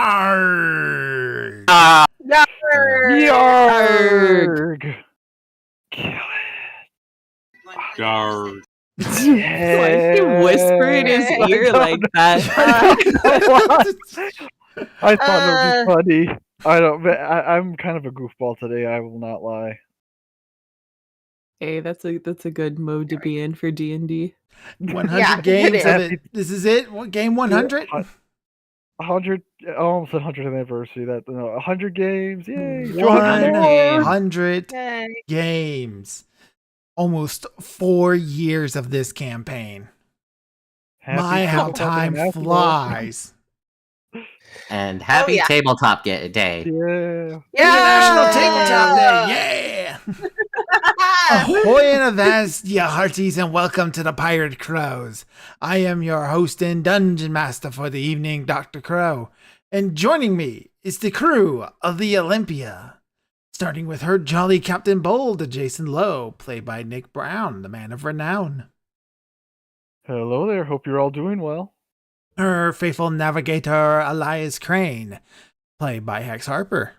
Arg! Yarg! Kill Yarg. Why did he whisper in his ear like that? I thought it would be funny. I'm kind of a goofball today. I will not lie. Hey, that's a good mode to be in for D&D. 100 games of it. This is it. What game 100? 100, almost 100th anniversary. 100 games. Yay! 100 games. Almost 4 years of this campaign. How time flies. And happy tabletop day. Yeah. International Tabletop Day. Yeah. Ahoy and avast, ye hearties, and welcome to the Pirate Crows. I am your host and dungeon master for the evening, Dr. Crow. And joining me is the crew of the Olympia. Starting with her jolly Captain Bold, Jason Lowe, played by Nick Brown, the man of renown. Hello there, hope you're all doing well. Her faithful navigator, Elias Crane, played by Hex Harper.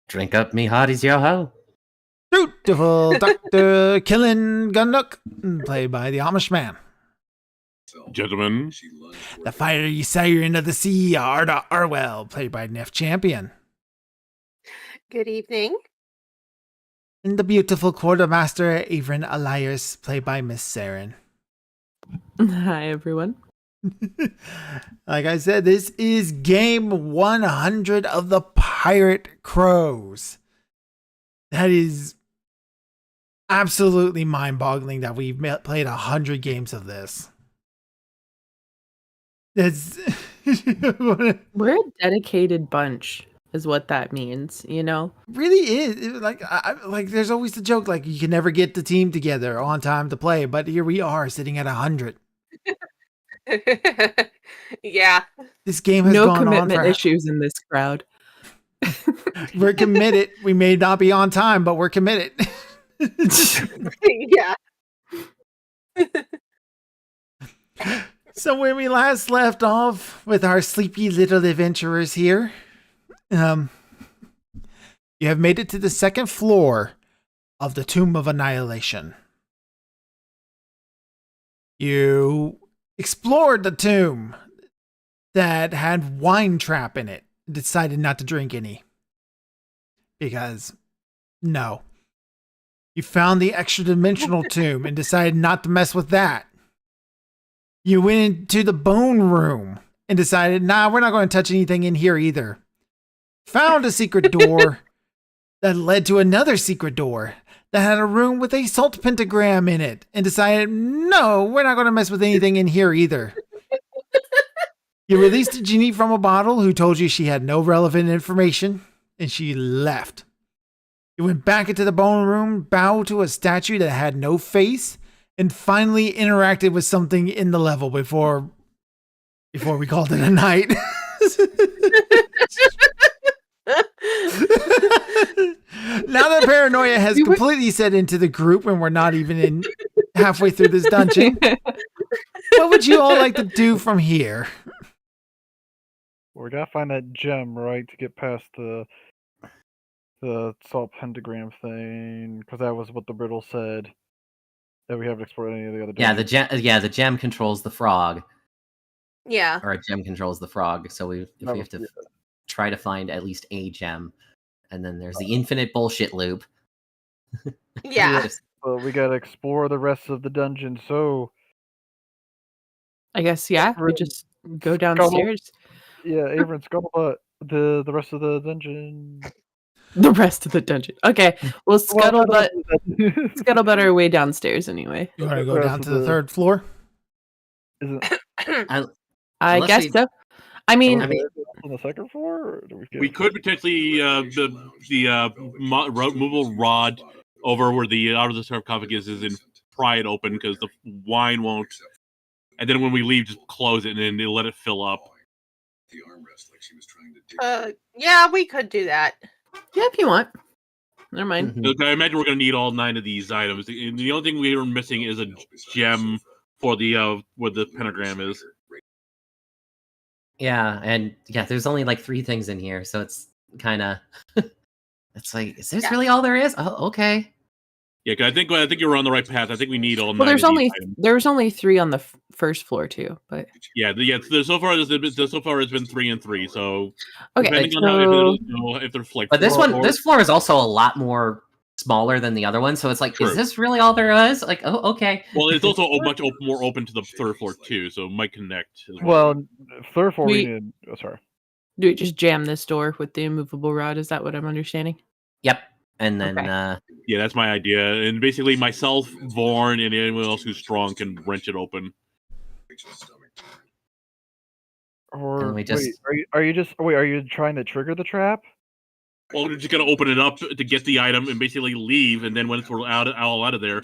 Drink up, me hearties, yo-ho. Beautiful Dr. Killen Gunduk, played by the Amish Man. Gentlemen. The fiery siren of the sea, Arda Arwell, played by Neff Champion. Good evening. And the beautiful quartermaster, Avrin Elias, played by Miss Saren. Hi, everyone. Like I said, this is game 100 of the Pirate Crows. That is absolutely mind-boggling that we've played 100 games of this. It's We're a dedicated bunch, is what that means, you know? Really is. Like there's always the joke, like you can never get the team together on time to play, but here we are sitting at 100. Yeah. This game has no gone commitment on issues in this crowd. We're committed. We may not be on time, but we're committed. Yeah. So when we last left off with our sleepy little adventurers here, you have made it to the second floor of the Tomb of Annihilation. You explored the tomb that had wine trap in it. Decided not to drink any. Because, no. You found the extra dimensional tomb and decided not to mess with that. You went into the bone room and decided, nah, we're not going to touch anything in here either. Found a secret door that led to another secret door that had a room with a salt pentagram in it and decided, no, we're not going to mess with anything in here either. You released a genie from a bottle who told you she had no relevant information, and she left. You went back into the bone room, bowed to a statue that had no face, and finally interacted with something in the level before we called it a night. Now that paranoia has completely set into the group and we're not even in halfway through this dungeon, what would you all like to do from here? We gotta find that gem, right, to get past the salt pentagram thing, because that was what the riddle said. That we haven't explored any of the other. The gem controls the frog. Yeah. Or a gem controls the frog. So we have to try to find at least a gem, and then there's the infinite bullshit loop. Yeah. Well, we gotta explore the rest of the dungeon. So, I guess we just go downstairs. Yeah, Avrin, scuttlebutt the rest of the dungeon. The rest of the dungeon. Okay, well, scuttlebutt our way downstairs anyway. You want to go down to the third floor? I guess so. I mean, on the second floor? Or do we could potentially the removal rod over where the out of the sarcophagus is and pry it open because the wine won't. And then when we leave, just close it and then let it fill up. The armrest, like she was trying to do. Yeah, we could do that. Yeah, if you want. Never mind. I imagine we're going to need all 9 of these items. The only thing we are missing is a gem for the where the pentagram is. Yeah, and yeah, there's only like 3 things in here, so it's kind of it's like, is this Yeah. really all there is? Oh, okay. Yeah, 'cause I think you're on the right path. I think we need all 9 Well, of these items. there's only 3 on the first floor too, but Yeah, so far it's been 3 and 3. So okay. depending on how if there's like But this 4 one, this floor is also a lot more smaller than the other one, so it's like, True. is this really all there is? Like, oh, okay. Well, it's also much more open to the 3rd floor too, so it might connect. As Well, third floor We- we need. Oh, sorry. do we just jam this door with the immovable rod? Is that what I'm understanding? Yep. And then Okay. Yeah, that's my idea. And basically, myself, Vorn, and anyone else who's strong can wrench it open. Or we wait, just- are you trying to trigger the trap? Well, we're just gonna open it up to get the item and basically leave. And then once we're all out of there,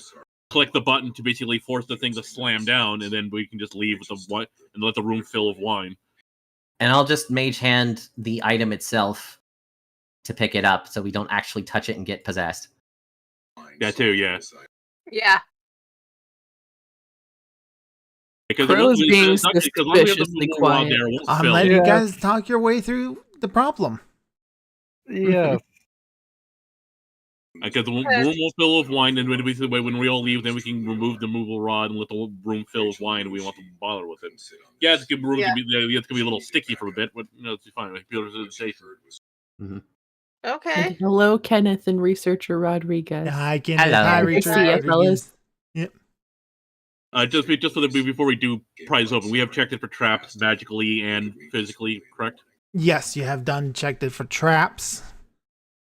click the button to basically force the thing to slam down, and then we can just leave with the and let the room fill with wine. And I'll just mage hand the item itself to pick it up, so we don't actually touch it and get possessed. That too, yeah. Yeah. Because Crow's being as long as we have the suspiciously movable rod quiet. there, it won't I'm fill. letting you Yeah. guys talk your way through the problem. Yes. Because the room will fill with wine, and when we all leave, then we can remove the movable rod and let the room fill with wine. We won't have to bother with it. Yeah, it's gonna be a little sticky for a bit, but it's fine. Like, Okay. And hello, Kenneth and researcher Rodriguez. I can Hello. hi, Good to Richard see you, Rodriguez. fellas. just so that before we do prize open, we have checked it for traps magically and physically, correct? Yes, you have checked it for traps.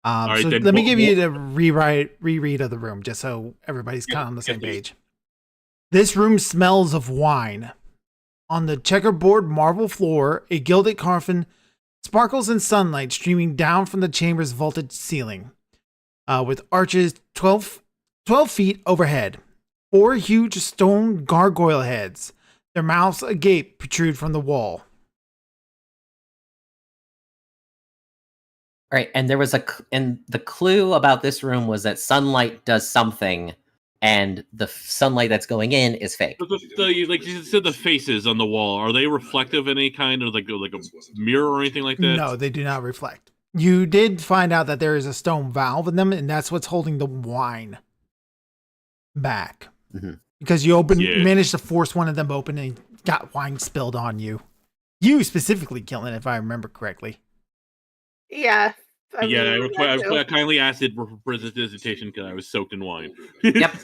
right, So then let me what- give you the reread of the room, just so everybody's kind of on the same please. page. This room smells of wine. On the checkerboard marble floor, a gilded coffin sparkles in sunlight streaming down from the chamber's vaulted ceiling, with arches 12 feet overhead. 4 huge stone gargoyle heads, their mouths agape, protrude from the wall. All right, and there was and the clue about this room was that sunlight does something, and the sunlight that's going in is fake. Like you said, the faces on the wall, are they reflective in any kind of like a mirror or anything like that? No, they do not reflect. You did find out that there is a stone valve in them, and that's what's holding the wine back. Mhm. Because you Yeah. managed to force one of them open and got wine spilled on you. You specifically, Killen, if I remember correctly. Yeah. I Yeah, mean, I kindly asked it for presentation because I was soaked in wine. Yep.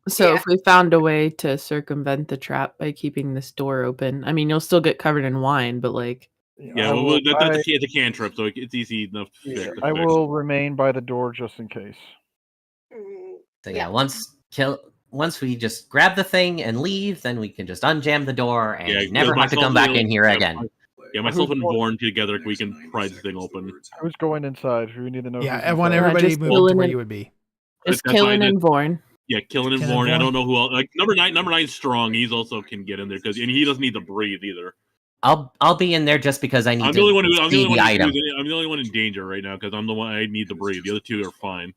So Yeah. if we found a way to circumvent the trap by keeping this door open, I mean, you'll still get covered in wine, but like, Yeah, it's a cantrip, so it's easy enough to fix. I will remain by the door just in case. Mm, So Yeah. once we just grab the thing and leave, then we can just unjam the door and Yeah, never have to come back in here again. Yeah, myself and Vorn together, we can pry this thing open. Who's going inside? Who need to know? Yeah, who's I want inside? everybody just moving to Killen where and- you would be. just That's fine, killing and Vorn. Yeah, Killen and Killen and Vorn. I Vorn. don't know who else. Like number 9's strong. He's also can get in there and he doesn't need to breathe either. I'll be in there just because I need I'm to the only one who. see the item. I'm the only one in danger right now because I'm the one I need to breathe. The other 2 are fine.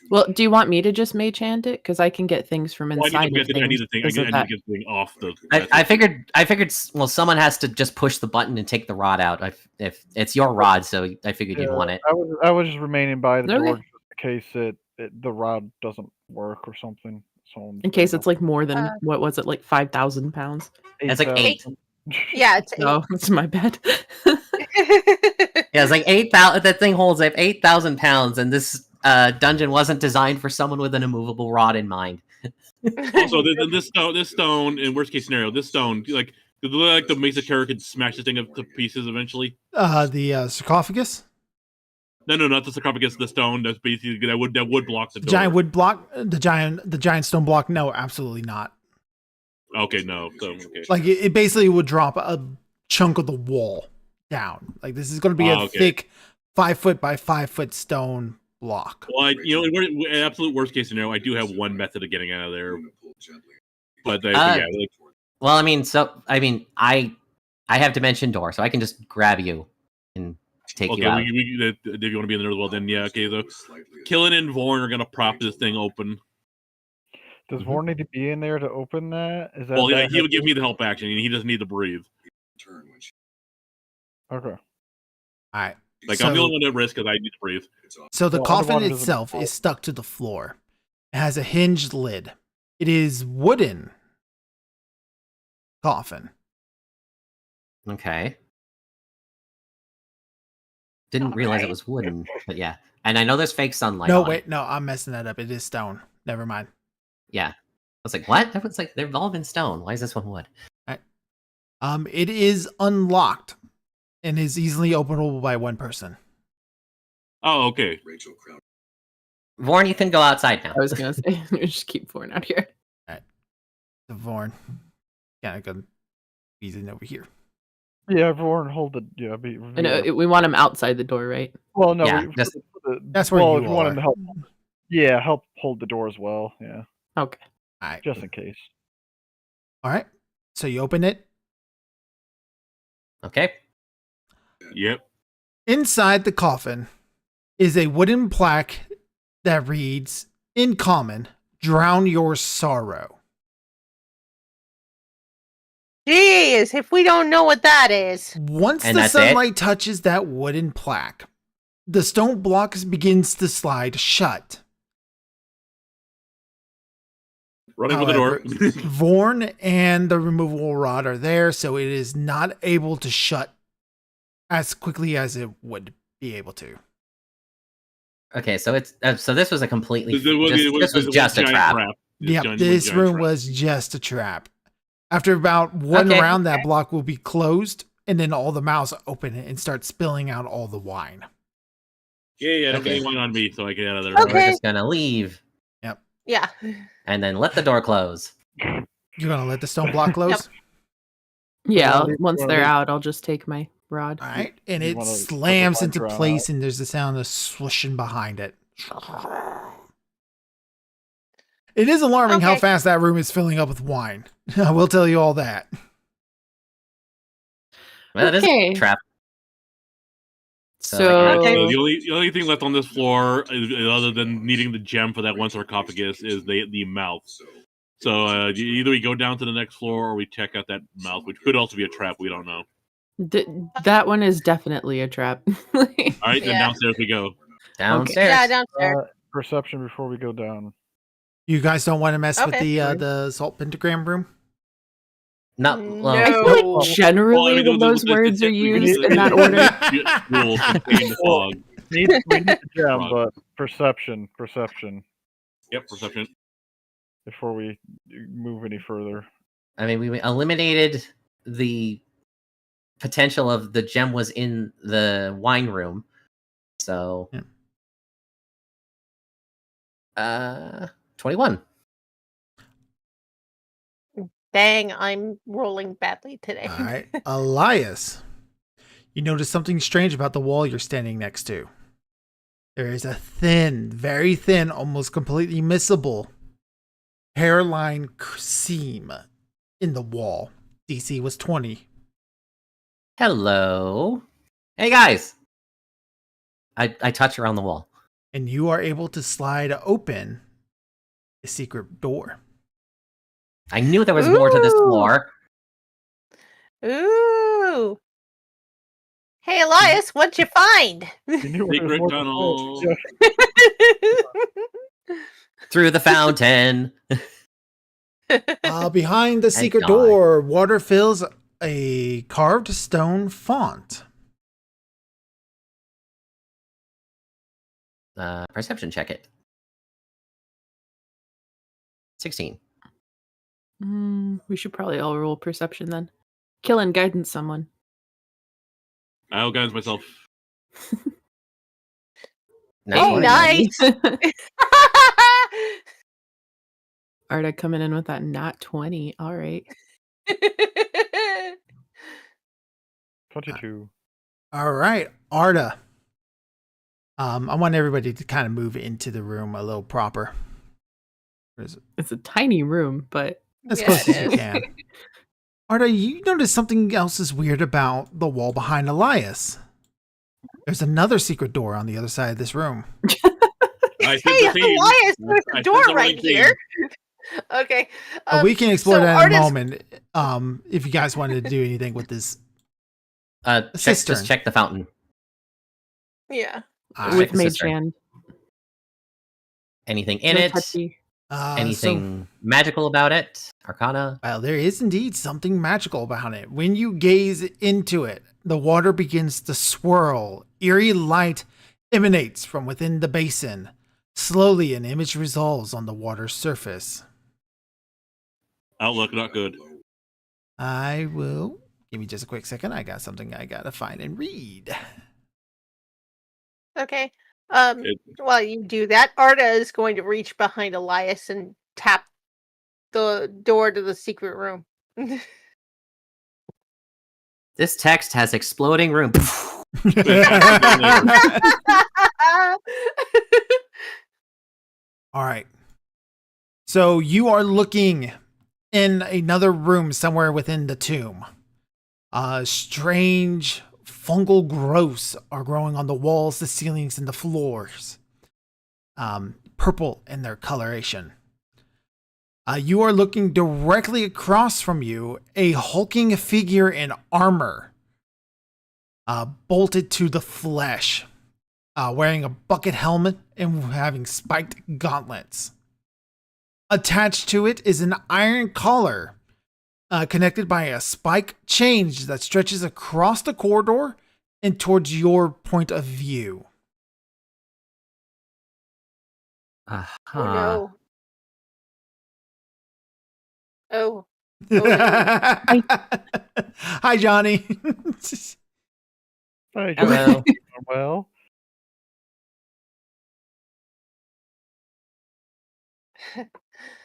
Well, do you want me to just mage hand it? Because I can get things from Well, inside I of need things. the thing. because I of need that. to get the thing off the. I figured. Well, someone has to just push the button and take the rod out. If it's your rod, so I figured you'd Yeah, want it. I was just remaining by the door Okay. just in case the rod doesn't work or something. So In case it's like more than what was it, like 5,000 pounds? It's like 8. Yeah, it's Oh, it's my bad. Yeah, it's like 8,000. That thing holds like 8,000 pounds, and this dungeon wasn't designed for someone with an immovable rod in mind. Also, this stone, in worst case scenario, this stone, like the Mesa Terror could smash this thing to pieces eventually. The sarcophagus, No, not the sarcophagus. The stone that's basically that would block the the door. giant wood block, the giant stone block. No, absolutely not. Okay, no. So, okay. Like it basically would drop a chunk of the wall down. Like this is going to be a Okay. thick 5 foot by 5 foot stone block. Well, in absolute worst case scenario, I do have one method of getting out of there. But yeah, like, Well, I have dimension door, so I can just grab you and take you out. okay, if you want to be in there as well, then yeah, okay. So, Killen and Vorn are gonna prop this thing open. Does Mhm. Vorn need to be in there to open that? Is that Well, yeah, that he would give heavy? me the help action, and he doesn't need to breathe. Okay. All right. Like, so, I'm the only one at risk because I need to breathe. So the Well, coffin underwater doesn't itself count. is stuck to the floor. It has a hinged lid. It is wooden coffin. Okay. Didn't realize it Alright. was wooden, but yeah. And I know there's fake sunlight. No, on wait, it. no, I'm messing that up. It is stone. Never mind. Yeah. I was like, what? Everyone's like, they've all been stone. Why is this one wood? It is unlocked and is easily openable by one person. Oh, okay. Vorn, you can go outside now. I was gonna say, just keep pouring out here. The Vorn. Kind of go easing over here. Yeah, Vorn, hold the be. I know we want him outside the door, right? Well, no, Yeah, That's where well, you if you want him are. to help. Yeah, help hold the door as well. Yeah, Okay. All right. just in case. All right. So you open it. Okay. Yep. Inside the coffin is a wooden plaque that reads, in common, drown your sorrow. Jeez, if we don't know what that is. Once And the that's it? sunlight touches that wooden plaque, the stone block begins to slide shut. Running for the door. However, Vorn and the removable rod are there, so it is not able to shut as quickly as it would be able to. Okay, so it's so this was a completely It this was just a giant trap. Yep, Giant- this giant room trap. was just a trap. After about one Okay. round, that block will be closed, and then all the mouths open it and start spilling out all the wine. Yeah, don't Okay. get anyone on me so I get out of there. Okay. We're just gonna leave Yeah. and then let the door close. You're gonna let the stone block close? Yeah, wanna leave- once wanna they're leave- out, I'll just take my rod. All right, and You it wanna let the slams wine into drown place, and there's the sound of swooshing behind it. It is alarming how Okay. fast that room is filling up with wine. I will tell you all that. Well, it is Okay. a trap. So, So Okay. the only thing left on this floor, other than needing the gem for that one sarcophagus, is the mouth. So either we go down to the next floor or we check out that mouth, which could also be a trap. We don't know. that one is definitely a trap. All right, then Yeah. downstairs we go. Downstairs. Yeah, downstairs. Perception before we go down. You guys don't want to mess with Okay. the salt pentagram room? Not No. well, I feel Oh. like generally when those words are used in that order. Rules contain the fog. We need the gem, Wrong. but perception Yep, perception. before we move any further. I mean, we eliminated the potential of the gem was in the wine room. So, 21. Dang, I'm rolling badly today. All right, Elias, you notice something strange about the wall you're standing next to. There is a thin, very thin, almost completely missable hairline seam in the wall. DC was 20. Hello. Hey guys. I touch around the wall. And you are able to slide open a secret door. I knew there was more to this Ooh. floor. Ooh. Hey, Elias, what'd you find? You knew there was Secret more to tunnel. the floor. Through the fountain. Behind the secret God. door, water fills a carved stone font. Perception check it. 16. We should probably all roll perception then. Killing guidance someone. I'll guide myself. Oh, nice. Arda coming in with that nat 20. All right. 22. All right, Arda. I want everybody to kind of move into the room a little proper. It's a tiny room, but As Yeah, close it as you is. can. Arda, you notice something else is weird about the wall behind Elias. There's another secret door on the other side of this room. I said Hey, the same. Elias, there's I a said door the right right thing. here. Okay. We can explore so that in a artist- moment. If you guys wanted to do anything with this Just cistern. check the fountain. Yeah. All With right. With Mage cistern. Hand. Anything in No it? touchy. Anything magical about it? Arcana? Well, there is indeed something magical about it. When you gaze into it, the water begins to swirl. Eerie light emanates from within the basin. Slowly, an image resolves on the water's surface. Outlook not good. I will give me just a quick second. I got something I gotta find and read. Okay. It- While you do that, Arda is going to reach behind Elias and tap the door to the secret room. This text has exploding room. All right. So you are looking in another room somewhere within the tomb. Strange fungal growths are growing on the walls, the ceilings, and the floors. Purple in their coloration. You are looking directly across from you, a hulking figure in armor, bolted to the flesh, wearing a bucket helmet and having spiked gauntlets. Attached to it is an iron collar, connected by a spike chain that stretches across the corridor and towards your point of view. Oh no. Oh. Hi, Johnny. Hey, Hello. well,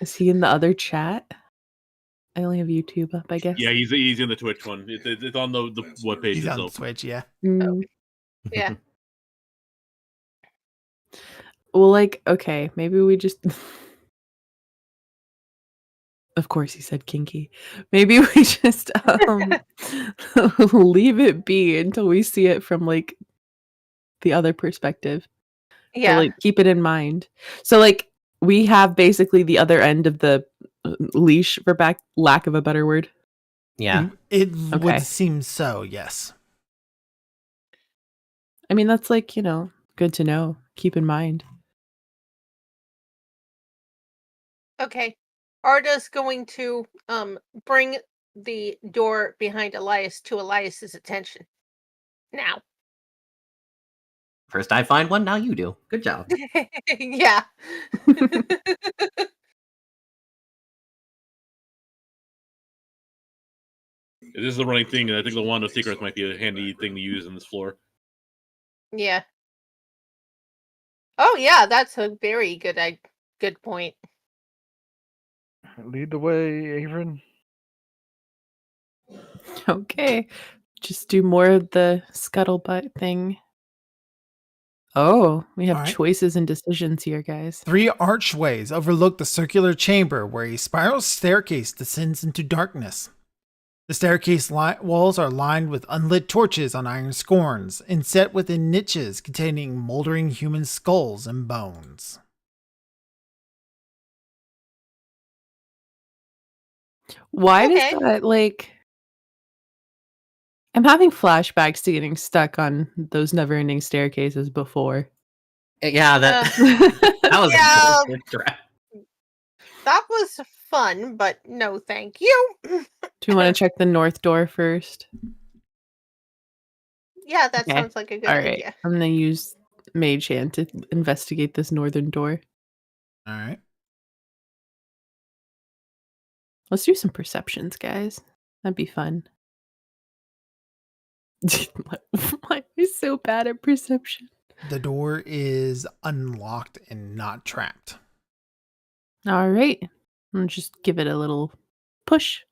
Is he in the other chat? I only have YouTube up, I guess. Yeah, he's in the Twitch one. It's on the webpage He's on itself. Switch, yeah. Mm. Yeah. Well, like, okay, maybe we just. Of course, he said kinky. Maybe we just leave it be until we see it from like the other perspective. Yeah. But, like, keep it in mind. So, like, we have basically the other end of the leash, for lack of a better word. Yeah. It Okay. would seem so, yes. I mean, that's like, good to know. Keep in mind. Okay. Arda's going to bring the door behind Elias to Elias's attention. Now. First I find one, now you do. Good job. Yeah. This is the running thing, and I think the Wand of Secrets might be a handy thing to use in this floor. Yeah. Oh yeah, that's a very good point. lead the way, Avon. Okay. Just do more of the scuttlebutt thing. Oh, we have All right. choices and decisions here, guys. 3 archways overlook the circular chamber where a spiral staircase descends into darkness. The staircase walls are lined with unlit torches on iron scorns and set within niches containing moldering human skulls and bones. Why Okay. does that, like... I'm having flashbacks to getting stuck on those never-ending staircases before. Yeah, that that was Yeah. a bullshit trap. That was fun, but no thank you. Do we want to check the north door first? Yeah, that Okay. sounds like a good All right. idea. I'm going to use Mage Hand to investigate this northern door. All right. Let's do some perceptions, guys. That'd be fun. Why am I so bad at perception? The door is unlocked and not trapped. All right. I'll just give it a little push.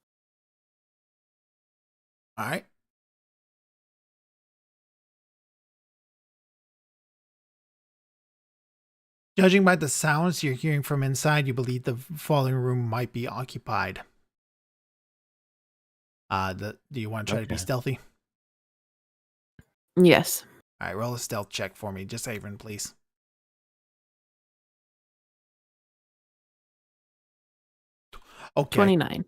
All right. Judging by the sounds you're hearing from inside, you believe the falling room might be occupied. Do you want to try to be Okay. stealthy? Yes. All right, roll a stealth check for me. Just Avon, please. Okay. 29.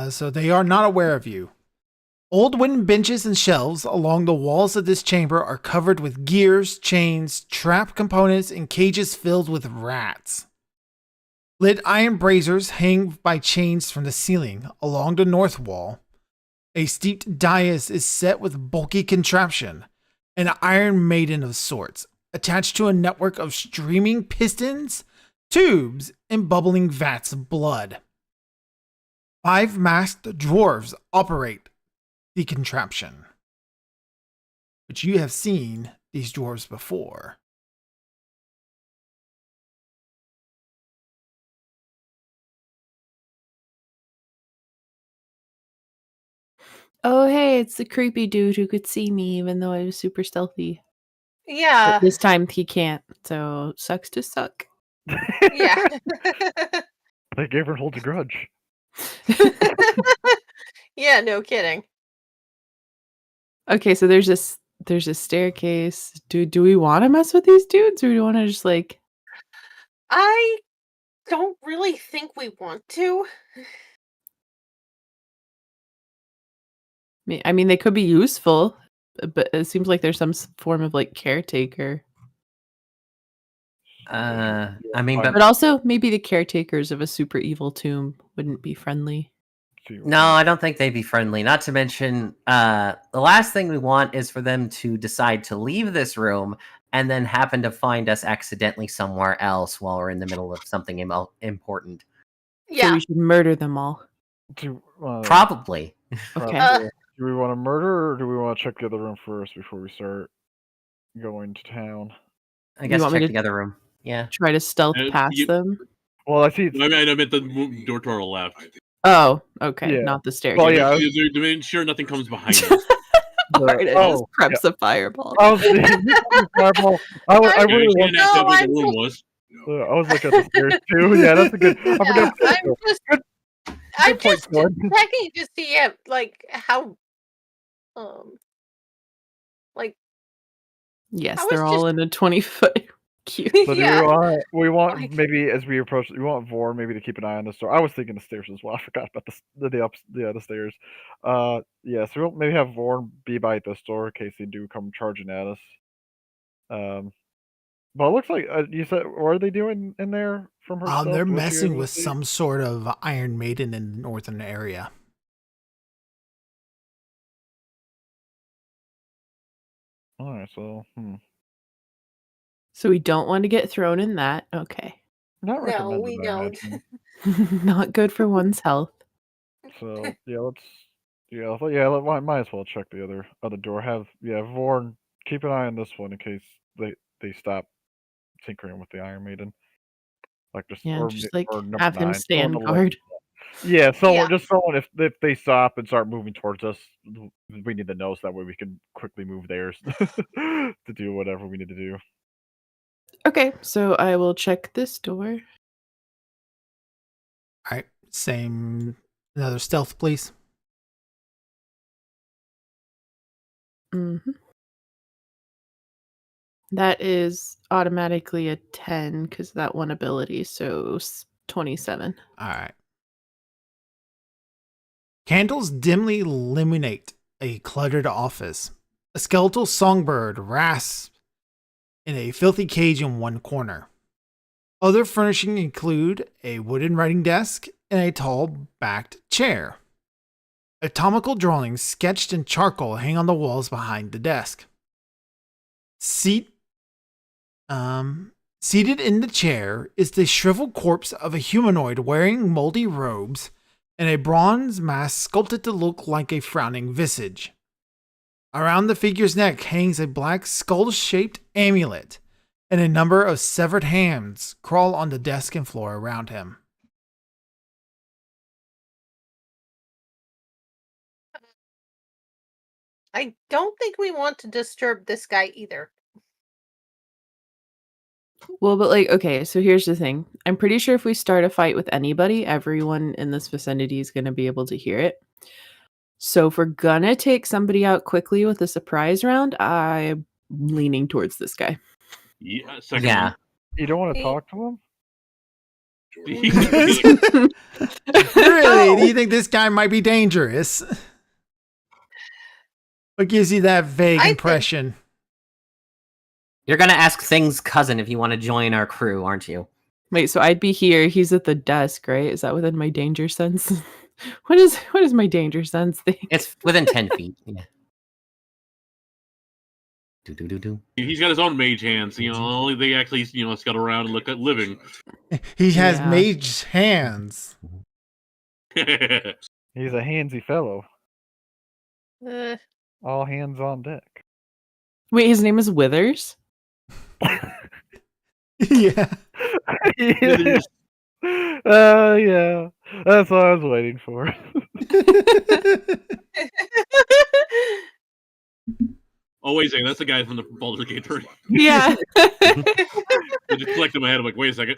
So they are not aware of you. Old wooden benches and shelves along the walls of this chamber are covered with gears, chains, trap components, and cages filled with rats. Lit iron braziers hang by chains from the ceiling along the north wall. A steeped dais is set with bulky contraption, an iron maiden of sorts, attached to a network of streaming pistons, tubes, and bubbling vats of blood. 5 masked dwarves operate the contraption, but you have seen these dwarves before. Oh, hey, it's the creepy dude who could see me even though I was super stealthy. Yeah. But this time he can't, so sucks to suck. Yeah. They gave her holds a grudge. Yeah, no kidding. Okay, so there's a staircase. Do we want to mess with these dudes, or do we want to just like? I don't really think we want to. I mean, they could be useful, but it seems like there's some form of like caretaker. I mean, Fine. But also, maybe the caretakers of a super evil tomb wouldn't be friendly. no, I don't think they'd be friendly. Not to mention, the last thing we want is for them to decide to leave this room and then happen to find us accidentally somewhere else while we're in the middle of something important. So Yeah. we should murder them all. Probably. Okay. Do we want to murder, or do we want to check the other room first before we start going to town? I guess want me check to- the other room. Yeah. Try to stealth past them. Well, I see. I meant the door to our left. Oh, okay, Yeah. not the staircase. Well, yeah. To make sure nothing comes behind us. Alright, it just preps a fireball. I was fireball. I really You want. didn't ask how big I'm the room was. I was looking at the stairs too. Yeah, that's a good. I Yeah, forgot. I'm point, just Gordon. checking to see if, like, how, like, Yes, I was they're all just- in a 20-foot queue. So yeah. we want Like- maybe as we approach, we want Vor maybe to keep an eye on this door. I was thinking the stairs as well. I forgot about the stairs. Yeah, so we'll maybe have Vor be by this door in case they do come charging at us. But it looks like you said, what are they doing in there from her? stuff? They're What you messing guys with see? some sort of Iron Maiden in the northern area. All right, so So we don't want to get thrown in that. Okay. not No, recommended. we I don't. imagine. Not good for one's health. So might as well check the other door. Have Vorn keep an eye on this one in case they stop tinkering with the Iron Maiden. Like just Yeah, or, just ma- like or number have him 9, stand someone to let- guard. Yeah, Yeah. just someone if they stop and start moving towards us, we need to know so that way we can quickly move theirs to do whatever we need to do. Okay, so I will check this door. All right, same. Another stealth, please. hmm That is automatically a 10 because that one ability, so 27. All right. Candles dimly illuminate a cluttered office. A skeletal songbird rasps in a filthy cage in one corner. Other furnishing include a wooden writing desk and a tall backed chair. Anatomical drawings sketched in charcoal hang on the walls behind the desk. Seated in the chair is the shriveled corpse of a humanoid wearing moldy robes and a bronze mask sculpted to look like a frowning visage. Around the figure's neck hangs a black skull-shaped amulet, and a number of severed hands crawl on the desk and floor around him. I don't think we want to disturb this guy either. Well, but like, okay, so here's the thing. I'm pretty sure if we start a fight with anybody, everyone in this vicinity is going to be able to hear it. So if we're gonna take somebody out quickly with a surprise round, I leaning towards this guy. Yeah, second Yeah. You don't want to Hey. talk to him? one. Really? Do you think this guy might be dangerous? What gives you that vague I think- impression? You're gonna ask Thing's cousin if you want to join our crew, aren't you? Wait, so I'd be here. He's at the desk, right? Is that within my danger sense? What is my danger sense thing? It's within 10 feet. Yeah. Do. He's got his own mage hands. Only they actually scuttle around and look at living. He has Yeah. mage hands. He's a handsy fellow. Uh, All hands on deck. Wait, his name is Withers? Yeah. Yeah. Yeah. That's what I was waiting for. Oh, wait a second. That's the guy from the Baldur's Gate 3. Yeah. They just collect him ahead. I'm like, wait a second.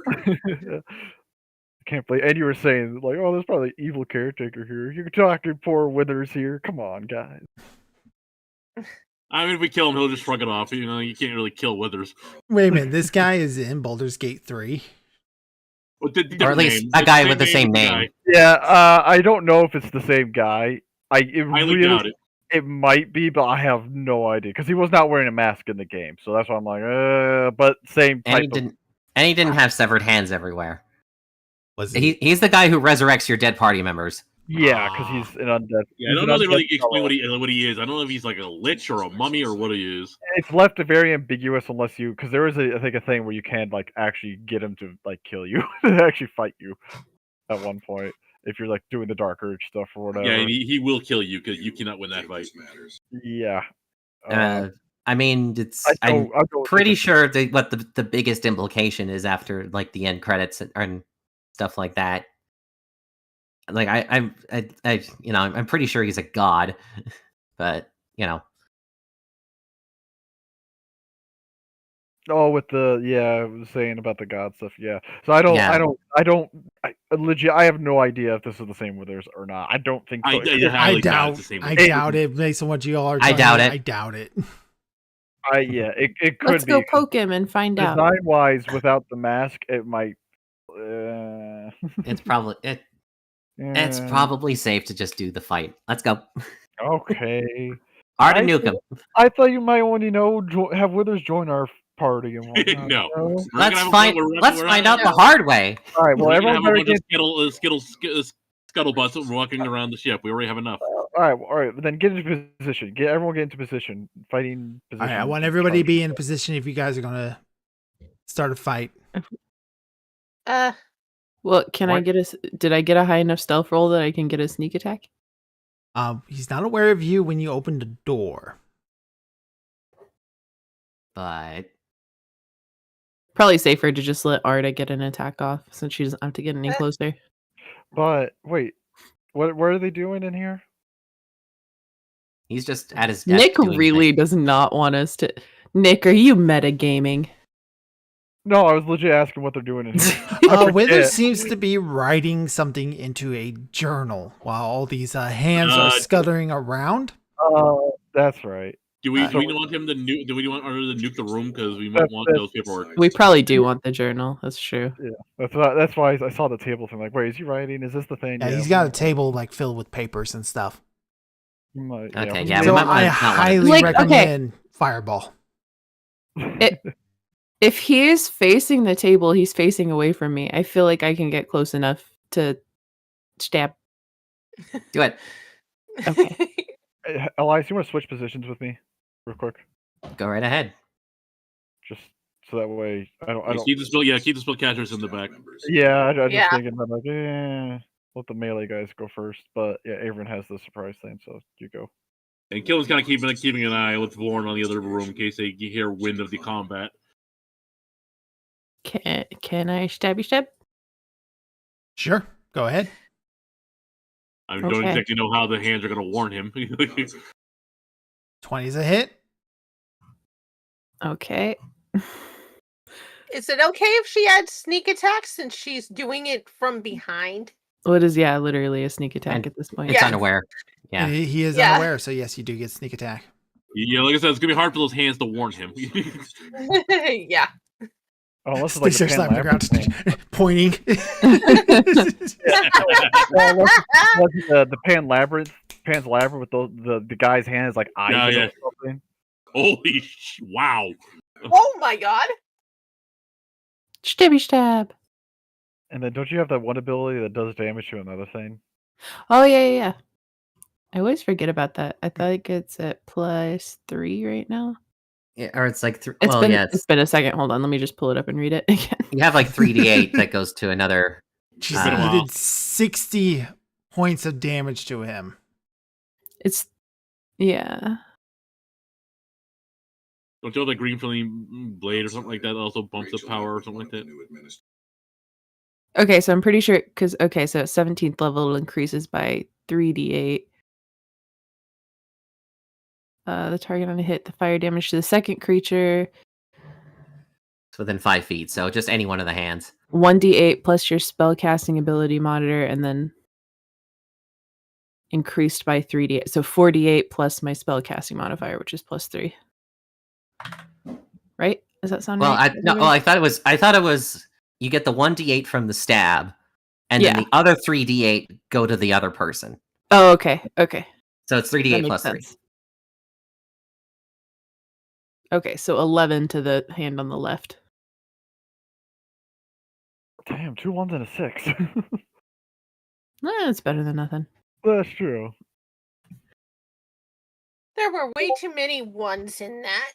I can't believe. And you were saying like, oh, there's probably an evil caretaker here. You're talking poor Withers here. Come on, guys. I mean, if we kill him, he'll just shrug it off. You can't really kill Withers. Wait a minute. This guy is in Baldur's Gate 3. Well, Or at least a guy with the same name. guy. Yeah. I don't know if it's the same guy. I highly doubt it. It might be, but I have no idea because he was not wearing a mask in the game, so that's why I'm like, but same And type he didn't have severed hands everywhere. Was he? He's the guy who resurrects your dead party members. Yeah, because he's an undead. Yeah, I he's don't an know if they undead really explain fellow. what he is. I don't know if he's like a lich or a mummy or what he is. It's left very ambiguous unless you, because there is I think a thing where you can like actually get him to like kill you, actually fight you at one point if you're like doing the Dark Urge stuff or whatever. Yeah, and he will kill you because you cannot win that fight. Yeah. I mean, it's I I'm don't pretty think sure what the biggest implication is after like the end credits and stuff like that. Like I'm pretty sure he's a god, but Oh, with the I was saying about the god stuff. Yeah. So I legit. I have no idea if this is the same Withers or not. I don't think so. I highly doubt it's the same. I Withers. doubt it based on what you all are I telling doubt me. it. I doubt it. It could Let's be. go poke him and find out. Design wise, without the mask, it might. it's probably it's probably safe to just do the fight. Let's go. Okay. Arda I Nukem. I thought you might want to have Withers join our party and whatnot. No. you know? We're Let's gonna have a- find we're- let's we're find not- out the hard way. All right. Well, We're gonna everyone have a better bunch get. of scuttlebutts walking around the ship. We already have enough. All right. Then get into position. Everyone get into position. Fighting All position. right, I want everybody to be in a position if you guys are gonna start a fight. Well, can I What? get did I get a high enough stealth roll that I can get a sneak attack? He's not aware of you when you open the door. But Probably safer to just let Arda get an attack off since she doesn't have to get any closer. But wait, what are they doing in here? he's just at his desk. Nick doing really things. does not want us to. Nick, are you metagaming? No, I was legit asking what they're doing in here. Withers forget. seems to be writing something into a journal while all these hands Uh, are scuttering around. That's right. Do we So- want him to nuke? Do we want Arda to nuke the room because we might That's- want that's- those paperwork? We probably do want the journal. That's true. That's why I saw the table thing. Like, wait, is he writing? Is this the thing? Yeah, he's got a table like filled with papers and stuff. Okay, yeah, we So might wanna I not let it- highly Like, okay. recommend Fireball. If he is facing the table, he's facing away from me. I feel like I can get close enough to stab. Do it. Okay. Elias, you want to switch positions with me, real quick, Go right ahead. just so that way I don't. Keep the spellcasters in the back. Yeah, I just Yeah. thinking about like, let the melee guys go first. But yeah, Averin has the surprise thing, so you go. And Killen's kind of keeping an eye with Lauren on the other room in case they hear wind of the combat. Can I stabby stab? Sure, go ahead. I don't Okay. exactly know how the hands are going to warn him. 20's a hit. Okay. Is it okay if she adds sneak attack since she's doing it from behind? What is literally a sneak attack And at this point. It's Yeah. unaware. Yeah. And he is Yeah. unaware, so yes, you do get sneak attack. Yeah, like I said, it's gonna be hard for those hands to warn him. Yeah. Oh, unless it's They like start the slapping the ground, pointing. the Pan's Labyrinth with the guy's hand is like eyes Yeah, yeah. or something. Holy wow! Oh my god. Stabby stab. And then don't you have that one ability that does damage to another thing? Oh yeah. I always forget about that. I think it's at +3 right now. Yeah, or it's like It's been a second. Hold on, let me just pull it up and read it again. you have like 3d8 that goes to another. She It's been a said he while. did 60 points of damage to him. It's yeah. Don't you have the green flame blade or something like that also bumps the power or something like that? Okay, so I'm pretty sure so at 17th level it increases by 3d8. The target on a hit, the fire damage to the second creature, It's within 5 feet, so just any one of the hands. 1d8 plus your spell casting ability monitor, and then increased by 3d8. So 4d8 plus my spell casting modifier, which is +3. Right? Does that sound Well, right? I thought it was you get the 1d8 from the stab, and then Yeah. the other 3d8 go to the other person. Oh, okay. So it's That 3d8 makes plus 3. sense. Okay, so 11 to the hand on the left. Damn, 2 1s and a 6. It's better than nothing. That's true. There were way too many ones in that.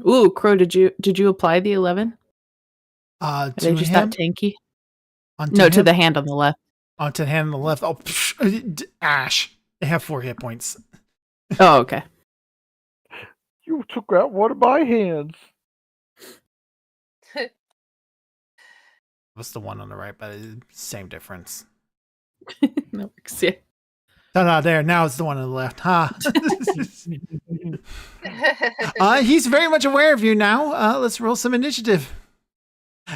Ooh, Crow, did you apply the 11? Are they To just him? that tanky? Onto No, to him? the hand on the left. Onto the hand on the left. Oh, Ash. They have 4 hit points. Oh, okay. You took out one of my hands. What's the one on the right? But same difference. That works, yeah. No, there. Now it's the one on the left. Ha. He's very much aware of you now. Let's roll some initiative.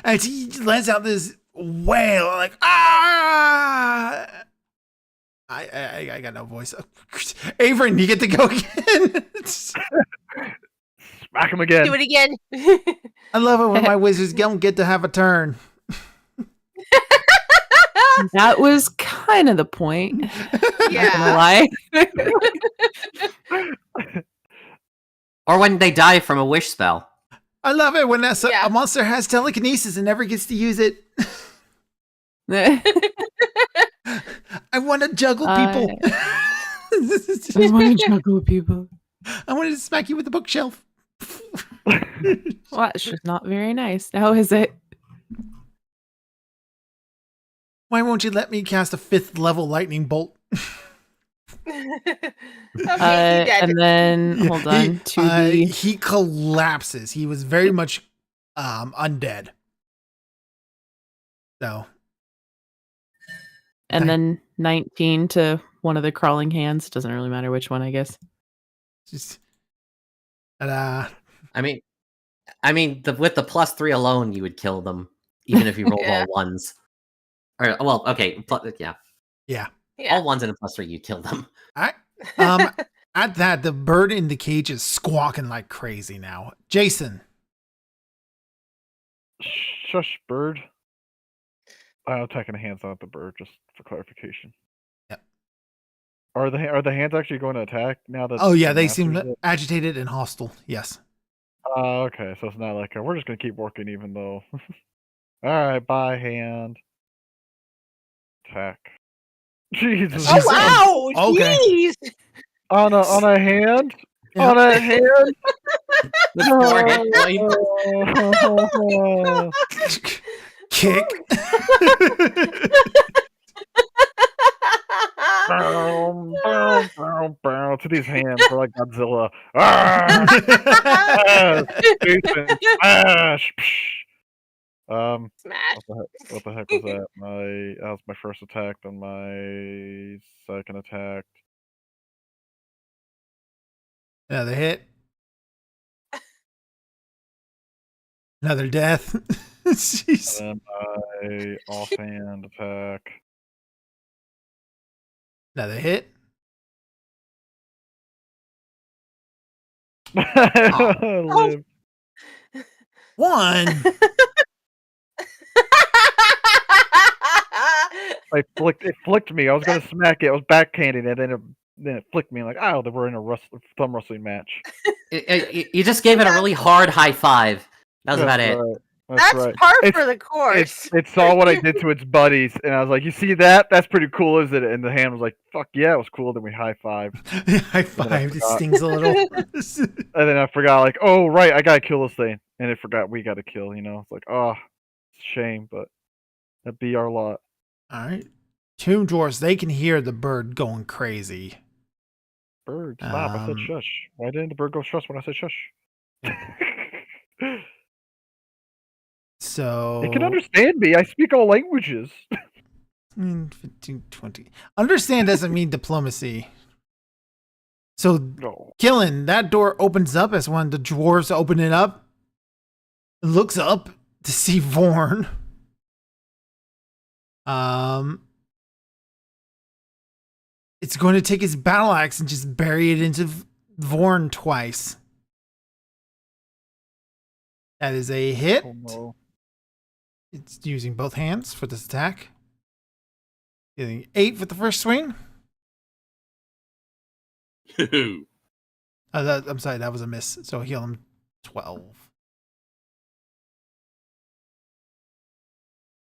And he lets out this wail like I got no voice. Averin, you get to go again. Smack him again. Do it again. I love it when my wizards don't get to have a turn. That was kind of the point. Not Yeah. gonna lie. Or when they die from a wish spell. I love it when Yeah. a monster has telekinesis and never gets to use it. I want to juggle people. I want to juggle people. I wanted to smack you with the bookshelf. Well, that's just not very nice. How is it? Why won't you let me cast a 5th level lightning bolt? Okay, you dead. And then hold on He collapses. He was very much undead. So. and then 19 to one of the crawling hands. Doesn't really matter which one, I guess. Just. I mean, with the +3 alone, you would kill them, even if you rolled Yeah. all ones. Or well, okay, yeah, Yeah. all ones and a +3, you kill them. At that, the bird in the cage is squawking like crazy now. Jason. Shush, bird. I'm attacking the hands, not the bird, just for clarification. Yep. Are the hands actually going to attack now that? Oh yeah, the they seem master's agitated and hostile. Yes. Okay, so it's not like we're just gonna keep working even though. All right, bye hand. Attack. Jesus. Oh wow! Okay. Jeez. On a hand. Yeah. On a hand. With 4 hit points. Kick. Boom, boom, boom, boom, to these hands. They're like Godzilla. Ah! Jason, smash! Psh. Smash. What the heck was that? That was my first attack. Then my second attack. Another hit. Another death. Jeez. And then my offhand attack. Another hit. Live. One. It flicked me. I was gonna smack it. I was backhanding it, and then it flicked me like, oh, they were in a thumb wrestling match. You just gave it a really hard high five. That was about it. Right. That's right. par It's- for the course. It saw what I did to its buddies, and I was like, "You see that? That's pretty cool, isn't it?" And the hand was like, "Fuck yeah, it was cool." Then we high fived, High five. It stings a little. and then I forgot, like, "Oh right, I gotta kill this thing," and it forgot we gotta kill. You know, it's like, oh, it's a shame, but that'd be our lot. All right. Tomb dwarfs, they can hear the bird going crazy. Bird, stop! I said Um, shush. Why didn't the bird go shush when I said shush? So It can understand me. I speak all languages. 15, 20. Understand doesn't mean diplomacy. So No. Killen, that door opens up as one of the dwarves open it up. Looks up to see Vorn. It's going to take his battle axe and just bury it into Vorn twice. That is a hit. Oh no. It's using both hands for this attack. Getting 8 for the first swing. I'm sorry, that was a miss. So heal him 12.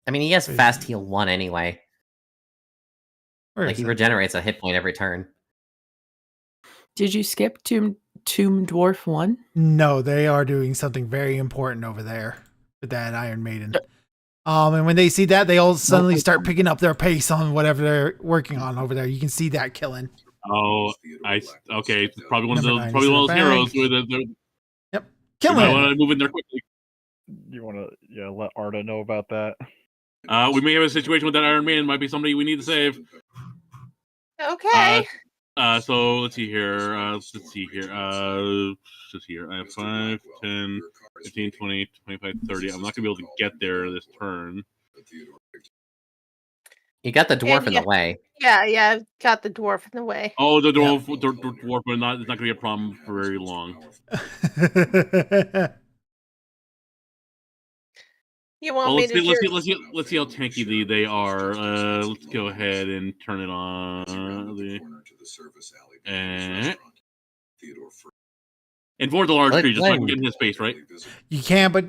I mean, he has fast heal 1 anyway. Where Like is he it? regenerates a hit point every turn. Did you skip Tomb Dwarf 1? No, they are doing something very important over there with that Iron Maiden. And when they see that, they all suddenly start picking up their pace on whatever they're working on over there. You can see that Killen. Oh, okay. Probably one of Number those. 9 Probably is one in of the those heroes bag. where they might Killen. want to move in there quickly. You want to let Arda know about that? We may have a situation with that Iron Man. Might be somebody we need to save. Okay. So let's see here. Let's see here. I have 5, 10, 15, 20, 25, 30. I'm not gonna be able to get there this turn. You got the dwarf in yeah. the way. Yeah, I've got the dwarf in the way. Oh, the dwarf, dwarf, but it's not gonna be a problem for very long. You want Well, me let's to see how tanky they are. Let's go ahead and turn it on. And Vorn's a large Let creature, so I can Glenn- get in his space, right? You can, but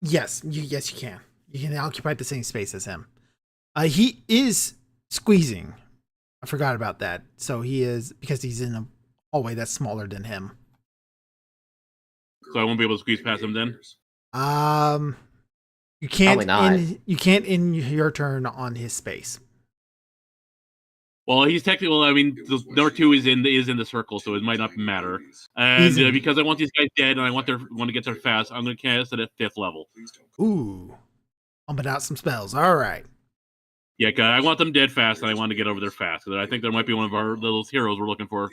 yes, you can. You can occupy the same space as him. He is squeezing. I forgot about that. So he is, because he's in a hallway that's smaller than him. So I won't be able to squeeze past him then. You can't Probably not. you can't in your turn on his space. Well, he's technically. Well, I mean, the number 2 is in the circle, so it might not matter. And because I want these guys dead, and I want to get there fast, I'm going to cast it at 5th level. Ooh, pumping out some spells. All right. Yeah, 'cause I want them dead fast, and I want to get over there fast. So I think there might be one of our little heroes we're looking for.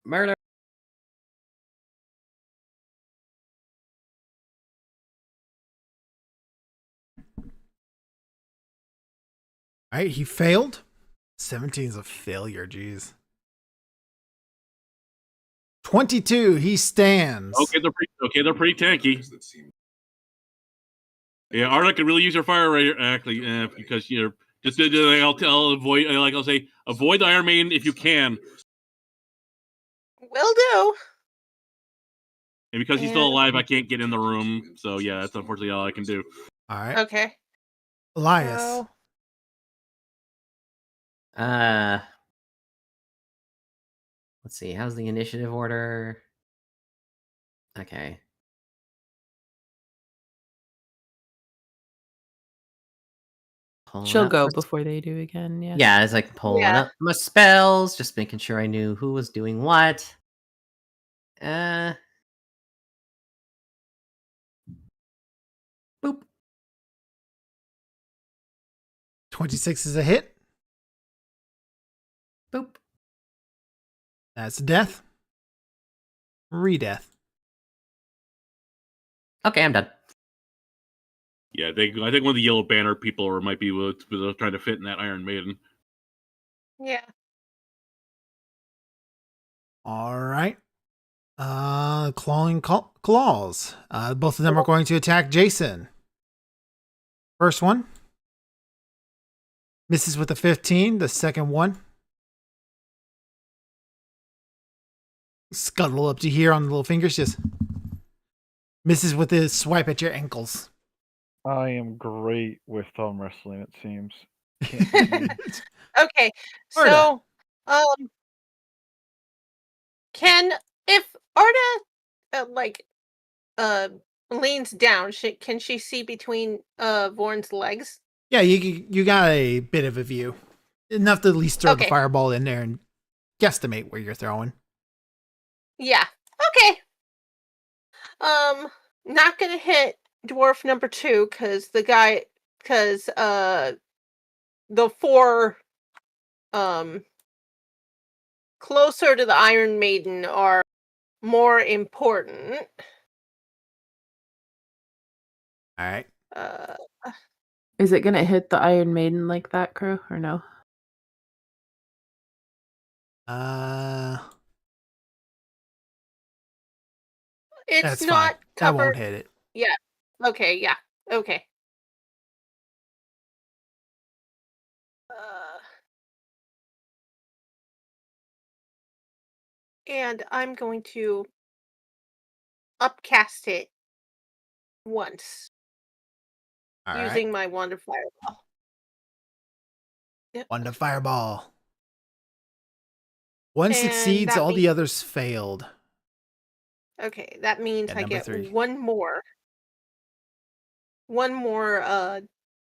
Murder. All right, he failed. 17 is a failure. Jeez. 22. He stands. Okay, they're pretty tanky. Yeah, Arda could really use your fire rate actually, because you're just I'll say avoid the Iron Maiden if you can, Will do. and because he's still And- alive, I can't get in the room. So yeah, that's unfortunately all I can do. All right. Okay. Elias. So, Let's see. How's the initiative order? Okay. Pulling She'll up go my- before they do again. Yeah. Yeah, it's like pulling Yeah. up my spells, just making sure I knew who was doing what. Boop. 26 is a hit. Boop. That's a death. Re-death. Okay, I'm done. Yeah, I think one of the Yellow Banner people might be trying to fit in that Iron Maiden. yeah. All right. Clawing claws. Both of them are going to attack Jason. First one misses with a 15. The second one scuttle up to here on the little fingers, just misses with his swipe at your ankles. I am great with thumb wrestling, it seems. Can't beat me. Okay, Arda. so can if Arda leans down, can she see between Vorn's legs? Yeah, you got a bit of a view. Enough to at least throw the Okay. fireball in there and guesstimate where you're throwing. Yeah. Okay. Not gonna hit dwarf number 2 because the 4 closer to the Iron Maiden are more important. All right. Is it gonna hit the Iron Maiden like that, Crow, or no? It's That's not fine. That won't covered. hit it. Yeah. Okay. Yeah. Okay. And I'm going to upcast it once All right. using my wand of fireball. Yep. One to fireball. One And succeeds, that all the others failed. Okay, that means Yeah, I number get 3. one more. One more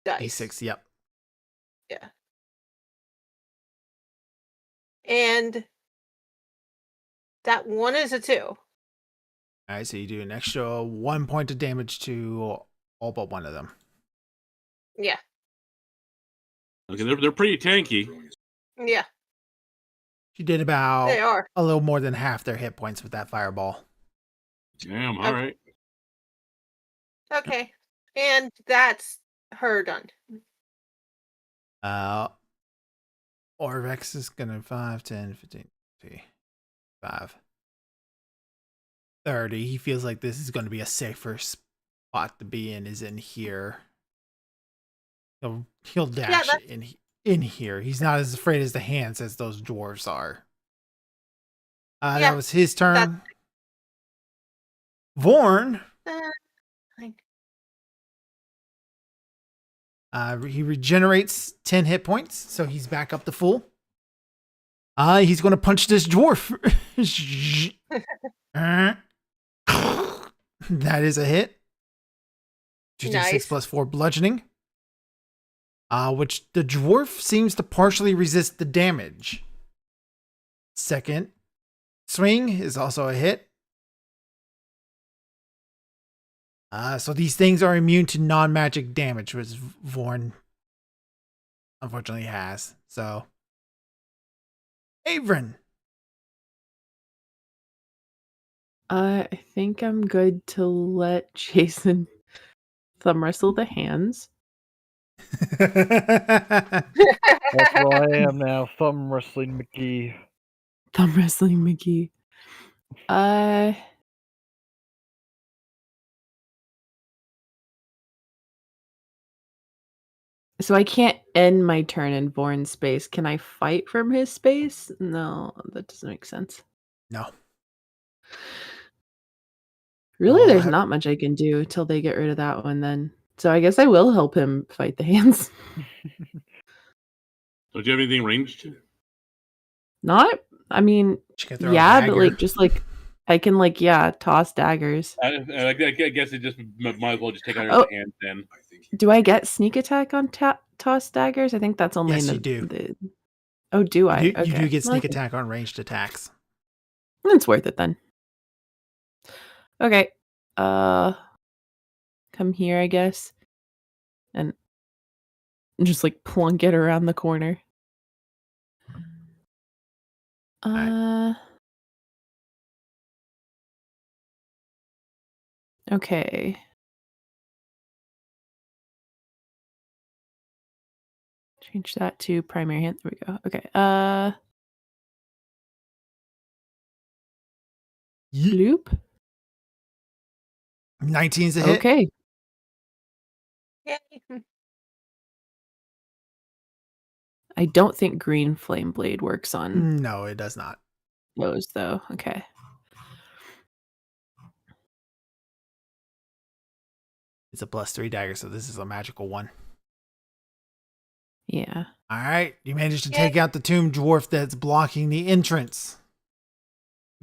dice. D6, yep. Yeah. And that one is a 2. All right, so you do an extra 1 point of damage to all but one of them. Yeah. Okay, they're pretty tanky. Yeah. You did They about are. a little more than half their hit points with that fireball. Damn, all Okay. right. Okay. And that's her done. Orvex is gonna 5, 10, 15, 20, 5, 30. He feels like this is gonna be a safer spot to be is in here. He'll dash that's- in here. He's not as afraid as the hands as those dwarves are. Yeah, that was his turn. Vorn. He regenerates 10 hit points, so he's back up to full. He's going to punch this dwarf. That is a hit. 2d6 Nice. plus 4 bludgeoning. Which the dwarf seems to partially resist the damage. Second swing is also a hit. So these things are immune to non-magic damage, which Vorn unfortunately has. So, Avrin. I think I'm good to let Jason thumb wrestle the hands. That's where I am now, thumb wrestling McGee. Thumb wrestling Mickey. So I can't end my turn in Vorn's space. Can I fight from his space? No, that doesn't make sense. No. Really, Oh, there's not much I can do till they get rid of that one then. So I guess I will help him fight the hands. So do you have anything ranged? Not, I mean, She can throw a yeah, but dagger. like, just like, I can like, yeah, toss daggers. I guess it just might as well just take out Oh. the hand then. Do I get sneak attack on toss daggers? I think that's only Yes, in you do. Oh, do I? You Okay. do get Well, I sneak can- attack on ranged attacks. It's worth it then. Okay. Come here, I guess. And just like plunk it around the corner. Okay. Change that to primary hand. There we go. Okay. Bloop. 19's a hit. Okay. Yay. I don't think green flame blade works on No, it does not. those though. Okay. It's a +3 dagger, so this is a magical one. Yeah. All right, you managed to Yay. take out the tomb dwarf that's blocking the entrance.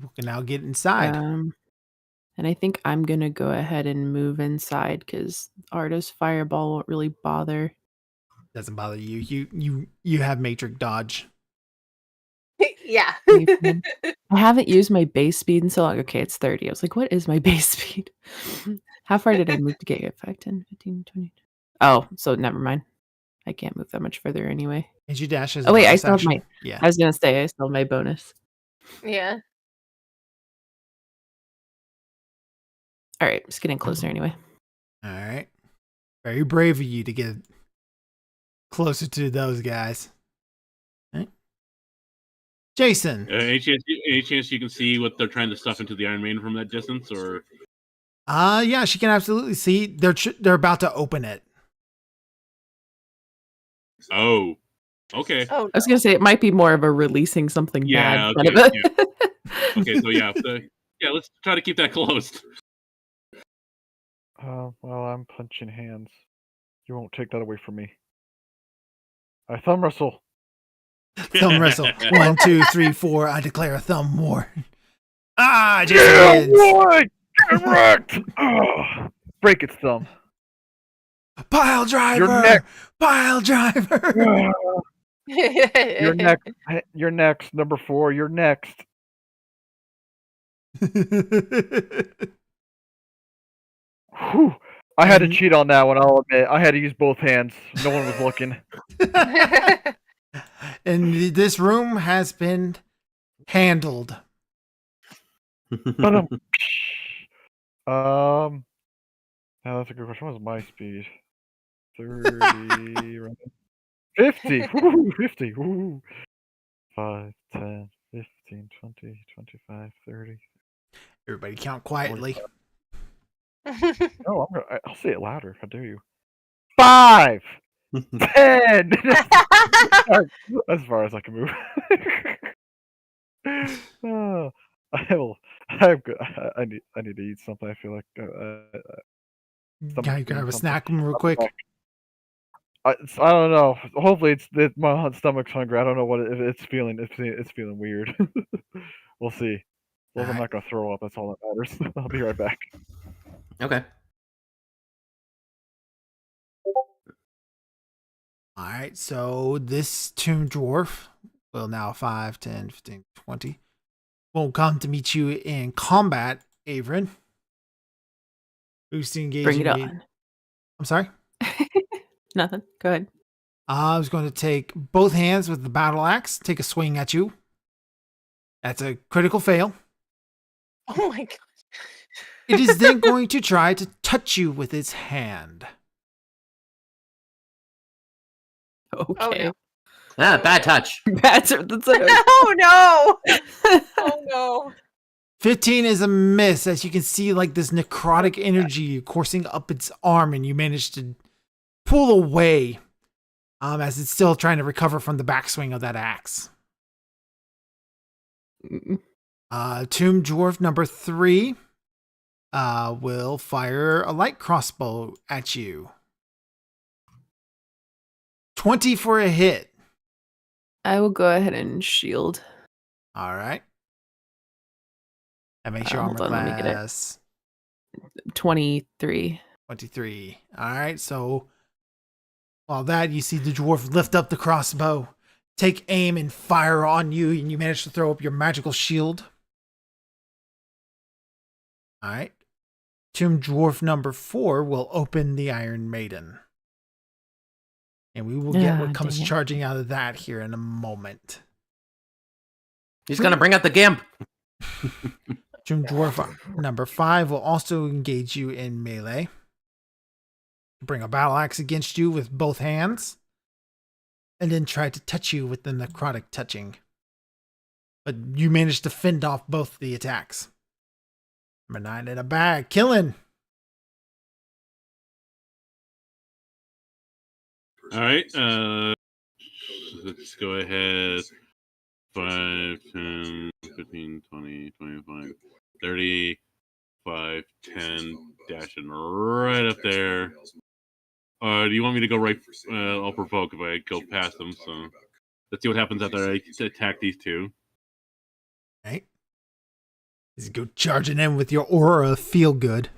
You can now get inside. And I think I'm gonna go ahead and move inside because Arda's fireball won't really bother. Doesn't bother you. You have matrix dodge. Yeah. Evening. I haven't used my base speed in so long. Okay, it's 30. I was like, what is my base speed? How far did I move to get you? 5, 10, 15, 20. Oh, so never mind. I can't move that much further anyway. And you dash as Oh, wait, I bonus still have action. my- Yeah. I was gonna say I still have my bonus. Yeah. All right, just getting closer anyway. All right. Very brave of you to get closer to those guys. All right. Jason. Any chance you can see what they're trying to stuff into the Iron Maiden from that distance, or Yeah, she can absolutely see. They're about to open it. oh, okay, Oh, I was gonna say it might be more of a releasing something Yeah, bad. okay, but- okay, so yeah, let's try to keep that closed. Well, I'm punching hands. You won't take that away from me. I thumb wrestle. Thumb wrestle. 1, 2, 3, 4. I declare a thumb war. Ah, Jason wins. Boy! Get wrecked! Ugh. Break its thumb. Pile driver. You're next. Pile driver. You're next. You're next. Number 4. You're next. Whew. I had to And- cheat on that one. I'll admit. I had to use both hands. No one was looking. And this room has been handled. But now that's a good question. What was my speed? 30, right? 50. Woo, 50. Woo. 5, 10, 15, 20, 25, 30. Everybody count quietly. No, I'll say it louder. How dare you? 5, 10. As far as I can move. Oh, I'm good. I need to eat something. I feel like Can I grab a snack real quick? I don't know. Hopefully, my stomach's hungry. I don't know what it's feeling. It's feeling weird. We'll see. As long as I'm not gonna throw up, that's all that matters. I'll be right back. Okay. All right, so this tomb dwarf will now 5, 10, 15, 20 will come to meet you in combat, Averin. Who's to engage Bring it me? on. I'm sorry? Nothing. Go ahead. I was going to take both hands with the battle axe, take a swing at you. That's a critical fail. Oh my god. It is then going to try to touch you with its hand. Okay. no. Ah, bad touch. That's Oh no! Oh no! 15 is a miss, as you can see like this necrotic energy coursing up its arm, and you manage to pull away as it's still trying to recover from the backswing of that axe. Tomb Dwarf number 3 will fire a light crossbow at you. 20 for a hit. I will go ahead and shield. All right. That makes your armor Hold on, let me get it. class 23. 23. All right, so while that, you see the dwarf lift up the crossbow, take aim and fire on you, and you manage to throw up your magical shield. All right. Tomb Dwarf number 4 will open the Iron Maiden. And we will get what comes dang it. charging out of that here in a moment. He's gonna bring out the gimp. Tomb Dwarf number 5 will also engage you in melee. Bring a battle axe against you with both hands. And then try to touch you with the necrotic touching. But you managed to fend off both the attacks. Number 9 in a bag. Killing. All right. Let's go ahead. 5, 10, 15, 20, 25, 30, 5, 10, dashing right up there. Do you want me to go right? I'll provoke if I go past them. So let's see what happens after I attack these two. Right. Just go charging in with your aura of feel good.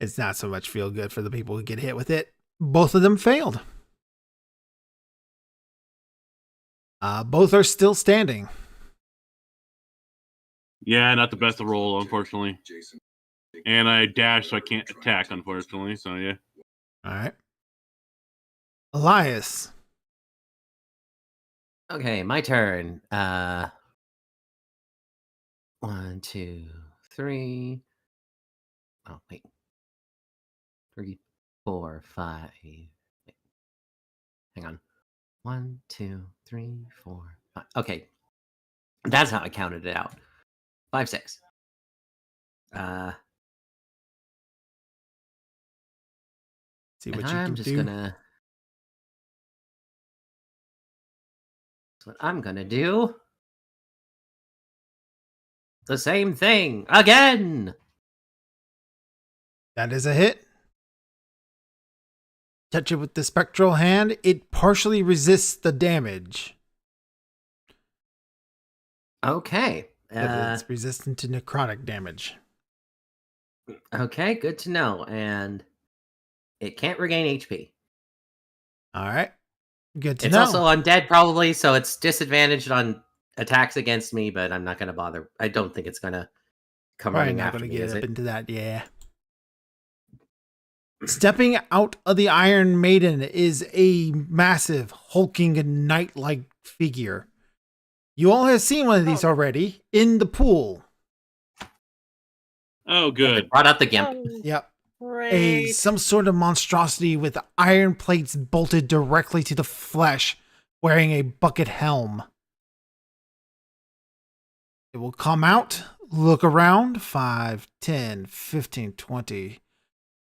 It's not so much feel good for the people who get hit with it. Both of them failed. Both are still standing. Yeah, not the best of roll, unfortunately. And I dash, so I can't attack, unfortunately. So yeah. All right. Elias. Okay, my turn. 1, 2, 3. Oh, wait. 3, 4, 5. Wait. Hang on. 1, 2, 3, 4, 5. Okay. That's how I counted it out. 5, 6. See what And you I'm can just do. gonna. That's what I'm gonna do. The same thing again. That is a hit. Touch it with the spectral hand. It partially resists the damage, Okay. but it's resistant to necrotic damage. Okay, good to know. And it can't regain HP. All right. Good to It's know. also undead, probably, so it's disadvantaged on attacks against me, but I'm not going to bother. I don't think it's going to come Probably running not after going me, to get is up it? into that. Yeah. Stepping out of the Iron Maiden is a massive, hulking, knight-like figure. You all have seen one of these already in the pool. Oh, good. Brought out the gimp. Yep. Great. Some sort of monstrosity with iron plates bolted directly to the flesh, wearing a bucket helm. It will come out, look around, 5, 10, 15, 20,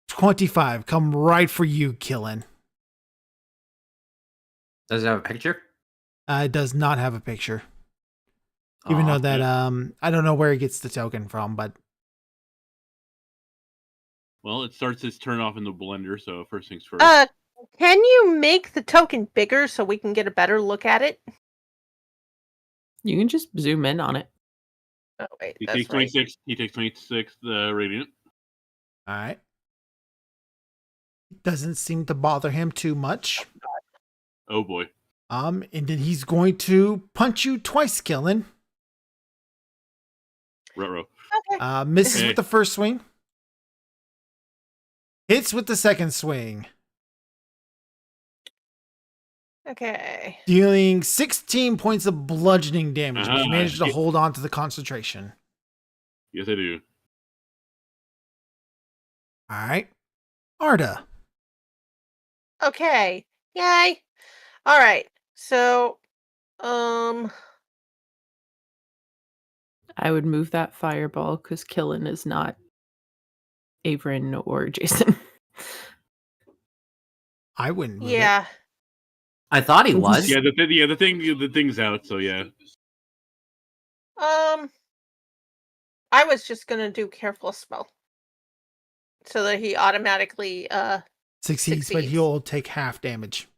25. Come right for you, Killen. Does it have a picture? It does not have a picture. Even Aw. though that, I don't know where he gets the token from, but Well, it starts its turn off in the blender, so first things first. Can you make the token bigger so we can get a better look at it? You can just zoom in on it. Oh wait, He that's takes right. 26. He takes 26 radiant. all right. Doesn't seem to bother him too much. Oh boy. And then he's going to punch you twice, Killen. Ruh-roh. Okay. Misses Okay. with the first swing. Hits with the second swing. Okay. Dealing 16 points of bludgeoning damage. But you Ah, managed to yeah. hold on to the concentration. Yes, I do. All right. Arda. Okay. Yay. All right. So, I would move that fireball because Killen is not Averin or Jason. I wouldn't move it. yeah. I thought he was. Yeah, the thing's out. So yeah. I was just gonna do careful spell, so that he automatically Succeeds, but Succeeds. he'll take half damage.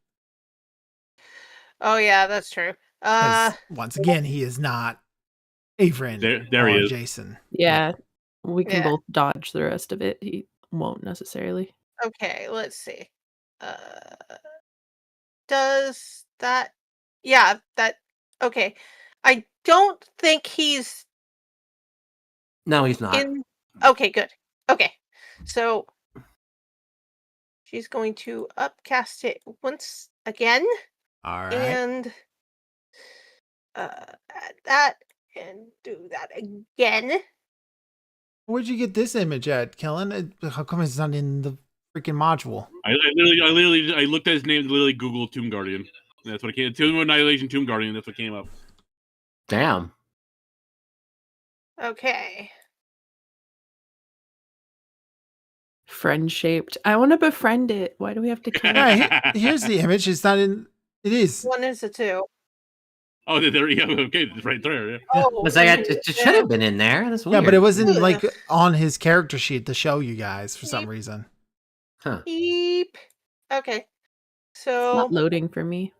Oh yeah, that's true. 'Cause once again, he is not Averin There or he is. Jason. Yeah, we can Yeah. both dodge the rest of it. He won't necessarily. Okay, let's see. Does that? Yeah, that. Okay, I don't think he's No, he's not. in. Okay, good. Okay, so she's going to upcast it once again, All right. and add that and do that again. Where'd you get this image at, Kellen? How come it's not in the freaking module? I literally looked at his name, literally Googled Tomb Guardian. That's what it came. Tomb Annihilation, Tomb Guardian. That's what came up. Damn. Okay. Friend shaped. I want to befriend it. Why do we have to kill it? Yeah, here's the image. It's not in. It is. One is a 2. Oh, there you go. Okay, it's right there. Yeah. Yeah. Oh, Was like, ooh, it should have been in there. That's weird. Yeah, but it wasn't Ugh. like on his character sheet to show you guys for some reason. Huh. Beep. Okay. It's So not loading for me.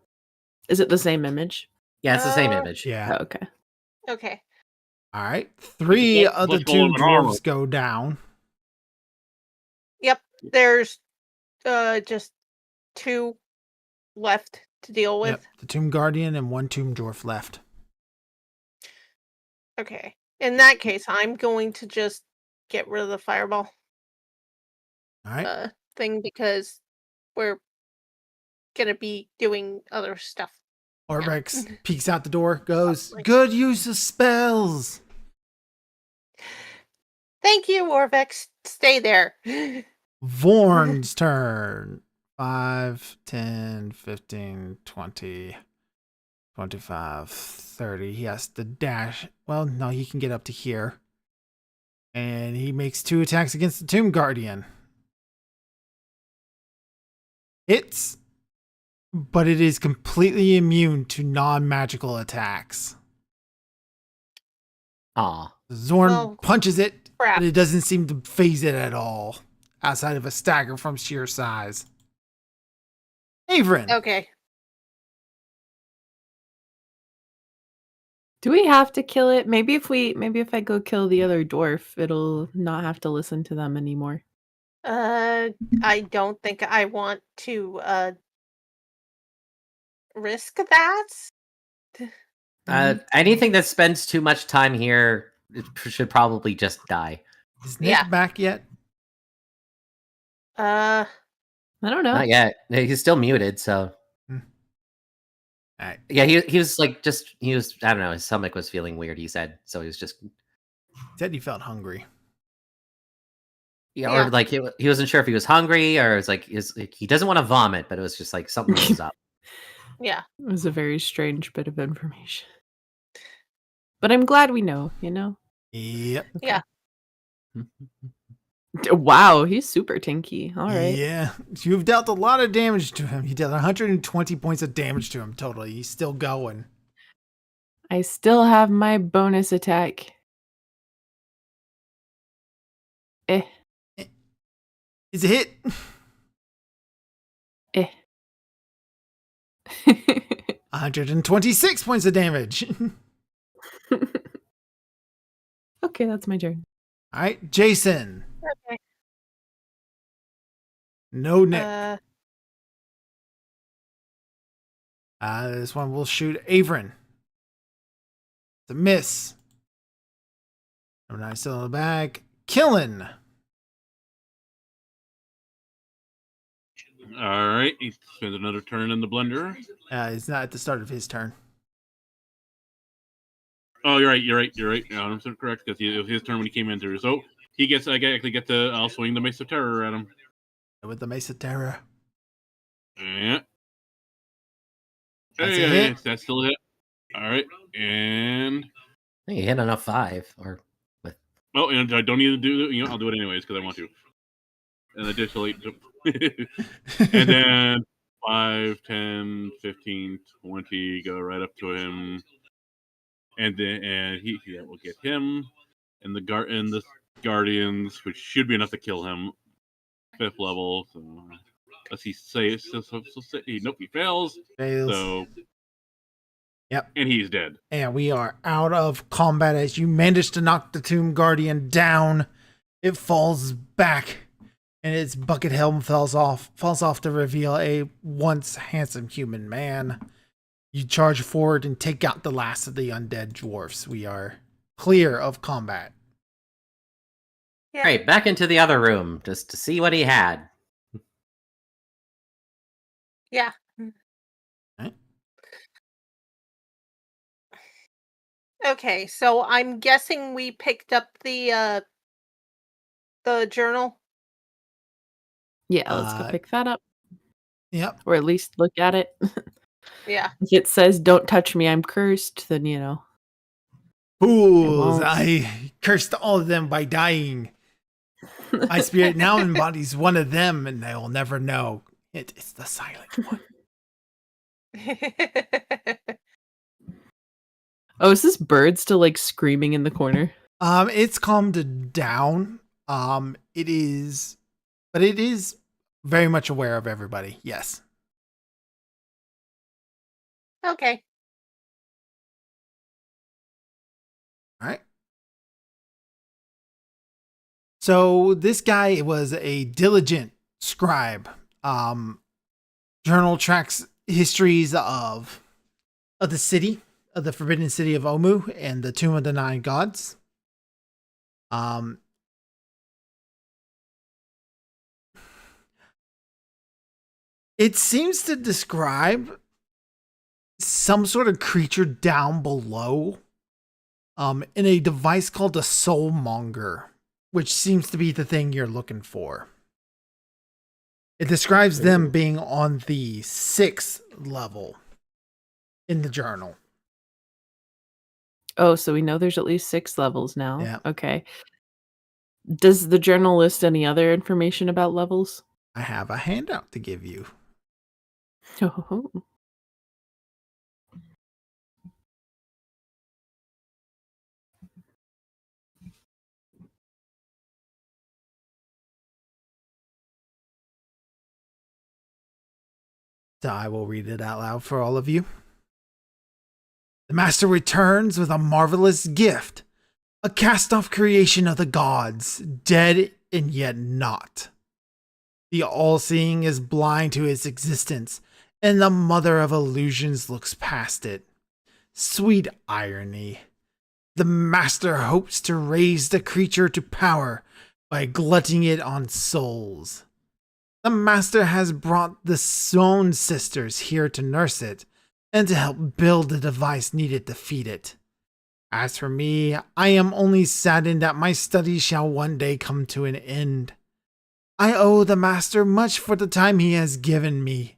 Is it the same image? Yeah, it's the same image. Yeah. Oh, okay. okay. All right. 3 Let's of the go tomb over armor. dwarves go down. Yep. There's just 2 left to deal with. Yep. The tomb guardian and 1 tomb dwarf left. Okay. In that case, I'm going to just get rid of the fireball All right. thing because we're gonna be doing other stuff. Orbex peeks out the door, goes, "Good use of spells." Thank you, Orvex. Stay there. Vorn's turn. 5, 10, 15, 20, 25, 30. He has to dash. Well, no, he can get up to here. And he makes 2 attacks against the Tomb Guardian. Hits, but it is completely immune to non-magical attacks. Aw. Zorn Oh, punches it, crap. but it doesn't seem to phase it at all, outside of a stagger from sheer size. Averin. Okay. Do we have to kill it? Maybe if I go kill the other dwarf, it'll not have to listen to them anymore. I don't think I want to risk that. Anything that spends too much time here should probably just die. Is Nick Yeah. back yet? Uh I don't know. Not yet. He's still muted, so All right. yeah, he was like he was I don't know, his stomach was feeling weird, he said. So he was just Said he felt hungry. yeah, Yeah. or like he wasn't sure if he was hungry or it's like he doesn't want to vomit, but it was just like something was up. yeah. It was a very strange bit of information. But I'm glad we know, you know? Yep. Yeah. Wow, he's super tinky. All right. Yeah. You've dealt a lot of damage to him. You dealt 120 points of damage to him totally. He's still going. I still have my bonus attack. It's a hit. 126 points of damage. Okay, that's my turn. All right, Jason. Okay. No Nick. This one will shoot Averin. It's a miss. Number 9 still in the bag. Killing. All right, he spends another turn in the blender. It's not at the start of his turn. Oh, you're right. Yeah, I'm so correct because it was his turn when he came in through. So he gets, I actually get to, I'll swing the Mace of Terror at him. With the Mace of Terror. Yeah. That's a Hey, hit. that's still a hit. All right, and I think he hit on a 5 or with oh, and I don't need to do it. I'll do it anyways because I want to. And additionally, and then 5, 10, 15, 20 go right up to him, and then he will get him, and the guardians, which should be enough to kill him, 5th level. So let's see, nope, he fails. Fails. So Yep. and he's dead. And we are out of combat as you manage to knock the Tomb Guardian down. It falls back and its bucket helm falls off to reveal a once handsome human man. You charge forward and take out the last of the undead dwarfs. We are clear of combat. Yeah. Right, back into the other room just to see what he had. Yeah. Right. Okay, so I'm guessing we picked up the journal. Yeah, let's go pick that up. Yep. Or at least look at it. Yeah. If it says don't touch me, I'm cursed, then you know. Fools! won't. I cursed all of them by dying. My spirit now embodies one of them, and they will never know. It is the silent one. Oh, is this bird still like screaming in the corner? It's calmed down. It is, but it is very much aware of everybody. Yes. Okay. All right. So this guy was a diligent scribe. Journal tracks histories of the city, of the forbidden city of Omu and the Tomb of the Nine Gods. It seems to describe some sort of creature down below, in a device called a Soulmonger, which seems to be the thing you're looking for. It describes them being on the 6th level in the journal. Oh, so we know there's at least 6 levels now. Yeah. Okay. Does the journal list any other information about levels? I have a handout to give you. Oh. So I will read it out loud for all of you. The master returns with a marvelous gift, a cast-off creation of the gods, dead and yet not. The all-seeing is blind to its existence, and the mother of illusions looks past it. Sweet irony. The master hopes to raise the creature to power by glutting it on souls. The master has brought the Stone Sisters here to nurse it and to help build the device needed to feed it. As for me, I am only saddened that my studies shall one day come to an end. I owe the master much for the time he has given me.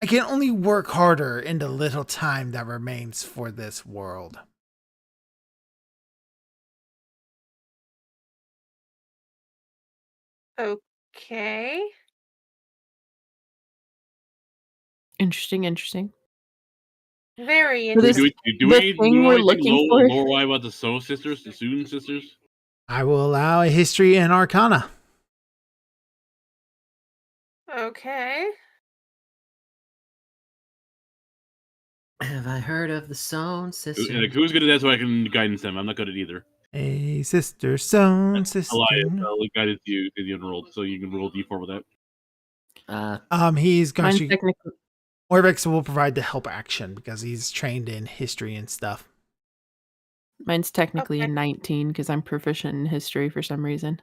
I can only work harder in the little time that remains for this world. Okay. Interesting. Very So this- Do interesting. we do the we thing know we're anything looking for- lore about the Soul Sisters, the Student Sisters? I will allow a history and arcana. Okay. Have I heard of the Stone Sister? Like, who's good at that so I can guidance them? I'm not good at either. A sister, stone sister. Elias, I'll guidance you because you enrolled, so you can roll D4 with that. He's going Mine's to. technically Orbex will provide the help action because he's trained in history and stuff. a Okay. 19 because I'm proficient in history for some reason.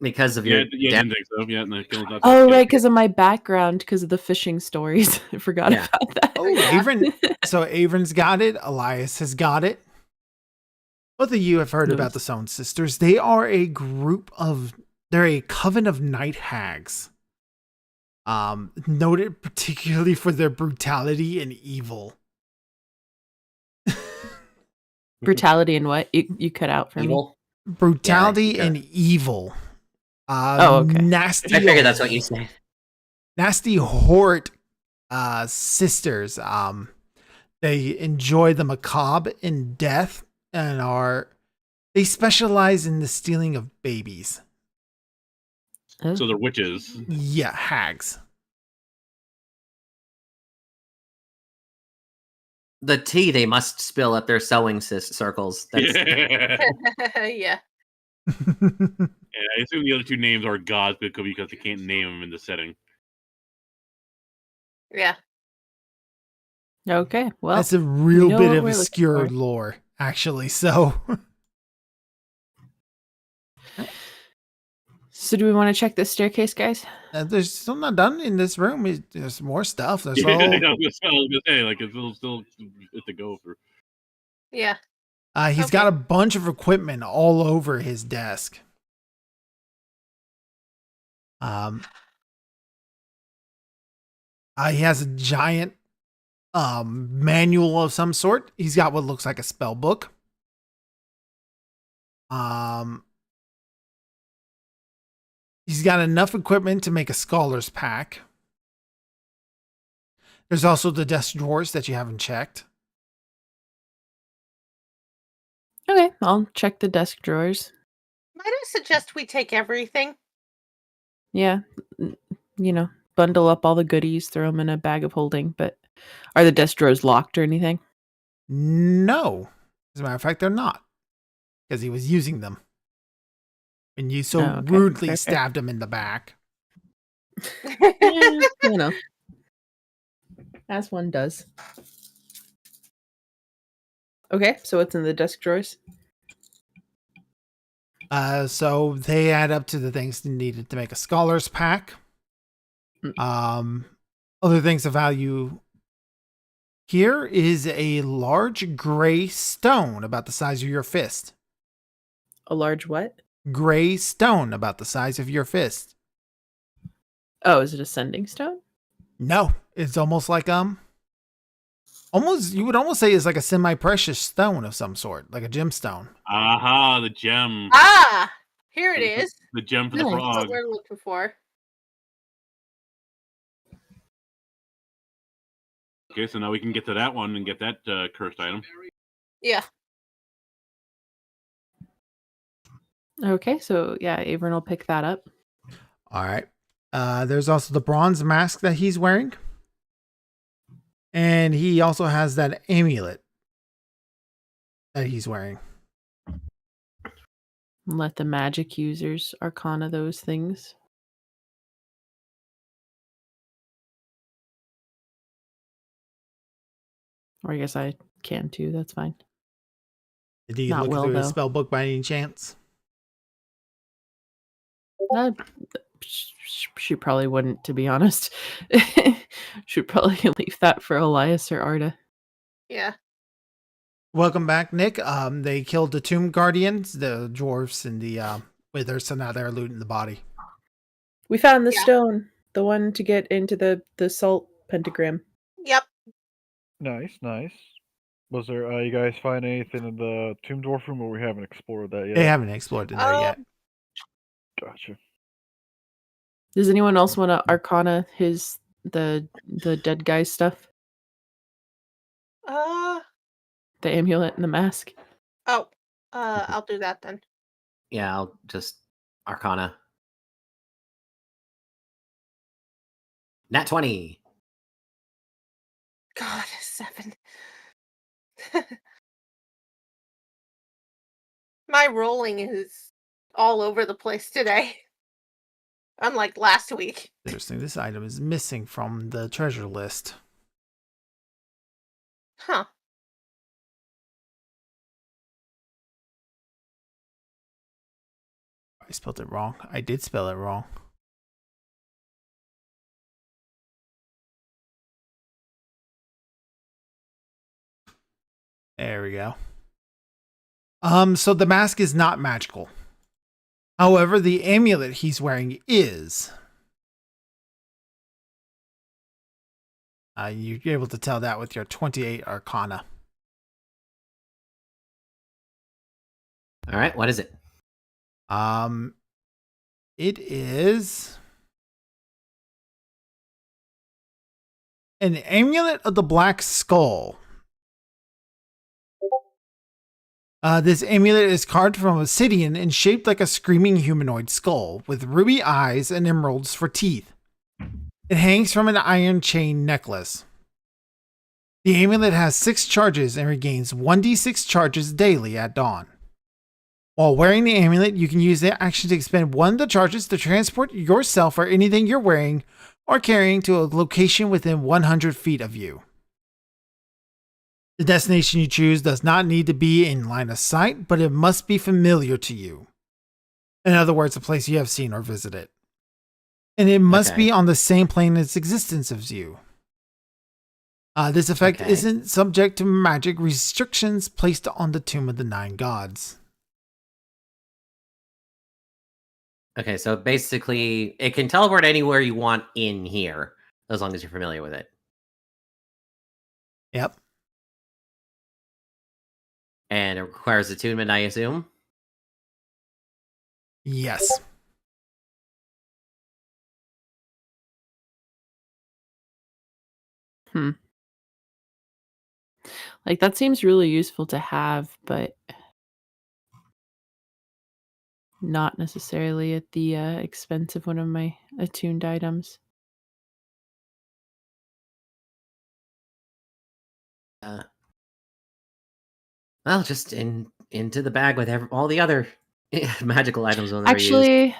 Because of Yeah, your yeah, dad. didn't think so. Yeah, no, that's Oh, right, because of my background, because of the fishing stories. I forgot Yeah. about that. Oh, Avron. So Avron's got it. Elias has got it. Both of you have heard about Nice. the Stone Sisters. They are a group of. They're a coven of night hags. Noted particularly for their brutality and evil. Brutality and what? You cut out for me. Evil. Brutality Yeah, and evil. Oh, okay. Nasty. I figured that's what you said. Nasty horde sisters. They enjoy the macabre and death and they specialize in the stealing of babies. Oh. So they're witches. Yeah, hags. The tea they must spill at their sewing circles. That's, Yeah. Yeah. And I assume the other two names are gods because they can't name them in the setting. Yeah. Okay, well, That's a real know bit what of we're looking obscure for. lore, actually. So so do we want to check this staircase, guys? there's still not done in this room. There's more stuff. There's I all. was gonna say, like, it's still to go for. Yeah. He's Okay. got a bunch of equipment all over his desk. He has a giant manual of some sort. He's got what looks like a spell book. He's got enough equipment to make a scholar's pack. There's also the desk drawers that you haven't checked. Okay, I'll check the desk drawers. Might I suggest we take everything? Yeah, bundle up all the goodies, throw them in a bag of holding. But are the desk drawers locked or anything? No. As a matter of fact, they're not. Because he was using them. And you so Oh, okay. rudely Fair. stabbed him in the back. As one does. Okay, so what's in the desk drawers? So they add up to the things needed to make a scholar's pack. Other things of value here is a large gray stone about the size of your fist. A large what? Gray stone about the size of your fist. Oh, is it a sending stone? No, it's almost like you would almost say it's like a semi-precious stone of some sort, like a gemstone. Aha, the gem. Ah, here it is. The gem for the Nice. That's frog. what we're looking for. Okay, so now we can get to that one and get that cursed item. Yeah. Okay, so yeah, Avern will pick that up. All right. There's also the bronze mask that he's wearing. And he also has that amulet that he's wearing. Let the magic users arcana those things. Or I guess I can too, that's fine. Did he Not look well, through his though. spell book by any chance? She probably wouldn't, to be honest. Should probably leave that for Elias or Arda. Yeah. Welcome back, Nick. They killed the tomb guardians, the dwarfs, and the withers, so now they're looting the body. We found the Yeah. stone, the one to get into the salt pentagram. Yep. Nice, nice. Was there, you guys find anything in the Tomb Dwarf room, or we haven't explored that yet? They haven't explored in there yet. Gotcha. Does anyone else want to arcana the dead guy's stuff? The amulet and the mask? I'll do that then. Yeah, I'll just Arcana. Nat 20. God, 7. My rolling is all over the place today. Unlike last week. Interesting. This item is missing from the treasure list. Huh. I spelled it wrong. I did spell it wrong. There we go. So the mask is not magical. However, the amulet he's wearing is. You're able to tell that with your 28 Arcana. All right, what is it? It is an amulet of the Black Skull. This amulet is carved from obsidian and shaped like a screaming humanoid skull, with ruby eyes and emeralds for teeth. It hangs from an iron chain necklace. The amulet has 6 charges and regains 1d6 charges daily at dawn. While wearing the amulet, you can use the action to expend 1 of the charges to transport yourself or anything you're wearing or carrying to a location within 100 feet of you. The destination you choose does not need to be in line of sight, but it must be familiar to you. In other words, a place you have seen or visited. And it must be on the same plane as existence as you. This effect isn't subject to magic restrictions placed on the Tomb of the 9 Gods. Okay, so basically, it can teleport anywhere you want in here, as long as you're familiar with it. Yep. And it requires attunement, I assume. Yes. Like that seems really useful to have, but not necessarily at the expense of one of my attuned items. Well, just into the bag with all the other magical items when they're used. Actually,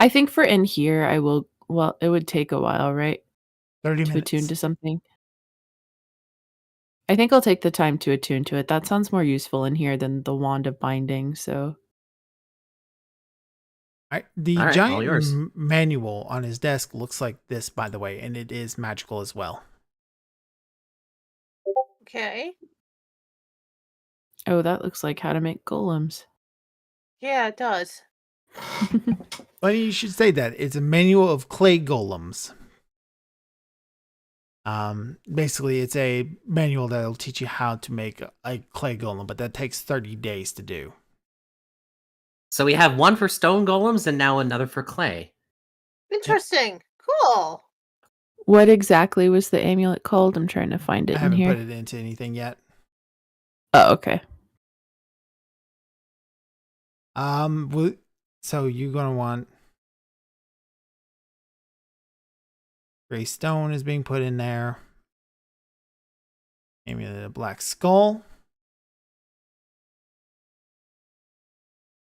I think for in here, I will. Well, it would take a while, right, 30 to minutes. attune to something. I think I'll take the time to attune to it. That sounds more useful in here than the wand of binding. So The All right, all giant yours. manual on his desk looks like this, by the way, and it is magical as well. Okay. oh, that looks like how to make golems. Yeah, it does. Funny you should say that. It's a manual of clay golems. Basically, it's a manual that'll teach you how to make a clay golem, but that takes 30 days to do. So we have one for stone golems and now another for clay. Interesting. Cool. What exactly was the amulet called? I'm trying to find it I in haven't here. put it into anything yet. Oh, okay. So you're gonna want gray stone is being put in there. Amulet of black skull.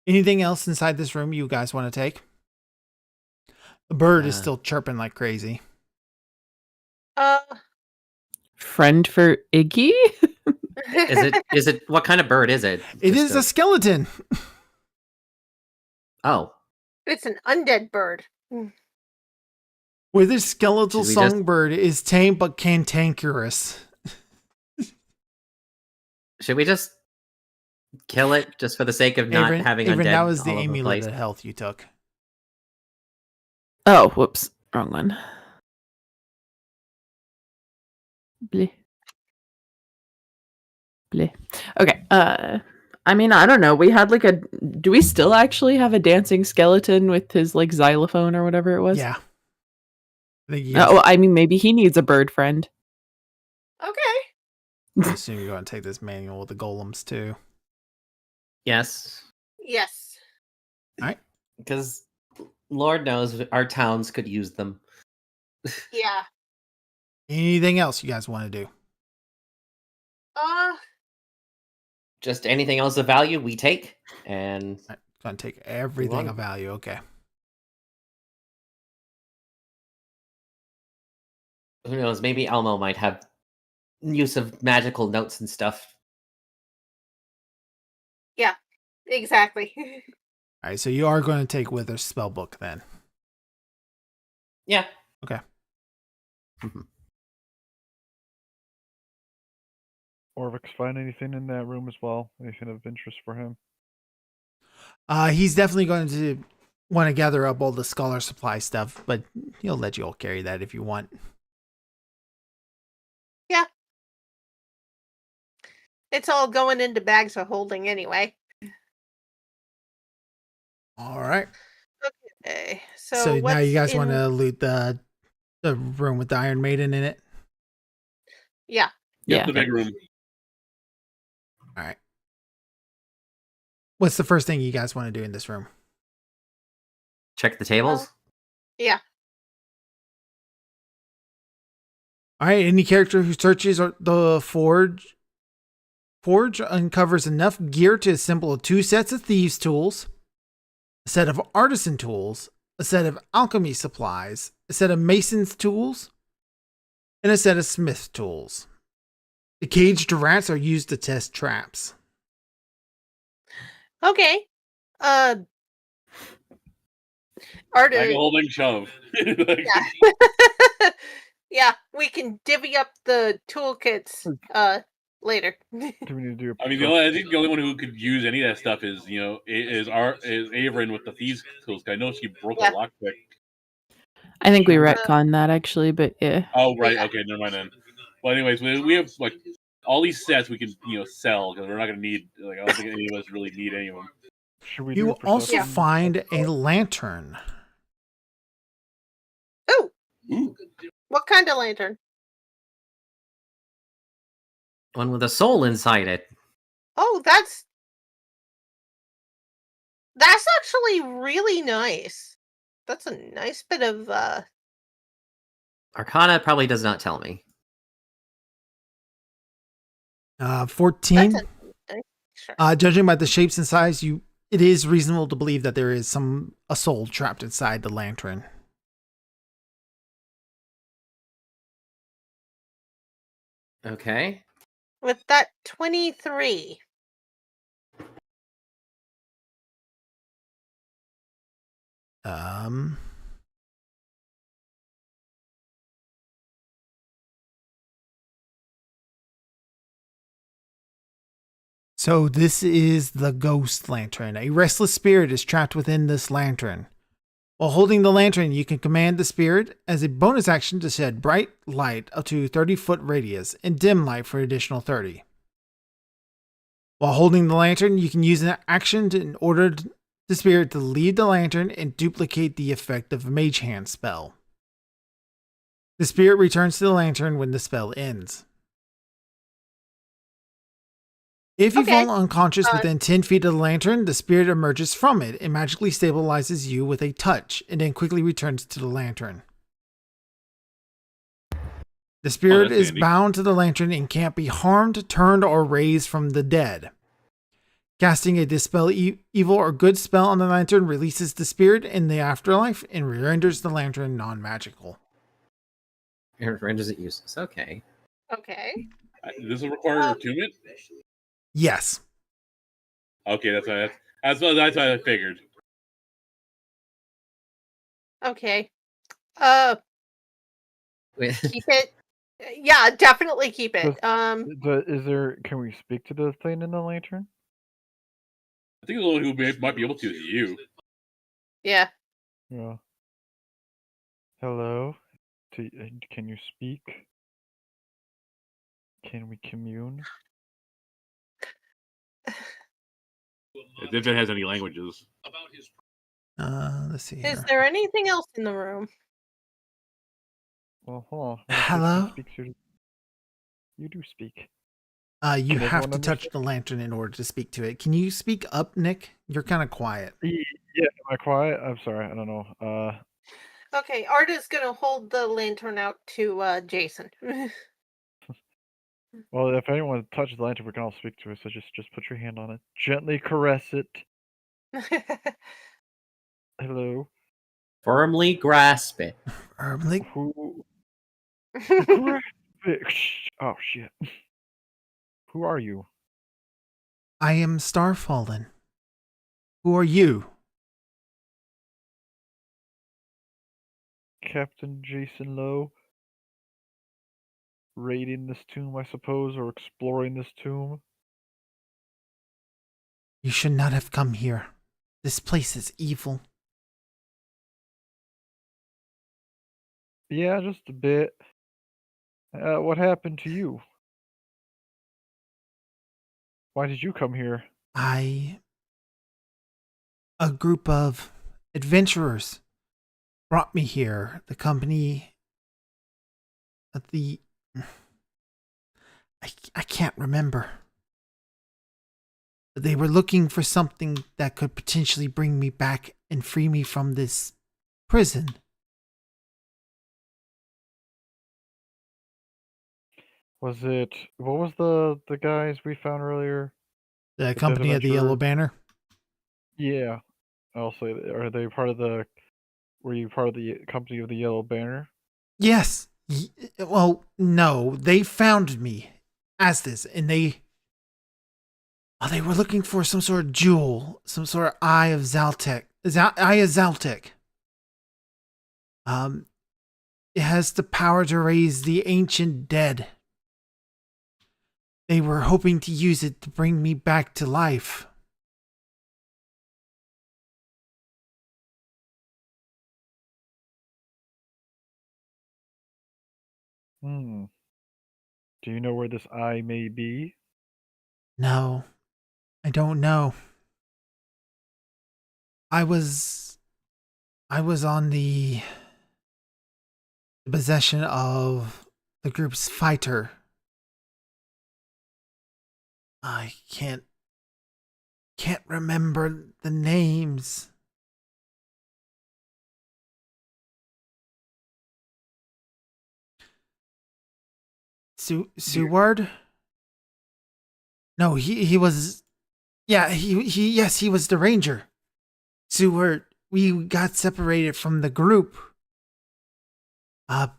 Anything else inside this room you guys want to take? The bird is still chirping like crazy. Friend for Iggy? Is it what kind of bird is it? It Just is a skeleton. Oh. It's an undead bird. Where this skeletal Should we just- songbird is tame but cantankerous. Should we just kill it just for the sake of not having undead that was the all over the amulet place? of health you took. Oh, whoops. Wrong one. Bleh. Bleh. Okay. I mean, I don't know. We had like do we still actually have a dancing skeleton with his like xylophone or whatever it was? Yeah. I think you guys, Oh, I mean, maybe he needs a bird friend. Okay. I assume you're going to take this manual with the golems too. Yes. Yes. Because Lord knows our towns could use them. Yeah. Anything else you guys want to do? Just anything else of value we take, and Going to take everything on. of value. Okay. who knows, maybe Elmo might have use of magical notes and stuff. Exactly. All right. So you are going to take Wither's spellbook then. Yeah. Okay. Orvix find anything in that room as well? Anything of interest for him? He's definitely going to want to gather up all the scholar supply stuff, but he'll let you all carry that if you want. Yeah. It's all going into bags of holding anyway. All right. Okay. So now what's you guys in- want to loot the room with the Iron Maiden in it? Yeah. Yeah. The big room. All right. What's the first thing you guys want to do in this room? Check the tables. Yeah. All right. Any character who searches the forge uncovers enough gear to assemble 2 sets of thieves' tools, a set of artisan tools, a set of alchemy supplies, a set of mason's tools, and a set of smith's tools. The caged rats are used to test traps. Okay. Like a holding shove. Yeah. Yeah, we can divvy up the toolkits later. Do we need to do? I mean, I think the only one who could use any of that stuff is Averin with the thieves tools. I know she broke Yeah. a lockpick. I think we retconned that actually, but yeah. Oh right, Yeah. okay, never mind then. Well, anyways, we have like all these sets we can sell because we're not gonna need I don't think any of us really need any of them. Should we You do also perception? find a lantern. Oh, Ooh. what kind of lantern? One with a soul inside it. Oh, that's actually really nice. That's a nice bit of Arcana probably does not tell me. 14. that's a nice picture. Judging by the shapes and size, it is reasonable to believe that there is a soul trapped inside the lantern. Okay. With that 23. So this is the ghost lantern. A restless spirit is trapped within this lantern. While holding the lantern, you can command the spirit as a bonus action to shed bright light up to 30-foot radius and dim light for additional 30. While holding the lantern, you can use an action in order the spirit to leave the lantern and duplicate the effect of a mage hand spell. The spirit returns to the lantern when the spell ends. If you Okay. fall unconscious within 10 feet of the lantern, the spirit emerges from it and magically stabilizes you with a touch, and then quickly returns to the lantern. The spirit that's is handy. bound to the lantern and can't be harmed, turned, or raised from the dead. Casting a dispel evil or good spell on the lantern releases the spirit in the afterlife and renders the lantern non-magical. It renders it useless. Okay. Okay. Does it require attunement? Yes. Okay, that's what I figured. Okay. Wait, Keep it. Yeah, definitely keep it. Is there? Can we speak to the thing in the lantern? I think the only who might be able to is you. Yeah. Yeah. Hello. Can you speak? Can we commune? As if it has any languages. Let's see Is here. there anything else in the room? Well, hold on. Let me see if Hello? she speaks or- You do speak. You Can have everyone to touch understand? the lantern in order to speak to it. Can you speak up, Nick? You're kind of quiet. Yeah. Am I quiet? I'm sorry. I don't know. Okay, Arta's gonna hold the lantern out to Jason. Well, if anyone touches the lantern, we can all speak to it. So just put your hand on it. Gently caress it. Hello. firmly grasp it. Like, Who? Grasp it. Oh shit. Who are you? I am Starfallen. Who are you? Captain Jason Lowe. Raiding this tomb, I suppose, or exploring this tomb. You should not have come here. This place is evil. Yeah, just a bit. What happened to you? Why did you come here? A group of adventurers brought me here. The company of I can't remember. But they were looking for something that could potentially bring me back and free me from this prison. Was it? What was the guys we found earlier? The Dead company of the Yellow Adventurers? Banner. Yeah. I'll say, are they part of the? Were you part of the company of the Yellow Banner? Yes. Well, no. They found me as this, and they were looking for some sort of jewel, some sort of Eye of Zaltek. Eye of Zaltek. It has the power to raise the ancient dead. They were hoping to use it to bring me back to life. Hmm. Do you know where this eye may be? No, I don't know. I was on the possession of the group's fighter. I can't remember the names. Seward? No, he was. Yeah, he was the ranger. Seward. We got separated from the group. I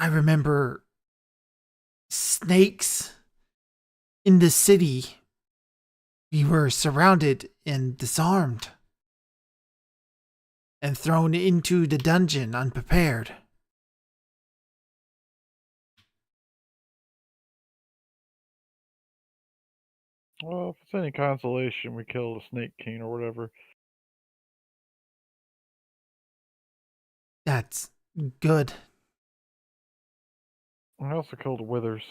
remember snakes in the city. We were surrounded and disarmed and thrown into the dungeon unprepared. Well, if it's any consolation, we killed a snake king or whatever. That's good. I also killed Withers.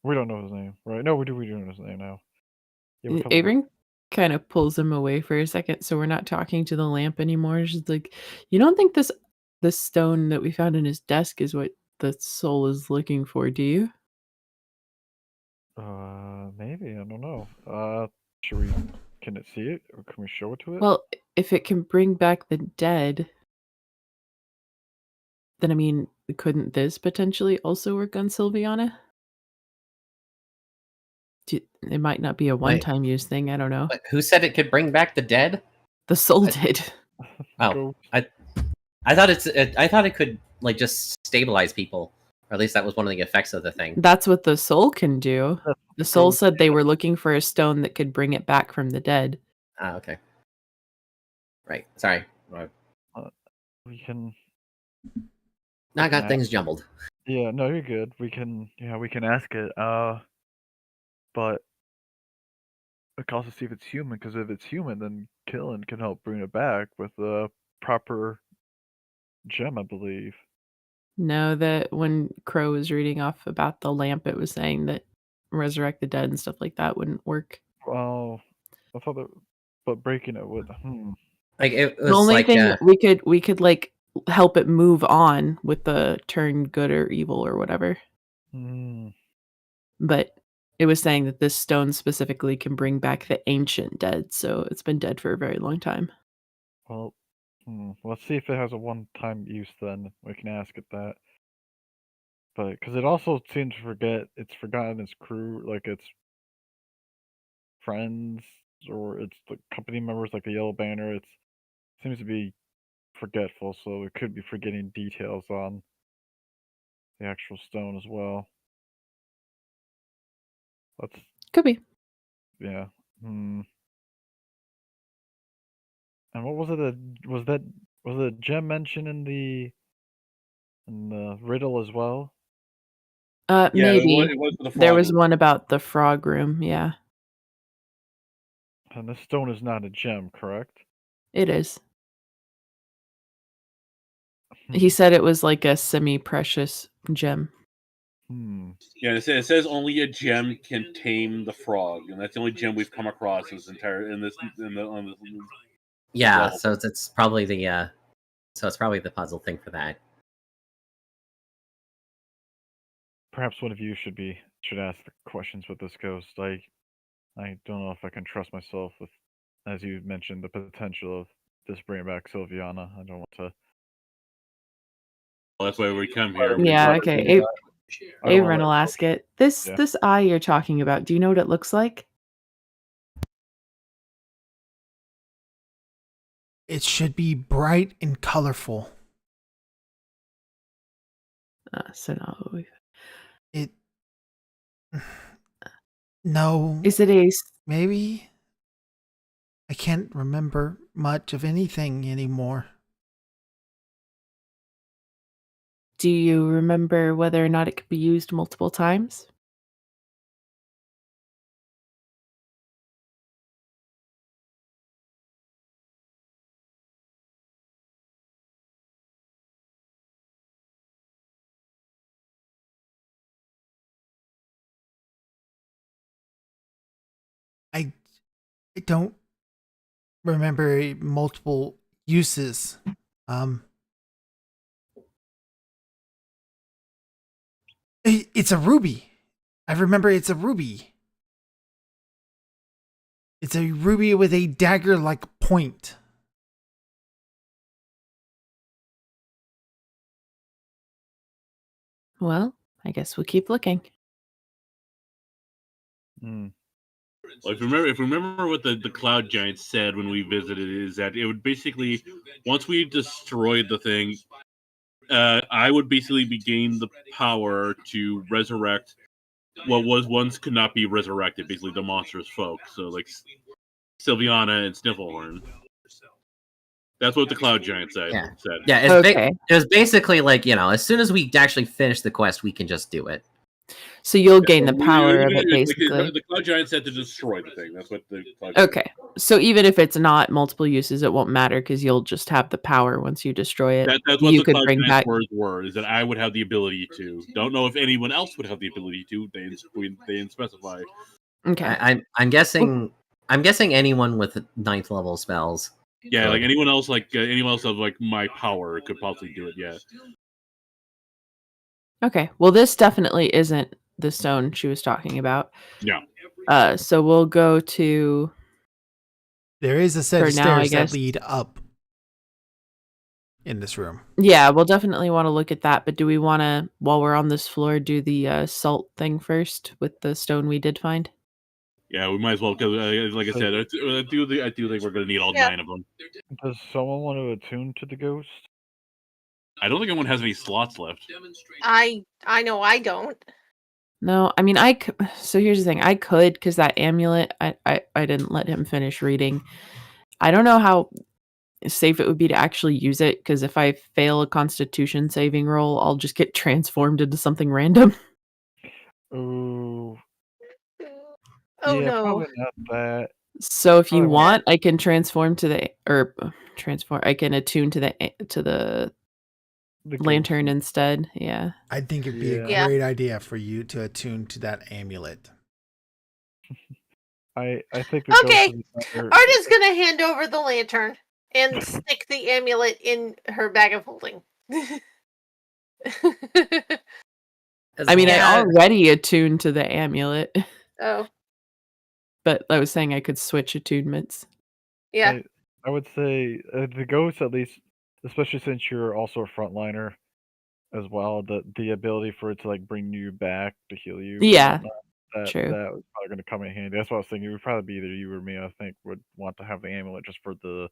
We don't know his name, right? No, we do know his name now. Yeah, we killed Avery kind of pulls him away for a second, so we're not talking to the lamp anymore. She's like, "You don't think this stone that we found in his desk is what the soul is looking for, do you?" Maybe, I don't know. Should we, can it see it, or can we show it to it? Well, if it can bring back the dead, then I mean, couldn't this potentially also work on Sylviana? It might not be a one-time use thing. I don't know. But who said it could bring back the dead? The soul I- did. Oh, Go- I thought I thought it could like just stabilize people, or at least that was one of the effects of the thing. That's what the soul can do. The soul Go- said they were looking for a stone that could bring it back from the dead. Ah, okay. Right. Sorry. We can. Now I got Nah. things jumbled. Yeah, no, you're good. We can ask it. But we can also see if it's human, because if it's human, then Killen can help bring it back with a proper gem, I believe. No, that when Crow was reading off about the lamp, it was saying that resurrect the dead and stuff like that wouldn't work. Oh, I thought that, but breaking it would. Like it was The only like thing we could like help it move on with the turn good or evil or whatever. But it was saying that this stone specifically can bring back the ancient dead, so it's been dead for a very long time. Well, let's see if it has a one-time use. Then we can ask it that. But because it also seems to forget, it's forgotten its crew, like its friends or its the company members, like the Yellow Banner. It seems to be forgetful, so it could be forgetting details on the actual stone as well. Let's, Could be. yeah. And what was it? Was it a gem mentioned in the riddle as well? Yeah, Maybe. it was for the There frog was room. one about the frog room, yeah. And this stone is not a gem, correct? It is. He said it was like a semi-precious gem. Yeah, it says only a gem can tame the frog, and that's the only gem we've come across in this entire on this yeah. level. So it's probably the puzzle thing for that. Perhaps one of you should ask the questions with this ghost. I don't know if I can trust myself with, as you mentioned, the potential of this bringing back Sylviana. I don't want to. Well, that's why we come here. Yeah, okay. I don't Avron wanna- will ask it. This Yeah. this eye you're talking about, do you know what it looks like? It should be bright and colorful. So no. It. No. Is it a Maybe. I can't remember much of anything anymore. do you remember whether or not it could be used multiple times? I don't remember multiple uses. It's a ruby. I remember it's a ruby. It's a ruby with a dagger-like point. Well, I guess we'll keep looking. Mm. Well, if you remember what the cloud giant said when we visited, is that it would basically, once we destroyed the thing, I would basically gain the power to resurrect what was once could not be resurrected, basically the monstrous folk. So like Sylviana and Snifflehorn. That's what the cloud giant said. Yeah. Yeah, it's Okay. it was basically like, as soon as we actually finish the quest, we can just do it. So you'll gain the power of it, Like, basically. the cloud giant said to destroy the thing. That's what the cloud giant Okay. So even if it's not multiple uses, it won't matter because you'll just have the power once you destroy it. That's what You the could cloud bring giant's back. words were, is that I would have the ability to. Don't know if anyone else would have the ability to. They didn't specify. Okay. I'm guessing anyone with 9th level spells. Yeah, So, like anyone else of like my power could possibly do it. Yeah. Okay. Well, this definitely isn't the stone she was talking about. Yeah. So we'll go to. There is a set For of now, I stairs that guess. lead up in this room. Yeah, we'll definitely want to look at that. But do we want to, while we're on this floor, do the salt thing first with the stone we did find? Yeah, we might as well because, like I said, I do think we're gonna need all 9 of them. Does someone want to attune to the ghost? I don't think anyone has any slots left. I know I don't. No, I mean so here's the thing. I could because that amulet I didn't let him finish reading. I don't know how safe it would be to actually use it because if I fail a constitution saving roll, I'll just get transformed into something random. Ooh. Oh yeah, no. probably not that. So if you Probably want, I can transform to I can attune to the The lantern ghost. instead. Yeah. I think it'd be a Yeah. great idea for you to attune to that amulet. I think the Okay. ghost is better. Arda's gonna hand over the lantern and stick the amulet in her bag of holding. I mean, Yeah. I already attuned to the amulet, Oh, but I was saying I could switch attunements. yeah. I would say the ghost, at least, especially since you're also a frontliner as well, the ability for it to like bring you back to heal you. and Yeah, whatnot, true. That was probably going to come in handy. That's what I was thinking. It would probably be either you or me. I think would want to have the amulet just for the.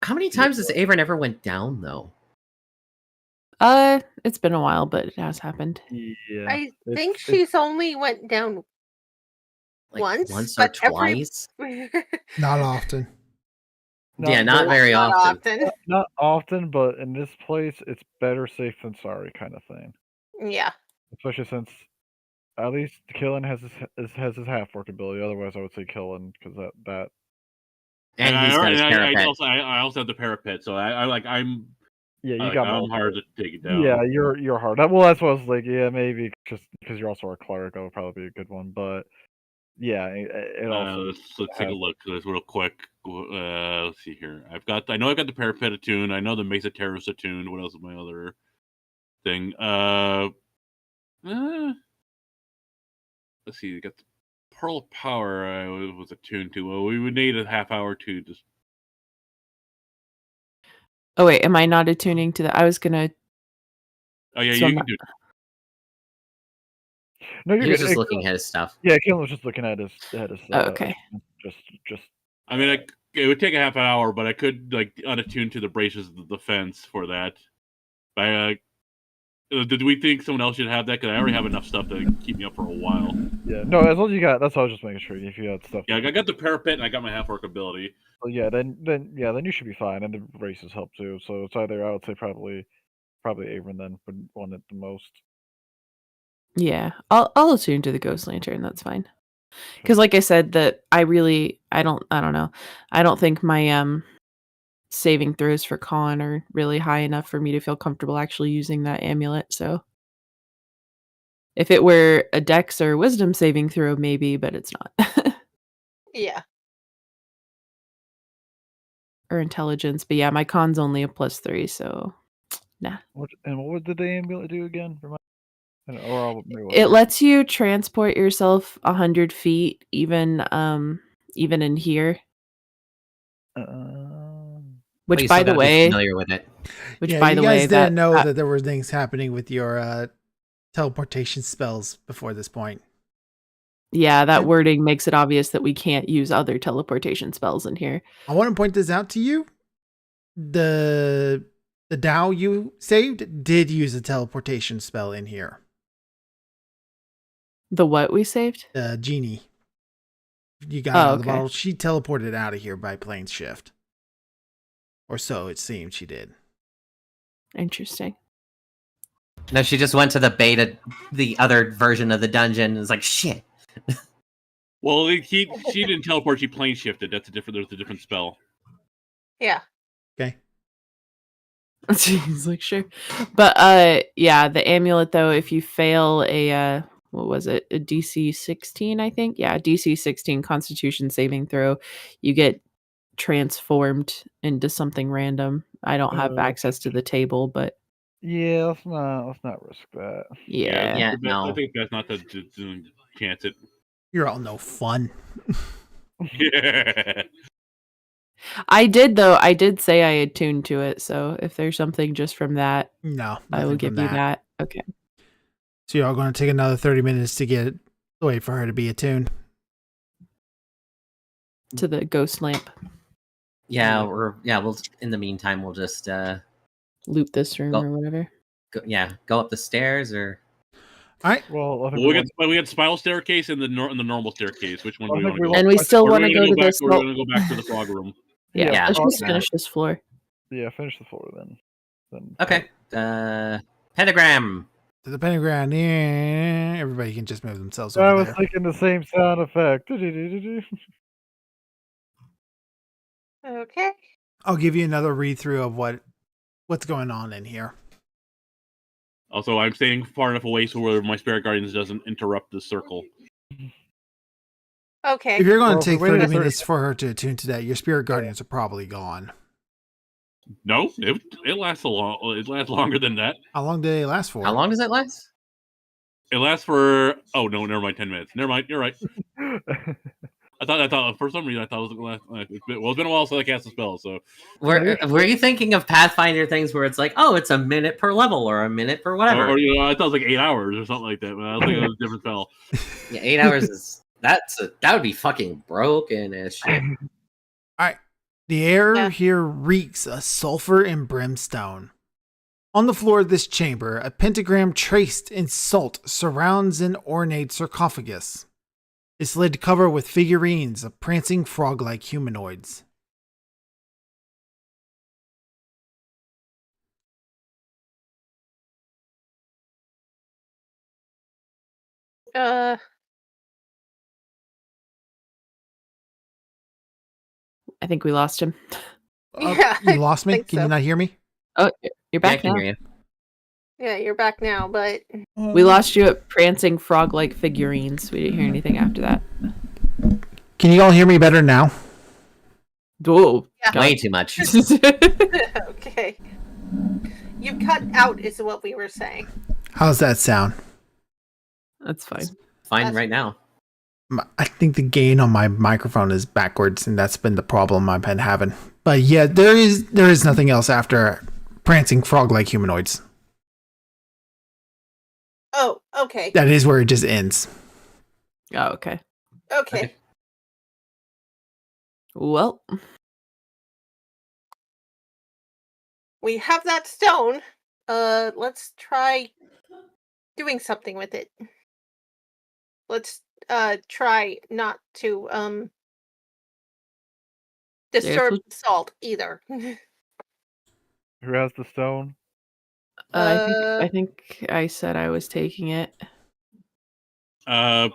How many times has Avon ever went down though? It's been a while, but it has happened. Yeah. I think it's- she's only went down Like once, or but every- twice? Not often. Yeah, not very not often. Not often, but in this place, it's better safe than sorry, kind of thing. Yeah. Especially since at least Killen has his half work ability. Otherwise, I would say Killen because that. And he's got his parapet. I also have the parapet, so I'm Yeah, you got I'm more. hard to take it down. Yeah, you're hard. Well, that's what I was like. Yeah, maybe just because you're also a cleric, that would probably be a good one. But yeah, it also. Let's take a look at this real quick. Let's see here. I know I've got the parapet attuned. I know the Mesa Terrace attuned. What else is my other thing? Let's see. I got the Pearl of Power. I was attuned to. Well, we would need a half hour to just. Oh wait, am I not attuning to the? I was gonna. Oh yeah, So you I'm can do. No, He you're was good. just looking at his stuff. Yeah, Killen was just looking at his. Oh, okay. Just. I mean, it would take a half an hour, but I could like unattune to the braces of the defense for that. Did we think someone else should have that? Because I already have enough stuff to keep me up for a while. Yeah, no, as long as you got. That's all I was just making sure if you had stuff. Yeah, I got the parapet and I got my half work ability. Well, yeah, then you should be fine, and the races help too. So it's either I would say probably Avon then would want it the most. Yeah, I'll attune to the ghost lantern. That's fine. Because, like I said, that I don't know. I don't think my saving throws for con are really high enough for me to feel comfortable actually using that amulet. So, if it were a Dex or Wisdom saving throw, maybe, but it's not. Yeah. or intelligence. But yeah, my con's only a +3, so nah. What would the amulet do again? It lets you transport yourself 100 feet, even in here. Which, you by still the gotta be way, familiar with it. which Yeah, by you the guys way, didn't know that that there were things happening with your teleportation spells before this point. yeah, that And- wording makes it obvious that we can't use other teleportation spells in here. I want to point this out to you. The Dow you saved did use a teleportation spell in here. The what we saved? The genie you got Oh, out of the okay. bottle, she teleported out of here by plane shift. Or so it seemed she did. Interesting. No, she just went to the other version of the dungeon, and was like, shit. Well, she didn't teleport. She plane shifted. There's a different spell. Yeah. Okay. He's like, sure. But yeah, the amulet though, if you fail a what was it? A DC 16, I think. Yeah, DC 16 Constitution saving throw, you get transformed into something random. I don't have access to the table, but Yeah, let's not risk that. yeah. Yeah, I no. think that's not to chance it. You're all no fun. Yeah. I did say I had tuned to it, so if there's something just from that, No, I will nothing give from you that. Okay. So you're all going to take another 30 minutes to wait for her to be attuned. To the ghost lamp. Yeah, we'll in the meantime we'll just Loop this room Go- or whatever. go up the stairs or All right. Well, I think Well, we got spiral staircase and the normal staircase. Which one do we want to go? And we still We're want to gonna go to back. this. We're gonna go back to the fog room. Yeah, Yeah, let's just yeah. finish this floor. Yeah, finish the floor then. Okay. Pentagram. To the pentagram. Yeah, everybody can just move themselves I over was there. thinking the same sound effect. Okay. I'll give you another read through of what's going on in here. Also, I'm staying far enough away so where my spirit guardians doesn't interrupt the circle. Okay. If you're going Well, to take wait a 30 second. minutes for her to attune to that, your spirit guardians are probably gone. No, it lasts It lasts longer than that. How long do they last for? How long does it last? It lasts for no, never mind. 10 minutes. Never mind. You're right. I thought for some reason I thought it was gonna last. Well, it's been a while since I cast a spell, so Were you thinking of Pathfinder things where it's like, oh, it's a minute per level or a minute per whatever? or I thought it was like 8 hours or something like that. But I was thinking it was a different spell. Yeah, 8 hours is that would be fucking broken as shit. The air Yeah. here reeks of sulfur and brimstone. On the floor of this chamber, a pentagram traced in salt surrounds an ornate sarcophagus. Its lid covered with figurines of prancing frog-like humanoids. Uh, I think we lost him. Yeah, You lost me? think Can so. you not hear me? Oh, you're Yeah, I back can now. hear you. yeah, you're back now, but We lost you at prancing frog-like figurines. We didn't hear anything after that. Can you all hear me better now? Whoa. Yeah. Way too much. okay. You cut out is what we were saying. How's that sound? That's fine. Fine That's- right now. I think the gain on my microphone is backwards, and that's been the problem I've been having. But yeah, there is nothing else after prancing frog-like humanoids. Oh, okay. That is where it just ends. Oh, okay. Okay. Well, We have that stone. Let's try doing something with it. Let's try not to disturb let's- Salt either. Who has the stone? I think I said I was taking it. I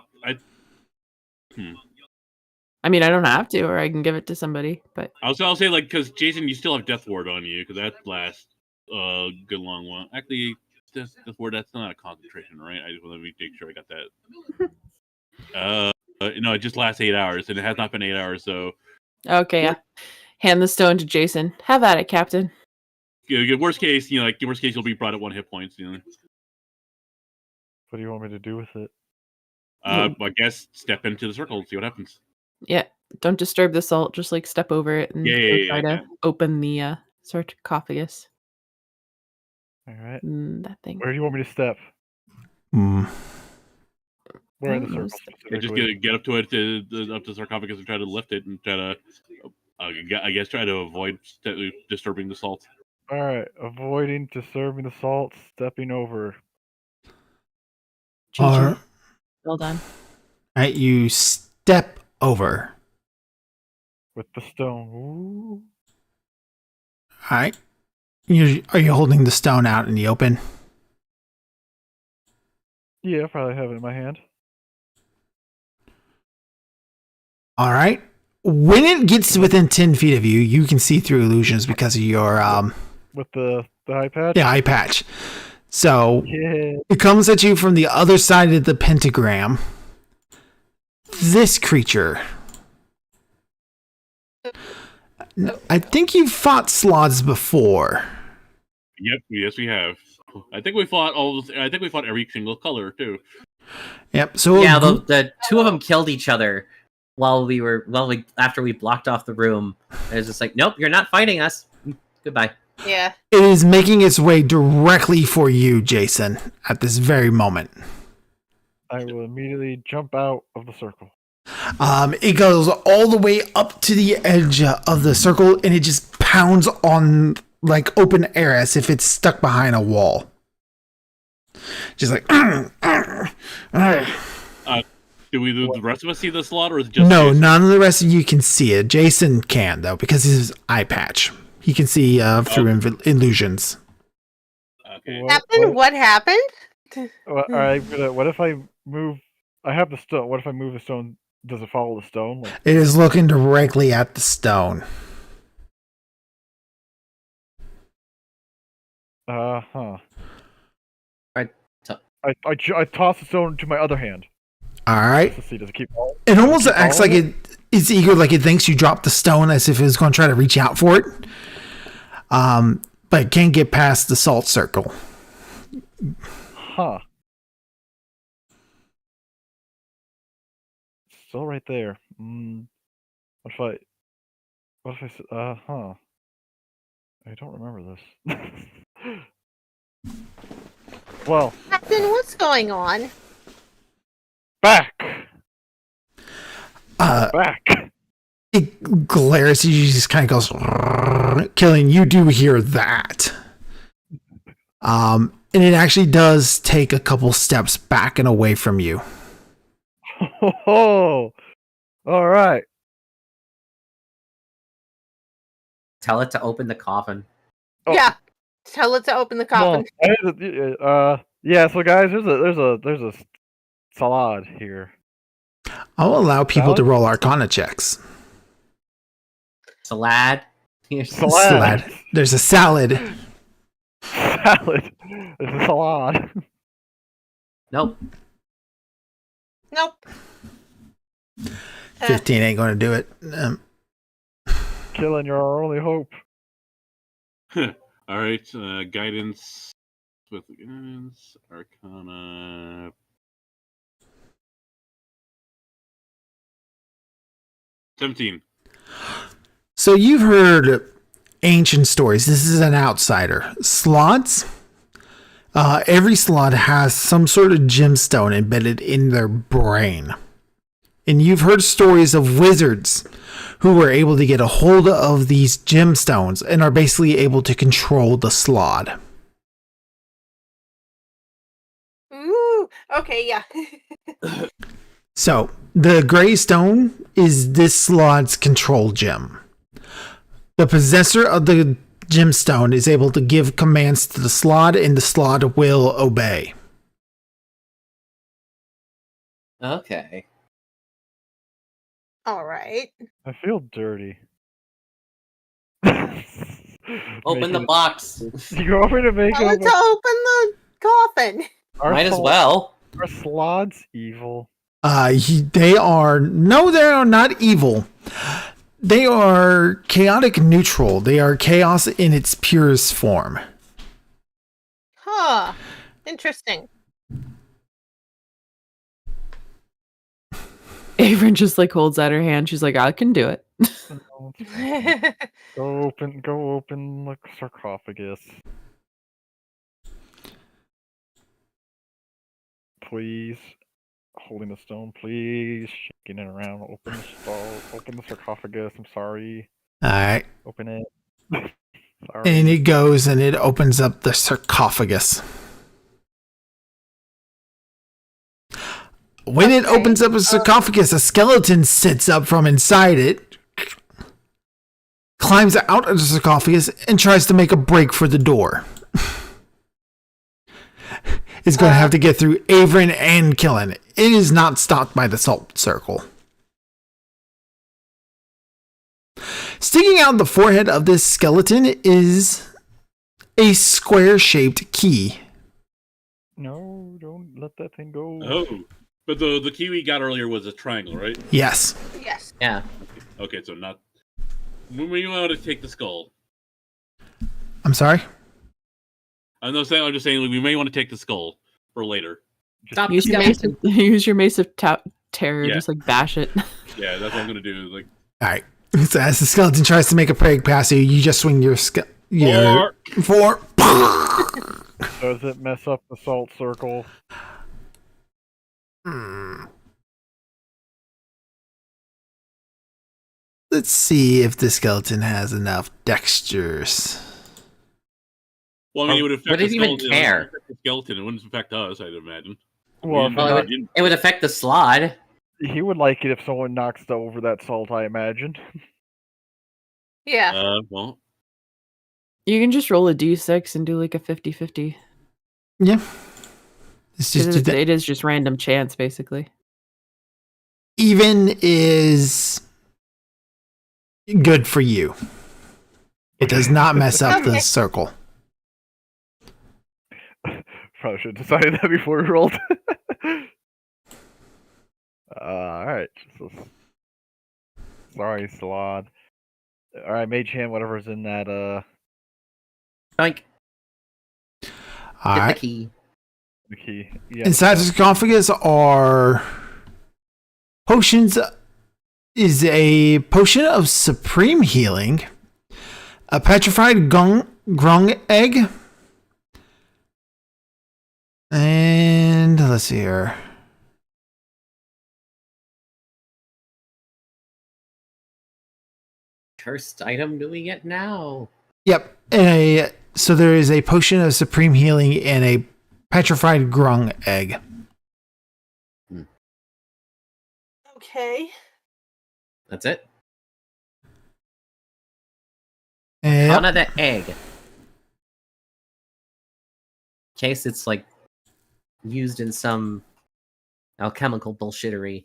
I mean, I don't have to, or I can give it to somebody. But I'll say like because Jason, you still have Death Ward on you because that lasts a good long one. Actually, Death Ward that's not a concentration, right? I just want to make sure I got that. No, it just lasts 8 hours, and it has not been 8 hours. So okay, yeah, Hand the stone to Jason. Have at it, Captain. Worst case, worst case, you'll be brought at 1 hit points. What do you want me to do with it? I guess step into the circle and see what happens. Yeah, don't disturb the salt. Just like step over it and try to open the sarcophagus. All right. That thing. Where do you want me to step? Where in the circle? Just get up to it, up to the sarcophagus, and try to lift it, and try to, I guess, try to avoid disturbing the salt. All right, avoiding disturbing the salt, stepping over. Well done. All right, you step over. With the stone. Ooh. All right. Are you holding the stone out in the open? Yeah, I probably have it in my hand. All right. When it gets within 10 feet of you, you can see through illusions because of your with the eye patch. Yeah, eye patch. So yeah. It comes at you from the other side of the pentagram. This creature. I think you've fought sloths before. Yep. Yes, we have. I think we fought every single color too. Yep. So yeah, the two of them killed each other after we blocked off the room. It was just like, nope, you're not fighting us. Goodbye. Yeah. It is making its way directly for you, Jason, at this very moment. I will immediately jump out of the circle. It goes all the way up to the edge of the circle, and it just pounds on like open air as if it's stuck behind a wall. Just like. Do the rest of us see the slot, or is it just no? Jason? None of the rest of you can see it. Jason can though, because his eye patch. He can see through illusions. Okay. Captain, what happened? All right. What if I move? I have the stone. What if I move the stone? Does it follow the stone? It is looking directly at the stone. Huh. I toss the stone to my other hand. All right. Let's see. Does it keep following? It almost acts like it's eager, like it thinks you dropped the stone, as if it was going to try to reach out for it. But it can't get past the salt circle. Huh. Still right there. What if I huh. I don't remember this. Well. Captain, what's going on? Back. Back. It glares at you, just kind of goes, killing. You do hear that. And it actually does take a couple steps back and away from you. Oh, all right. Tell it to open the coffin. Oh. Yeah, tell it to open the coffin. Yeah. So guys, there's a salad here. I'll allow people to roll Arcana checks. Salad. Salad. There's a salad. Salad. There's a salad. Nope. 15 ain't going to do it. Killing your only hope. All right. Guidance with guidance. Arcana. 17. So you've heard ancient stories. This is an outsider. Sloths. Every sloth has some sort of gemstone embedded in their brain. And you've heard stories of wizards who were able to get a hold of these gemstones and are basically able to control the sloth. Ooh, okay, yeah. So, the gray stone is this sloth's control gem. The possessor of the gemstone is able to give commands to the sloth, and the sloth will obey. Okay. All right. I feel dirty. Open the box. You want me to make Tell it to open the coffin. Might as well. Are sloths evil? They are not evil. They are chaotic neutral. They are chaos in its purest form. Huh. Interesting. Avon just like holds out her hand. She's like, I can do it. No, it's fine. Go open the sarcophagus. Please. Holding the stone, please. Shaking it around. Open the sarcophagus. I'm sorry. All right. Open it. Sorry. And it goes and it opens up the sarcophagus. When it Okay. opens up a sarcophagus, a skeleton sits up from inside it, climbs out of the sarcophagus, and tries to make a break for the door. It's going to have to get through Avon and Killen. It is not stopped by the salt circle. Sticking out the forehead of this skeleton is a square-shaped key. No, don't let that thing go. Oh, but the key we got earlier was a triangle, right? Yes. Yes. Yeah. Okay, so not. We want to take the skull. I'm sorry? I'm just saying we may want to take the skull for later. Stop Use the your mace. skeleton. Use your mace of terror. Yeah. Just like bash it. Yeah, that's what I'm gonna do. Like, All right. So as the skeleton tries to make a break past you, you just swing your four. Does it mess up the salt circle? Let's see if the skeleton has enough dextures. well, I mean, it would affect Would it the even skeleton. care? It would affect the skeleton. It wouldn't affect us, I'd imagine. Well, We Well, didn't- it would affect the slot. He would like it if someone knocks over that salt, I imagine. Yeah. Well, You can just roll a d6 and do like a 50-50. Yeah. It's just It is just random chance, basically. even is good for you. It does not mess up the Okay. circle. Probably should have decided that before we rolled. Alright. Sorry, Salad. Alright, Mage Hand, whatever's in that, Like, All get right. the key. the key. Yeah. Inside the sarcophagus are potions. Is a potion of supreme healing, a petrified grung egg, and let's see here. Cursed item do we get now? Yep. So there is a potion of supreme healing and a petrified grung egg. Okay. That's it. And Out of the egg. In case it's like used in some alchemical bullshittery.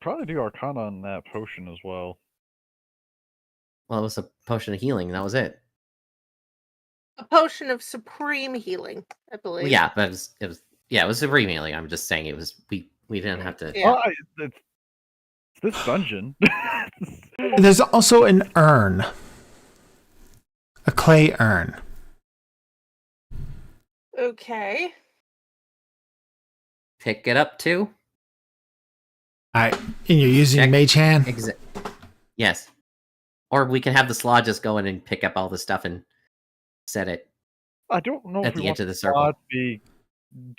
Probably do Arcana on that potion as well. Well, it was a potion of healing. That was it. A potion of supreme healing, I believe. Well, yeah, but it was supreme healing. I'm just saying it was we didn't have to. Yeah. It's this dungeon. there's also an urn, a clay urn. Okay. Pick it up too. All right. And you're using Check. mage hand. Yes. Or we can have the slaw just go in and pick up all the stuff and set it I don't know at if we the want edge of the the circle. spot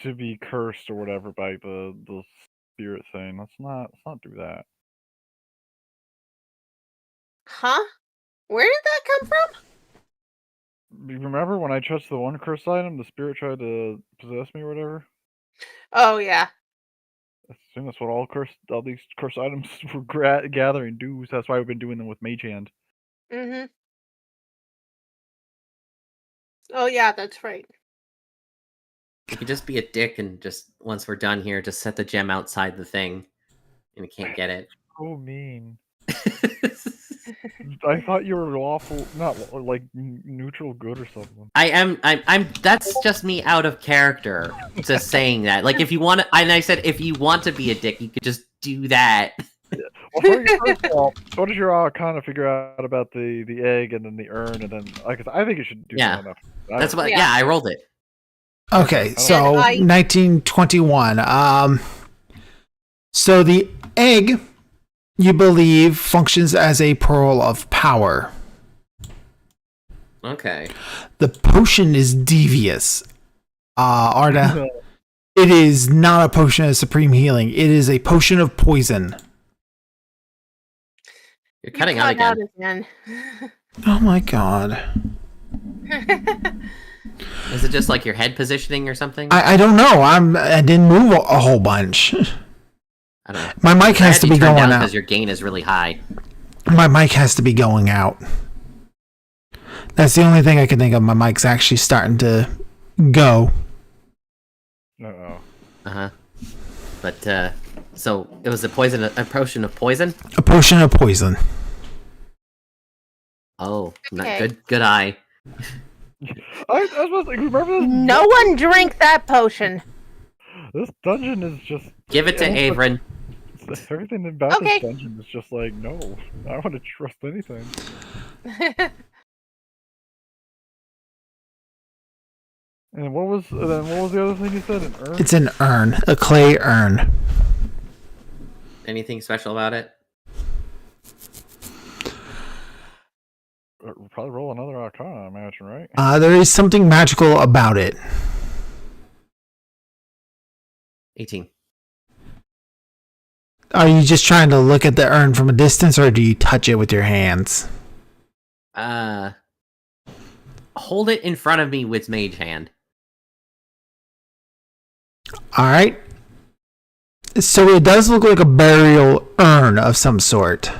to be cursed or whatever by the spirit thing. Let's not do that. Huh? Where did that come from? You remember when I touched the one curse item, the spirit tried to possess me or whatever? Oh yeah. I assume that's what all these curse items were gathering do. So that's why we've been doing them with Mage Hand. Mm-hmm. Oh yeah, that's right. You could just be a dick and just once we're done here, just set the gem outside the thing, and you can't get it. So mean. I thought you were lawful, not like neutral good or something. I'm that's just me out of character just saying that. Like if you want to, and I said if you want to be a dick, you could just do that. Well, first of all, so what did your kind of figure out about the egg and then the urn and then like I think you should do Yeah. that. That's what Yeah. yeah, I rolled it. Okay, And so I- 1921. So the egg, you believe, functions as a pearl of power. Okay. The potion is devious. Arda, it is not a potion of supreme healing. It is a potion of poison. You're cutting out cut again. Oh my god. Is it just like your head positioning or something? I don't know. I didn't move a whole bunch. I don't know. My mic has to be going out. because your gain is really high. My mic has to be going out. That's the only thing I can think of. My mic's actually starting to go. Uh-oh. Uh-huh. But so it was a potion of poison? A potion of poison. Oh, not Okay. good eye. I was supposed to remember this. No one drank that potion. This dungeon is just Give it to Yeah. Avrin. everything about Okay. this dungeon is just like no. I don't want to trust anything. And what was the other thing you said? An urn? It's an urn, a clay urn. Anything special about it? We'll probably roll another Arcana, I imagine, right? There is something magical about it. 18. Are you just trying to look at the urn from a distance, or do you touch it with your hands? Hold it in front of me with mage hand. All right. So it does look like a burial urn of some sort.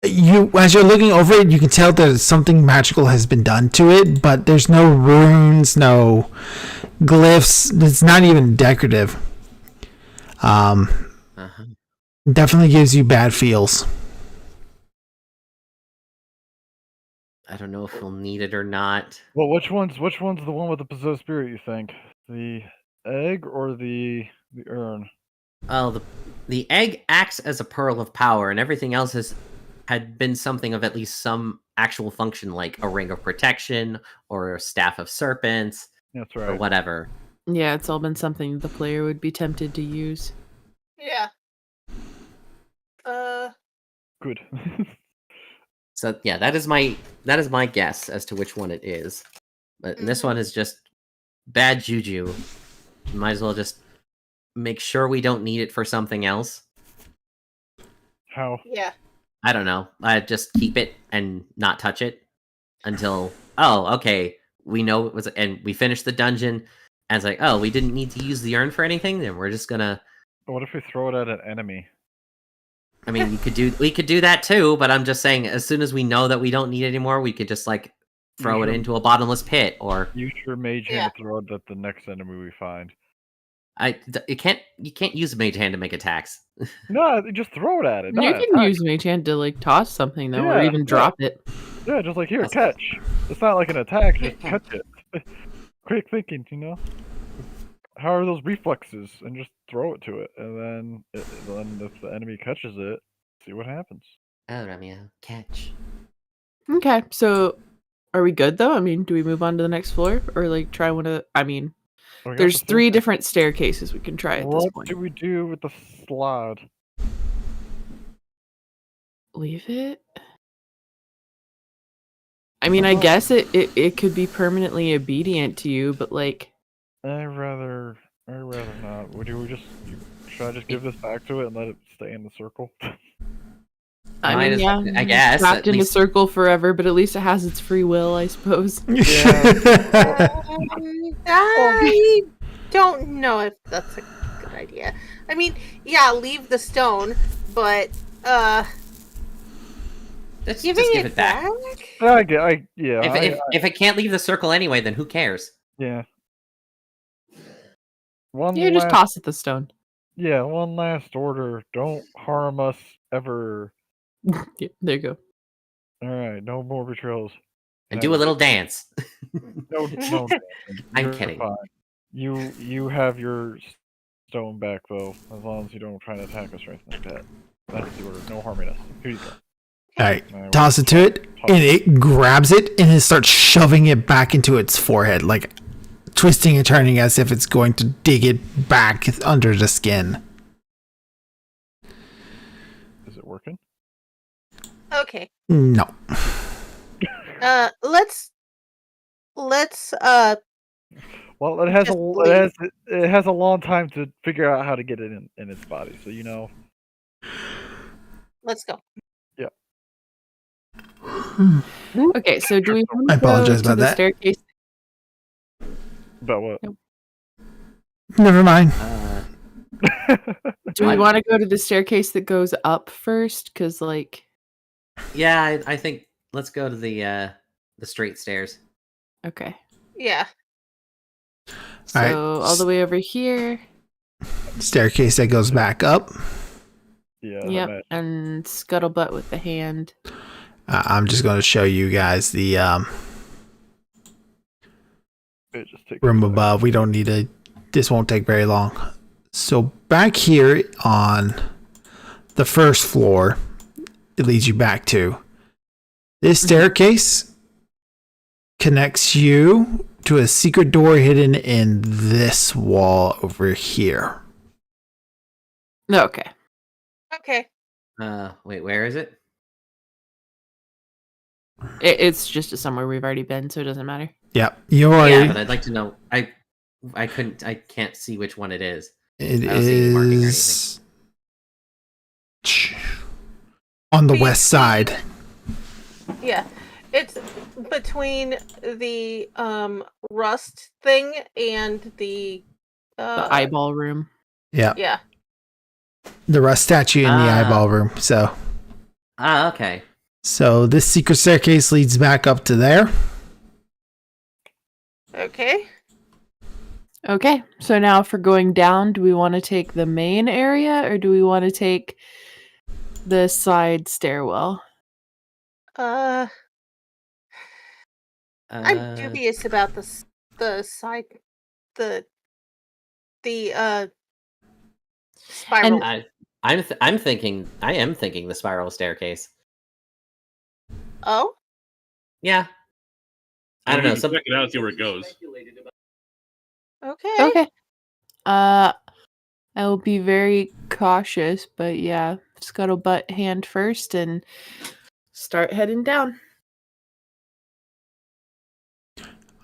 As you're looking over it, you can tell that something magical has been done to it, but there's no runes, no glyphs. It's not even decorative. Uh-huh. Definitely gives you bad feels. I don't know if we'll need it or not. Well, which one's the one with the possessed spirit? You think the egg or the urn? Well, the egg acts as a pearl of power, and everything else had been something of at least some actual function, like a ring of protection or a staff of serpents That's or right. whatever. Yeah, it's all been something the player would be tempted to use. Yeah. Good. So yeah, that is my guess as to which one it is. But this one is just bad juju. Might as well just make sure we don't need it for something else. How? Yeah. I don't know. I just keep it and not touch it until okay, we know it was, and we finished the dungeon. And it's like, oh, we didn't need to use the urn for anything. Then we're just gonna. What if we throw it at an enemy? I mean, we could do that too. But I'm just saying, as soon as we know that we don't need it anymore, we could just like throw it Sure. into a bottomless pit, or Use your mage Yeah. hand to throw it at the next enemy we find. you can't use mage hand to make attacks. No, just throw it at it. You not can attack. use mage hand to like toss something though, or Yeah, even yeah. drop it. Yeah, just like here, catch. It's not like an attack. Just catch it. Quick thinking, you know. How are those reflexes? And just throw it to it, and then if the enemy catches it, see what happens. Oh, Romeo, catch. Okay, so are we good though? I mean, do we move on to the next floor or like try one of? I mean, We got there's the 3 thing. different staircases we can try at this What point. do we do with the slide? Leave it. I mean, I guess it could be permanently obedient to you, but like, I'd rather not. Should I just give this back to it and let it stay in the circle? I Might mean, as yeah, well- I guess, trapped at in a least- circle forever, but at least it has its free will, I suppose. I don't know if that's a good idea. I mean, yeah, leave the stone, but Just giving give it back. If it can't leave the circle anyway, then who cares? Yeah. One You just last, toss it the stone. yeah, one last order. Don't harm us ever. Yeah, there you go. All right, no more betrayals. And do a little dance. No, no. I'm You're kidding. fine. You have your stone back though, as long as you don't try to attack us or anything like that. That's the order. No harming us. Here you go. All right, And I will toss it to it, and it grabs it and it starts shoving it back into its forehead, like twisting and turning as if it's going to dig it back under the skin. Is it working? Okay. No. Let's Well, it has Just it has a long time to figure out how to get it in its body. So you know. let's go. Okay, so do we want I to go apologize to about the that. staircase? About what? Never mind. Do we want to go to the staircase that goes up first? Because like, Yeah, I think let's go to the straight stairs. okay, Yeah. so Alright. all the way over here. Staircase that goes back up. Yeah. Yep, and scuttlebutt with the hand. I'm just going to show you guys the It just takes room a second. above. We don't need to. This won't take very long. So back here on the first floor, it leads you back to this staircase. Connects you to a secret door hidden in this wall over here. Okay, Okay. Wait, where is it? it's just somewhere we've already been, so it doesn't matter. Yep, you Yeah, already. but I'd like to know. I can't see which one it is. It I don't see any marking or is on the Be- west side. Yeah. It's between the rust thing and the The eyeball room. Yeah, Yeah. the rust statue in the Ah. eyeball room. Okay. So this secret staircase leads back up to there. Okay. Okay, so now for going down, do we want to take the main area or do we want to take the side stairwell? I'm dubious about the side the spiral. I am thinking the spiral staircase. Oh? Yeah. I don't know. Check it out, see where it goes. Okay. Okay. I will be very cautious, but yeah, scuttlebutt hand first and start heading down.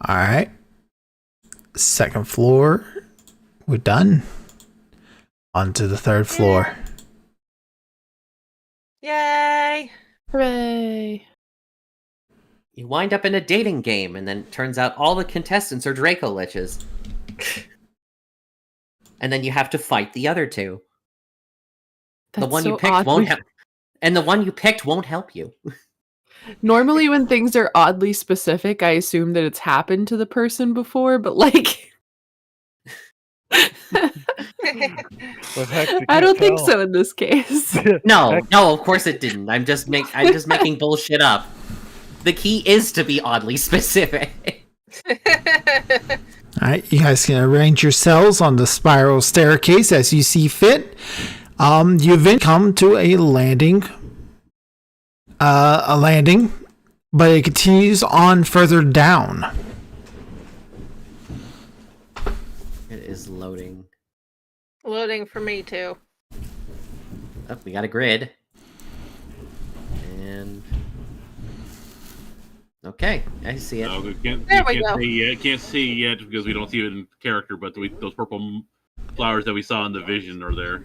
All right. Second floor. We're done. On to the third floor. Yay. Hooray! You wind up in a dating game, and then it turns out all the contestants are Draco Liches. And then you have to fight the other two. The That's one so you picked odd. won't help. And the one you picked won't help you. Normally, when things are oddly specific, I assume that it's happened to the person before, but like. But heck, you I can't don't think tell. so in this case. No, of course it didn't. I'm just making bullshit up. The key is to be oddly specific. All right, you guys can arrange yourselves on the spiral staircase as you see fit. You then come to a landing, but it continues on further down. It is loading. Loading for me too. Oh, we got a grid. And okay, I see it. No, we can't, There you we can't go. see yet. Can't see yet because we don't see it in character. But those purple flowers that we saw in the vision are there.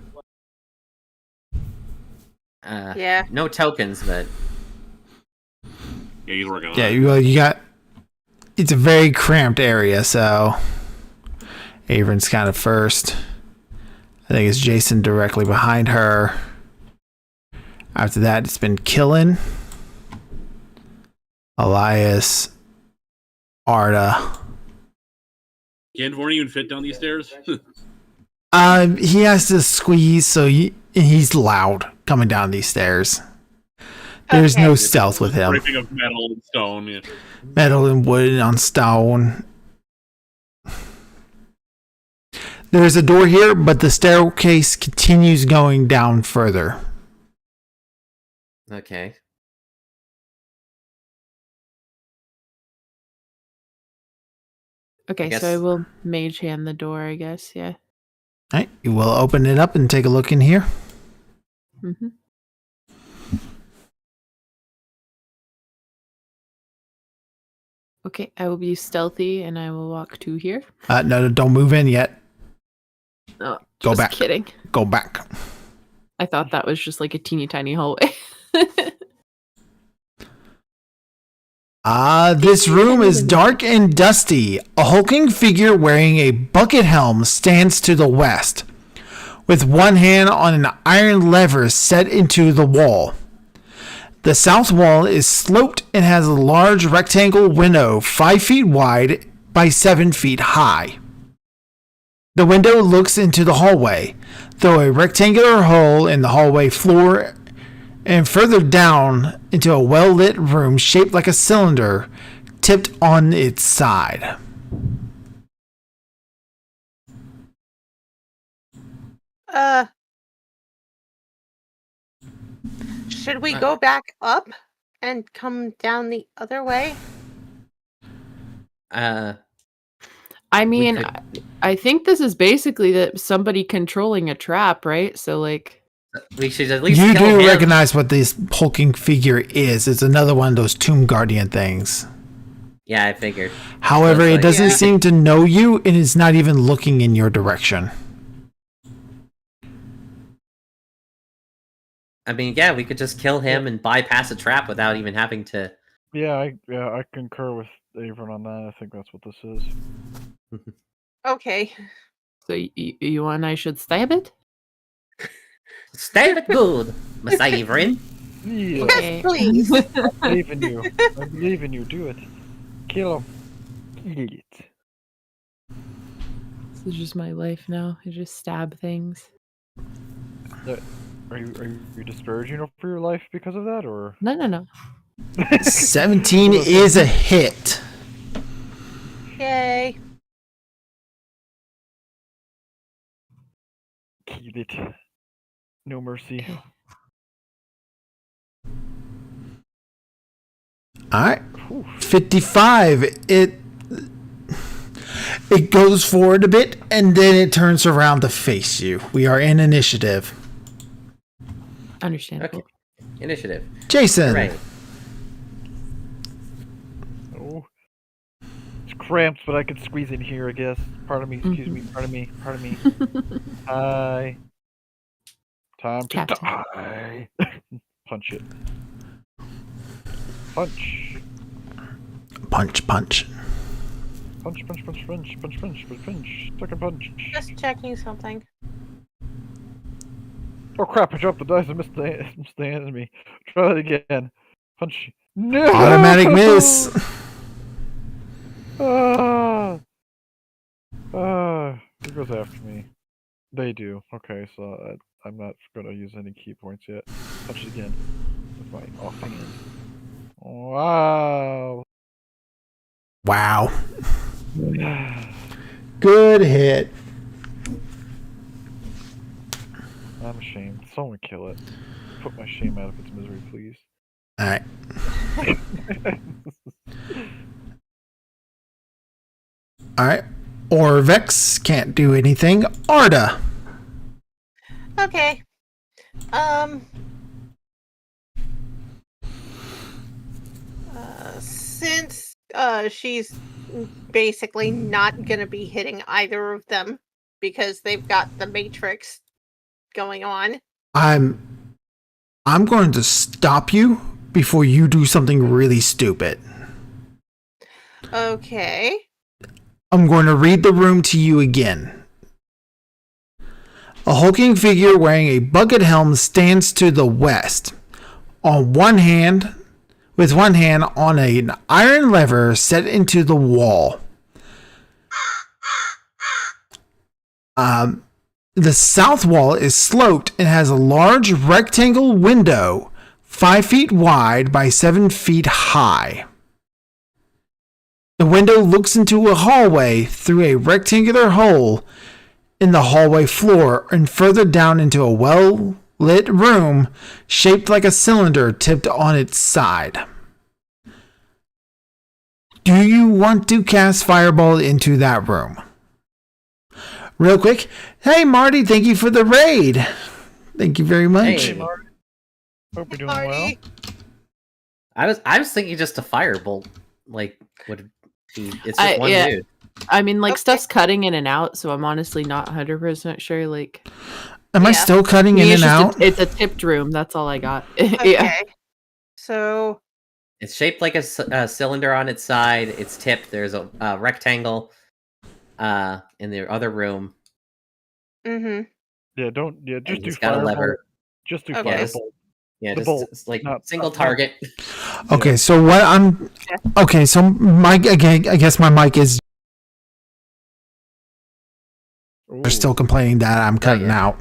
Yeah. No tokens, but Yeah, he's working on Yeah, it. you got. It's a very cramped area, so Avron's kind of first. I think it's Jason directly behind her. After that, it's been Killen, Elias, Arda. Can Vorn even fit down these stairs? He has to squeeze, so and he's loud coming down these stairs. There's Okay. no stealth with him. Scraping of metal and stone. Yeah. Metal and wood on stone. There's a door here, but the staircase continues going down further. Okay. Okay, guess- so I will mage hand the door, I guess. Yeah. All right, you will open it up and take a look in here. Mm-hmm. Okay, I will be stealthy and I will walk to here. No, don't move in yet. Oh, Go just back. kidding. Go back. I thought that was just like a teeny tiny hallway. This room is dark and dusty. A hulking figure wearing a bucket helm stands to the west, with one hand on an iron lever set into the wall. The south wall is sloped and has a large rectangle window 5 feet wide by 7 feet high. The window looks into the hallway, through a rectangular hole in the hallway floor and further down into a well-lit room shaped like a cylinder tipped on its side. Should we go back up and come down the other way? I mean, could- I think this is basically that somebody controlling a trap, right? So like, We should at least You kill do him. recognize what this hulking figure is. It's another one of those Tomb Guardian things. Yeah, I figured. However, That's it like- doesn't Yeah. seem to know you and is not even looking in your direction. I mean, yeah, we could just kill him and bypass a trap without even having to. Yeah, I concur with Avon on that. I think that's what this is. Okay. so you and I should stab it? Stab it good, Miss Averin. Yeah, Yes, please. I believe in you. I believe in you. Do it. Kill him. Kill it. This is just my life now. I just stab things. Are you disparaging for your life because of that, or? No. 17 is a hit. Yay. Kill it. No mercy. All right. Whew. 55. It goes forward a bit and then it turns around to face you. We are in initiative. Understandable. Okay. Initiative. Jason. Right. Oh. It's cramped, but I could squeeze in here, I guess. Pardon me, excuse me, pardon me. Hi. Time to Captain. die. Punch it. Punch. Punch. Punch. Second punch. Just checking something. Oh crap, I dropped the dice and missed the enemy. Try that again. Punch. No! Automatic miss. Who goes after me? They do. Okay, so I'm not going to use any key points yet. Punch it again with my offhand. Wow. Wow. Good hit. I'm ashamed. Someone kill it. Put my shame out of its misery, please. All right. All right. Orvex can't do anything. Arda. Okay. Since she's basically not gonna be hitting either of them because they've got the Matrix going on. I'm going to stop you before you do something really stupid. Okay. I'm going to read the room to you again. A hulking figure wearing a bucket helm stands to the west. With one hand on an iron lever set into the wall. The south wall is sloped and has a large rectangle window 5 feet wide by 7 feet high. The window looks into a hallway through a rectangular hole in the hallway floor and further down into a well-lit room shaped like a cylinder tipped on its side. Do you want to cast Fireball into that room? Real quick. Hey, Marty, thank you for the raid. Thank you very much. Hey. Marty. Hope you're doing well. Marty. I was thinking just a firebolt, like would be. It's just one yeah. dude. I mean, like Okay. stuff's cutting in and out, so I'm honestly not 100% sure. Like, Am I Yeah. still cutting in it's and just out? it's a tipped room. That's all I got. Okay. Yeah. So It's shaped like a cylinder on its side. It's tipped. There's a rectangle in the other room. mm-hmm. Yeah, don't. Yeah, And just do it's got a Firebolt. lever. Just do Okay. Firebolt. Yeah, The just bolt, it's like not- single not- target. Okay, so what I'm... Okay, so Mike, again, I guess my mic is... Ooh. They're still complaining that I'm cutting yeah. out.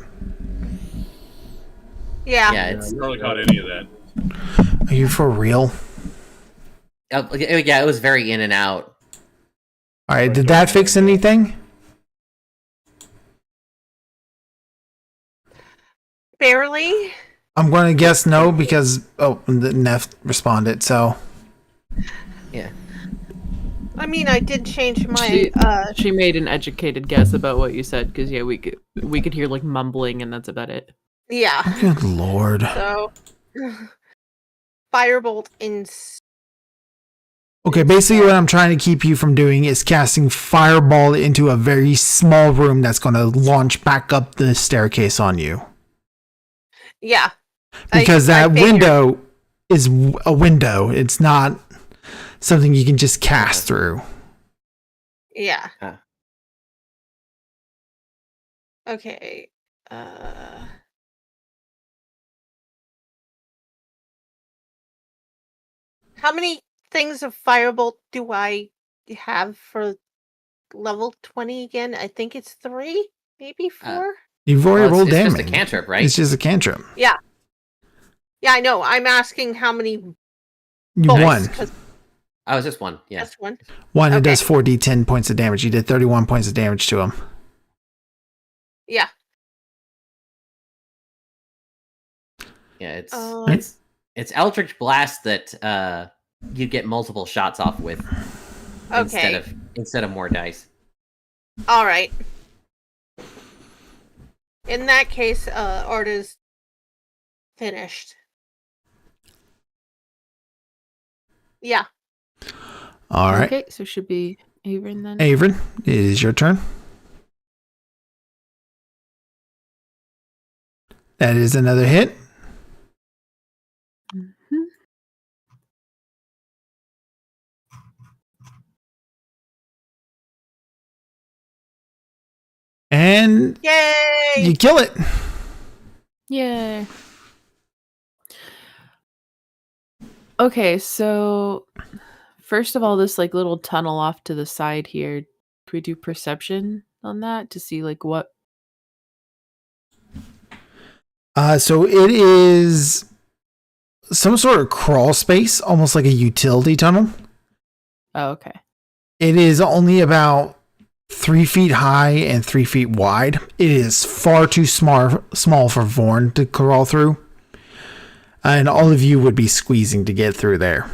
Yeah. Yeah, it's I barely caught any of that. Are you for real? yeah, it was very in and out. All right, did that fix anything? Barely. I'm going to guess no because... Oh, the Neff responded, so... Yeah. I mean, I did change my She- She made an educated guess about what you said because yeah, we could hear like mumbling, and that's about it. yeah. Good lord. So Firebolt in Okay, basically what I'm trying to keep you from doing is casting Fireball into a very small room that's going to launch back up the staircase on you. yeah. Because I that figured. window is a window. It's not something you can just cast through. Yeah. Huh. Okay. How many things of Firebolt do I have for level 20 again? I think it's 3, maybe 4. You've already Well, rolled it's damage. just a cantrip, right? It's just a cantrip. Yeah, I know. I'm asking how many You bolts, won. 'cause Oh, it's just one. Yeah. that's one. One, it Okay. does 4d10 points of damage. You did 31 points of damage to him. Yeah. Yeah, it's Uh, it's Eldritch Blast that you get multiple shots off with Okay. instead of more dice. All right. In that case, Arta's finished. Yeah. All right. Okay, so should be Avon then. Avon, it is your turn. That is another hit. Mhm. And Yay! you kill it. Yay. Okay, so first of all, this like little tunnel off to the side here. Can we do perception on that to see like what? So it is some sort of crawl space, almost like a utility tunnel. Oh, okay. It is only about 3 feet high and 3 feet wide. It is far too small for Vorn to crawl through. And all of you would be squeezing to get through there.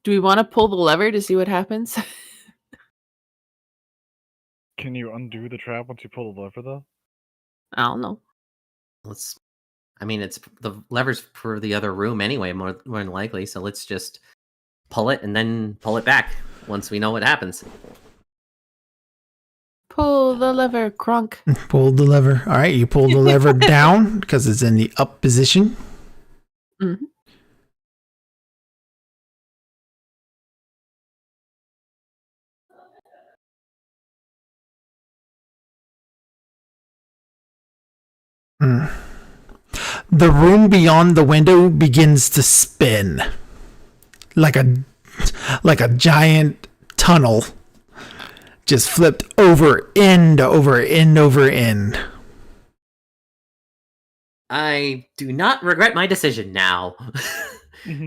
Do we want to pull the lever to see what happens? Can you undo the trap once you pull the lever, though? I don't know. I mean, it's the levers for the other room anyway, more than likely. So let's just pull it and then pull it back once we know what happens. Pull the lever, Crunk. Pull the lever. All right, you pull the lever down because it's in the up position. Mhm. Mm. The room beyond the window begins to spin like a giant tunnel just flipped over, end over end over end. I do not regret my decision now.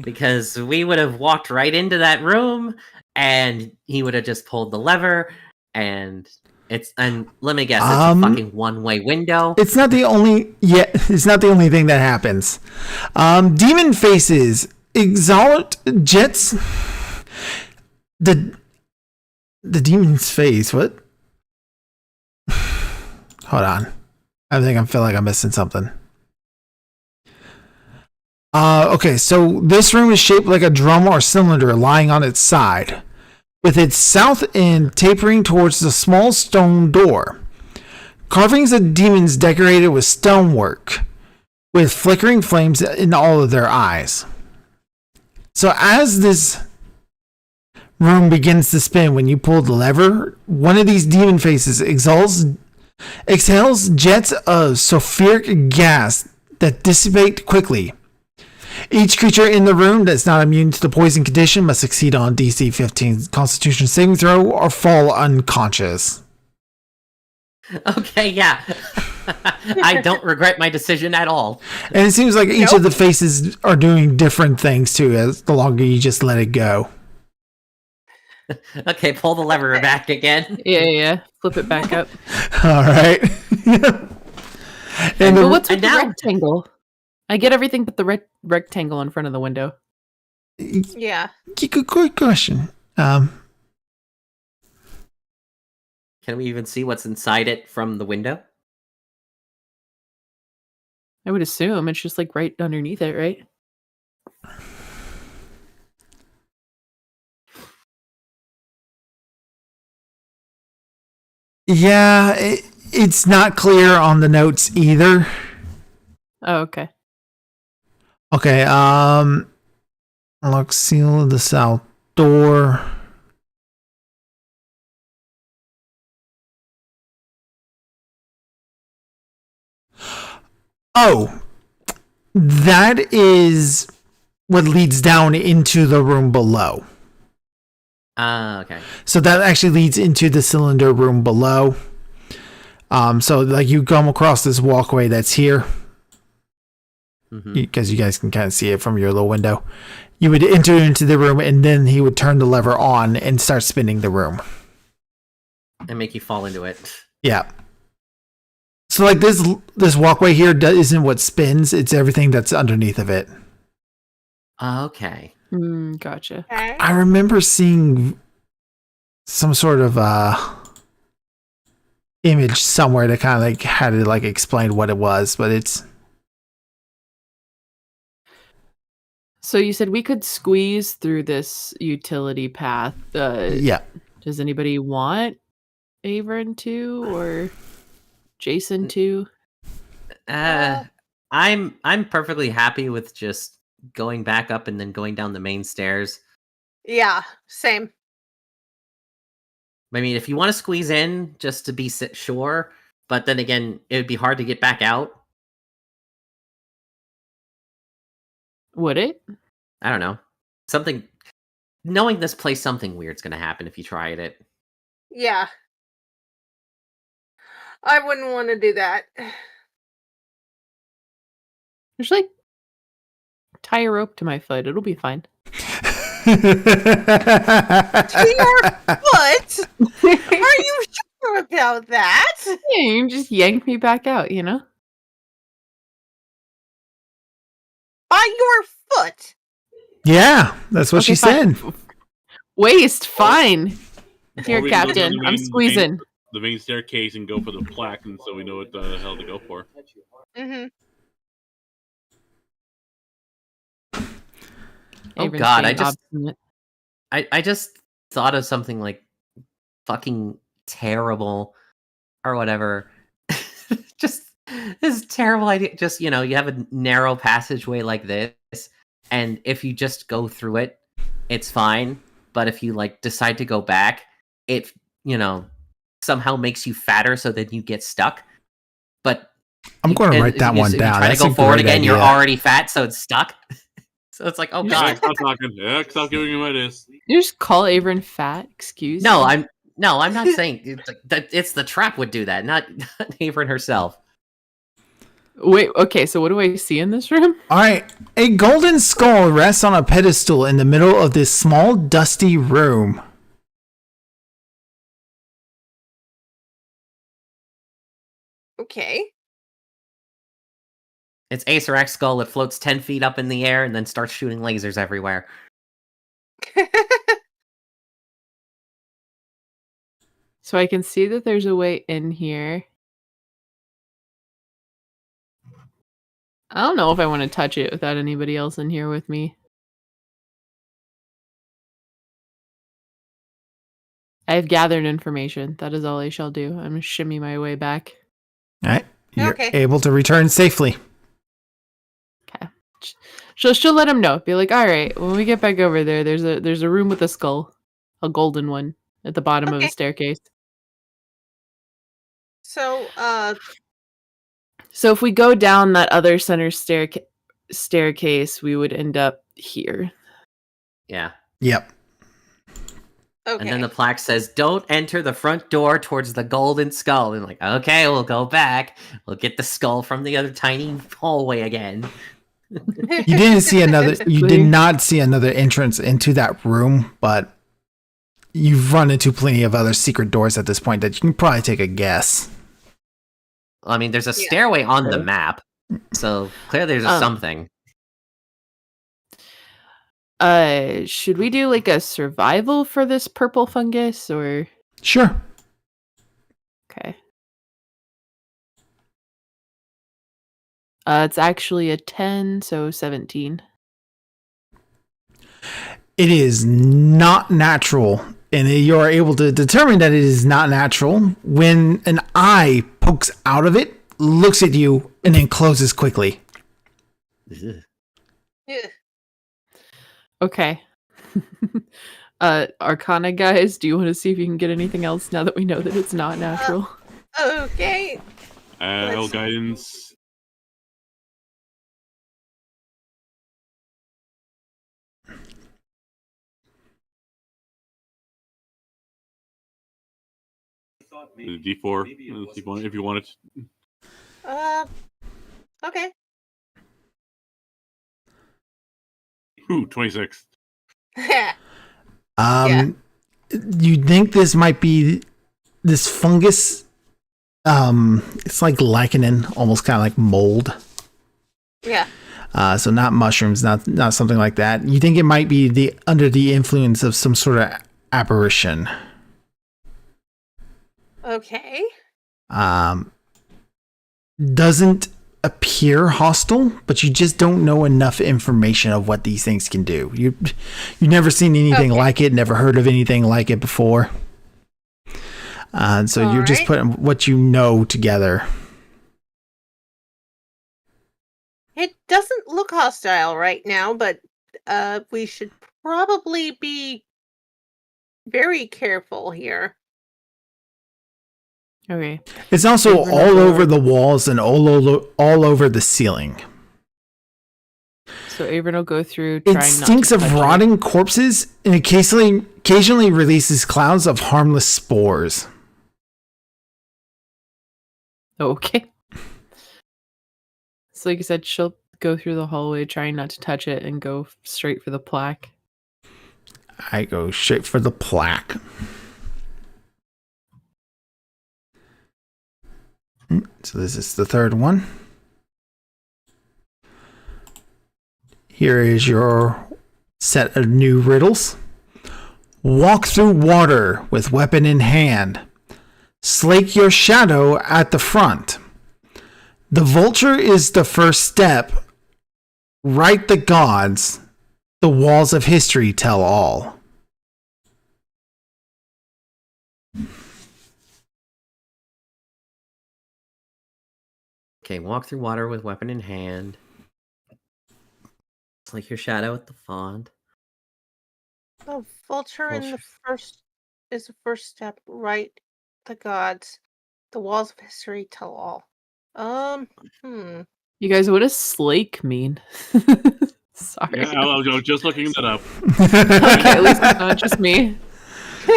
Because we would have walked right into that room and he would have just pulled the lever and let me guess, it's a fucking one-way window. It's not the only thing that happens. Demon faces exalt jets. The demon's face. What? Hold on. I feel like I'm missing something. Okay, so this room is shaped like a drum or cylinder lying on its side, with its south end tapering towards the small stone door. Carvings of demons decorated with stonework, with flickering flames in all of their eyes. So as this room begins to spin when you pull the lever, one of these demon faces exhales jets of sulfuric gas that dissipate quickly. Each creature in the room that's not immune to the poison condition must succeed on DC 15 Constitution saving throw or fall unconscious. Okay, yeah. I don't regret my decision at all. And it seems like each of the faces are doing different things too, as the longer you just let it go. Okay, pull the lever back again. Yeah. Flip it back up. All right. But what's with the rectangle? I get everything but the rectangle in front of the window. Yeah. Good question. Can we even see what's inside it from the window? I would assume it's just like right underneath it, right? Yeah, it's not clear on the notes either. Oh, okay. Okay, lock seal of the south door. Oh, that is what leads down into the room below. Okay. So that actually leads into the cylinder room below. So like you come across this walkway that's here. Because you guys can kind of see it from your little window. You would enter into the room and then he would turn the lever on and start spinning the room. And make you fall into it. Yeah. So like this walkway here isn't what spins, it's everything that's underneath of it. Okay. Gotcha. Okay. I remember seeing some sort of image somewhere that kind of like had it like explain what it was, but it's... So you said we could squeeze through this utility path. Yeah. Does anybody want Avern to or Jason to? I'm perfectly happy with just going back up and then going down the main stairs. Yeah, same. I mean, if you want to squeeze in just to be sure, but then again, it would be hard to get back out. Would it? I don't know. Knowing this place, something weird's going to happen if you tried it. Yeah. I wouldn't want to do that. Just like tie a rope to my foot. It'll be fine. To your foot? Are you sure about that? Yeah, you just yank me back out, you know? By your foot? Yeah, that's what she fine. said. Waist, fine. Or Here, we can go Captain. down I'm squeezing. the main staircase and go for the plaque, and so we know what the hell to go for. Mm-hmm. Oh Avon's God, being obstinate. I just thought of something like fucking terrible or whatever. Just this terrible idea. Just, you have a narrow passageway like this, and if you just go through it, it's fine. But if you decide to go back, it somehow makes you fatter, so then you get stuck. But I'm going to write that one if down. You try That's to go a forward great again, idea. you're already fat, so it's stuck. So it's like, oh Yeah, God. stop talking. Yeah, stop giving him ideas. You just call Avern fat? Excuse No, me? No, I'm not saying it's the trap would do that, not Averin herself. Wait, okay, so what do I see in this room? All right. A golden skull rests on a pedestal in the middle of this small, dusty room. Okay. It's Acerac's skull that floats 10 feet up in the air and then starts shooting lasers everywhere. So I can see that there's a way in here. I don't know if I want to touch it without anybody else in here with me. I have gathered information. That is all I shall do. I'm going to shimmy my way back. All right. You're Okay. able to return safely. Okay. She'll let him know. Be like, all right, when we get back over there, there's a room with a skull, a golden one, at the bottom of the Okay. staircase. So, So if we go down that other center staircase, we would end up here. Yeah. Yep. okay. And then the plaque says, "Don't enter the front door towards the golden skull." And like, okay, we'll go back. We'll get the skull from the other tiny hallway again. You didn't see another. You did Basically. not see another entrance into that room, but you've run into plenty of other secret doors at this point that you can probably take a guess. I mean, there's a Yeah. stairway on the Okay. map, so clearly there's something. Should we do like a survival for this purple fungus or Sure. okay? It's actually a 10, so 17. It is not natural, and you are able to determine that it is not natural when an eye pokes out of it, looks at you, and then closes quickly. Ugh. Yeah. Okay. Arcana guys, do you want to see if you can get anything else now that we know that it's not natural? Okay. L Let's- guidance. D4 if you want it. Okay. Ooh, 26. You think this might be this fungus? It's like lichen, almost kind of like mold. Yeah. So not mushrooms, not something like that. You think it might be under the influence of some sort of apparition. Okay. Doesn't appear hostile, but you just don't know enough information of what these things can do. You've never seen anything Okay. like it, never heard of anything like it before. So you're just Alright. putting what you know together. It doesn't look hostile right now, but we should probably be very careful here. Okay. It's also Over the all door. over the walls and all over the ceiling. So Avern will go through It trying not stinks to of touch it. rotting corpses and occasionally releases clouds of harmless spores. Okay. So like I said, she'll go through the hallway trying not to touch it and go straight for the plaque. I go straight for the plaque. So this is the third one. Here is your set of new riddles. Walk through water with weapon in hand. Slake your shadow at the front. The vulture is the first step. Write the gods. The walls of history tell all. Okay, walk through water with weapon in hand. It's like your shadow at the font. The vulture in the Vulture. first is the first step. Right, the gods, the walls of history tell all. You guys, what does slake mean? Sorry. Yeah, I was just looking that up. Okay, at least it's not just me.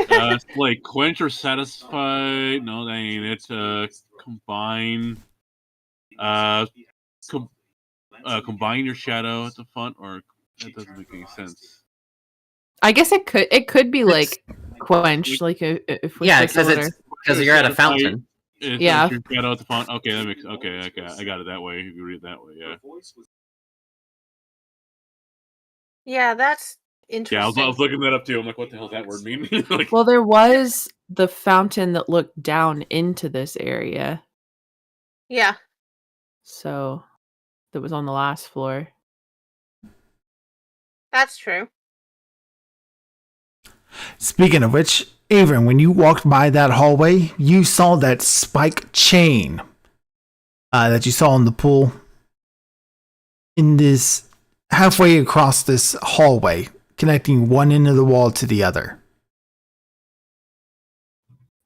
It's like quench or satisfy. No, that ain't it. Combine. Combine your shadow at the front, or that doesn't make any sense. I guess it could be like quench, like if we Yeah, click the letter. because you're at a fountain. Yeah. Your shadow at the front. Okay, that makes okay. I got it that way. You read it that way. Yeah. Yeah, that's Yeah, I interesting. was looking that up too. I'm like, what the hell does that word mean? Like, Well, there was the fountain that looked down into this area, Yeah. so that was on the last floor. That's true. Speaking of which, Avon, when you walked by that hallway, you saw that spike chain that you saw in the pool. In this halfway across this hallway, connecting one end of the wall to the other.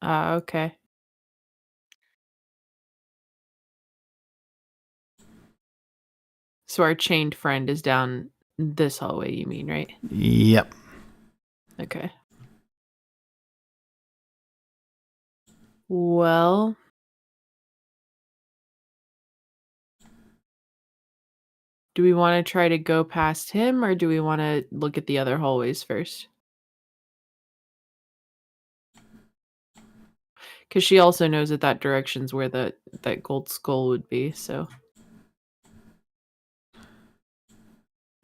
Okay. So our chained friend is down this hallway, you mean, right? Yep. Okay. Well, do we want to try to go past him, or do we want to look at the other hallways first? Because she also knows that direction's where that gold skull would be, so.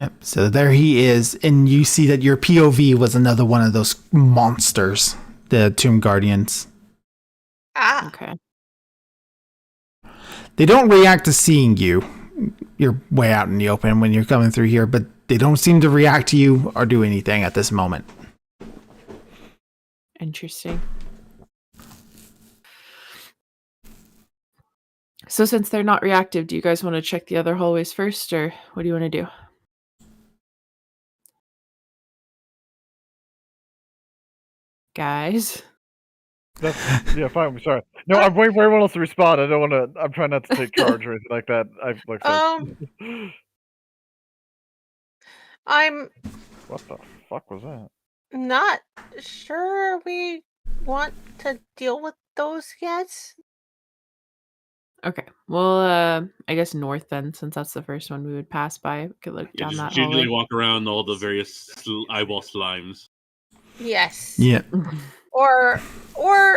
Yep. So there he is, and you see that your POV was another one of those monsters, the Tomb Guardians. Ah. Okay. They don't react to seeing you. You're way out in the open when you're coming through here, but they don't seem to react to you or do anything at this moment. Interesting. So since they're not reactive, do you guys want to check the other hallways first, or what do you want to do? Guys? Yeah, fine. I'm sorry. No, I'm waiting for everyone else to respond. I don't want to. I'm trying not to take charge or anything like that. I'm What the fuck was that? not sure we want to deal with those yet. Okay. Well, I guess north then, since that's the first one we would pass by. We could look yeah, down just that gingerly hallway. walk around all the various eyeball slimes. Yes. Yeah. Or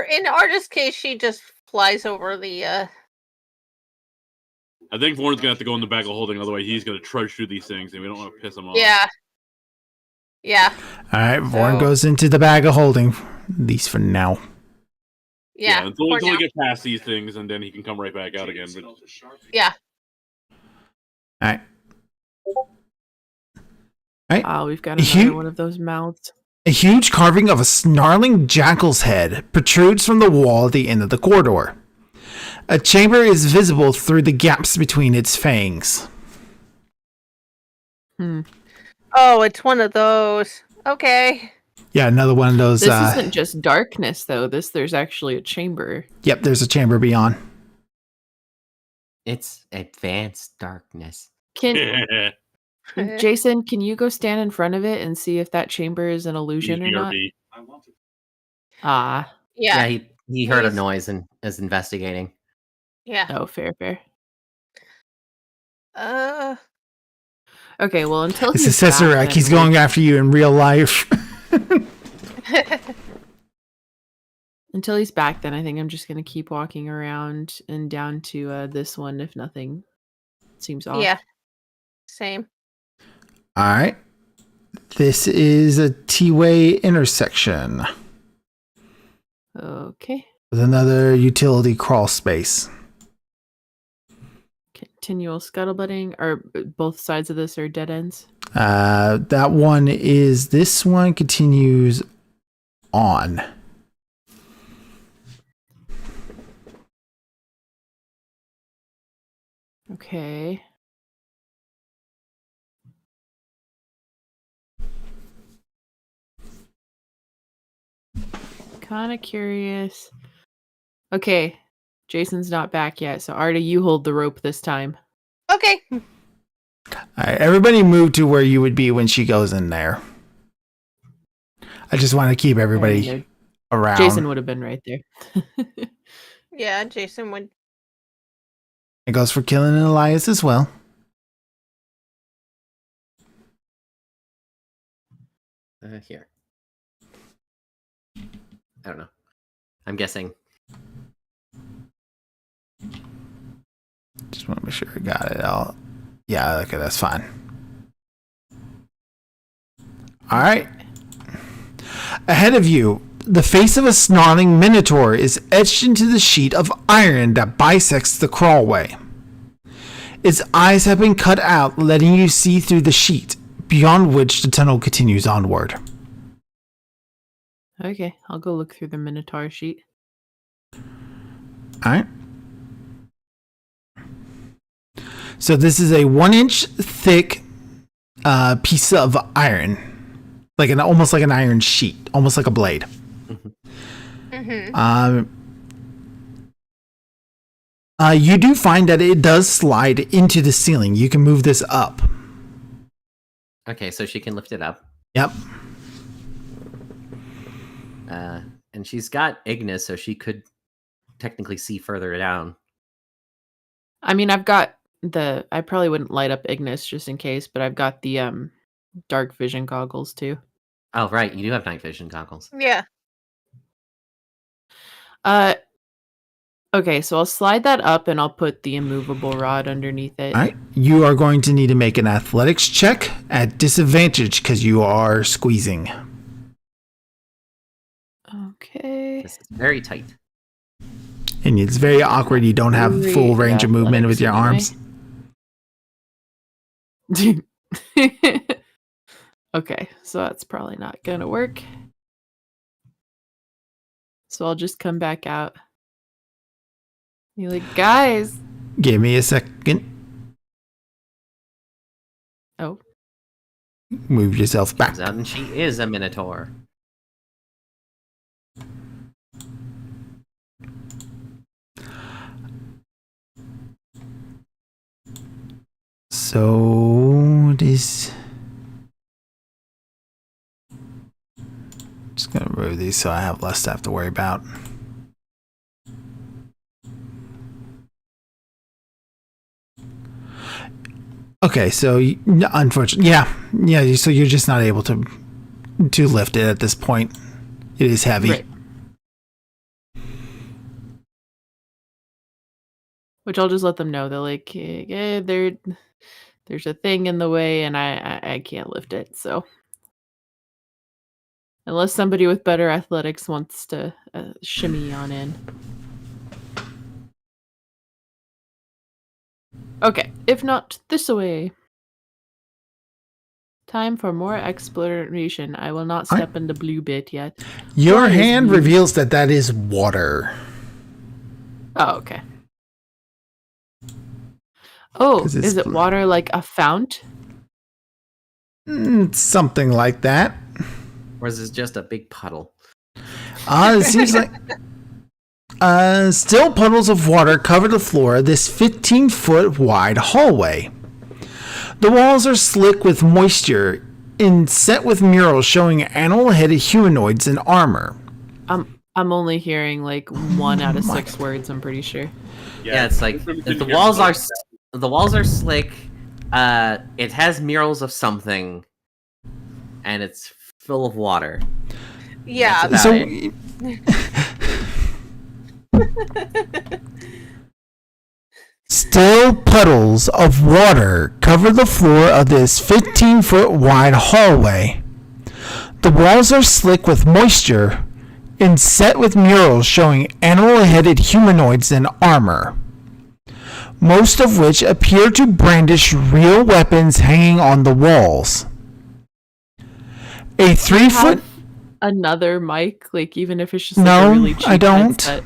in Artist's case, she just flies over the. I think Vaughn gonna have to go in the bag of holding, otherwise he's gonna trudge through these things, and we don't want to piss him off. Yeah. Yeah. All right, Vorn So- goes into the bag of holding, at least for now. Yeah. until for we now. get past these things, and then he can come right back out again. But Yeah. All right. Right. We've got You- another one of those mouths. A huge carving of a snarling jackal's head protrudes from the wall at the end of the corridor. A chamber is visible through the gaps between its fangs. Oh, it's one of those. Okay. Yeah, another one of those. This isn't just darkness, though. There's actually a chamber. Yep, there's a chamber beyond. It's advanced darkness. Can Jason, can you go stand in front of it and see if that chamber is an illusion or not? BRB. Ah, Yeah, Yeah. he heard a Please. noise and is investigating. Yeah. oh, fair. Okay. Well, until It's he's a back, Cesarek. then He's we'll- going after you in real life. Until he's back, then I think I'm just gonna keep walking around and down to this one if nothing seems off. Yeah. Same. All right. This is a T-way intersection Okay. with another utility crawl space. Continual scuttlebutting, or both sides of this are dead ends. That one is. This one continues on. Okay. Kind of curious. Okay. Jason's not back yet, so Arda, you hold the rope this time. Okay. All right, everybody move to where you would be when she goes in there. I just want to keep everybody around. Jason would have been right there. Yeah, Jason would. It goes for killing an Elias as well. Here. I don't know. I'm guessing. Just want to make sure I got it all. Yeah, okay, that's fine. All right. Ahead of you, the face of a snarling minotaur is etched into the sheet of iron that bisects the crawlway. Its eyes have been cut out, letting you see through the sheet, beyond which the tunnel continues onward. Okay, I'll go look through the Minotaur sheet. All right. So this is a 1-inch thick piece of iron, like almost like an iron sheet, almost like a blade. Mm-hmm. You do find that it does slide into the ceiling. You can move this up. Okay, so she can lift it up. Yep. And she's got Ignis, so she could technically see further down. I mean, I've got I probably wouldn't light up Ignis just in case, but I've got the dark vision goggles too. Oh, right. You do have night vision goggles. Yeah. Okay, so I'll slide that up and I'll put the immovable rod underneath it. All right. You are going to need to make an athletics check at disadvantage because you are squeezing. Okay. This is very tight. And it's very awkward. You don't have full range of movement with your arms. Okay, so that's probably not gonna work. So I'll just come back out. You're like, guys. Give me a second. Oh. Move yourself back. Turns out, and she is a Minotaur. So this. Just gonna remove these so I have less stuff to worry about. Okay, so unfortunately, yeah. So you're just not able to lift it at this point. It is heavy. Right. Which I'll just let them know. They're like, yeah, there's a thing in the way, and I can't lift it. So unless somebody with better athletics wants to shimmy on in. Okay, if not, this way. Time for more exploration. I will not step in the blue bit yet. Your What is hand blue? reveals that is water. Oh, okay. Oh, 'Cause it's is it blue. water like a fount? Something like that. Or is this just a big puddle? It seems like still puddles of water cover the floor of this 15-foot wide hallway. The walls are slick with moisture and set with murals showing animal-headed humanoids in armor. I'm only hearing like 1 out of 6 words, I'm pretty sure. Yeah, it's like the walls are slick. It has murals of something, and it's full of water. Yeah. That's So about it. still puddles of water cover the floor of this 15-foot wide hallway. The walls are slick with moisture and set with murals showing animal-headed humanoids in armor, most of which appear to brandish real weapons hanging on the walls. A 3-foot... Have another mic, like even if it's just No, like a really cheap I don't. headset.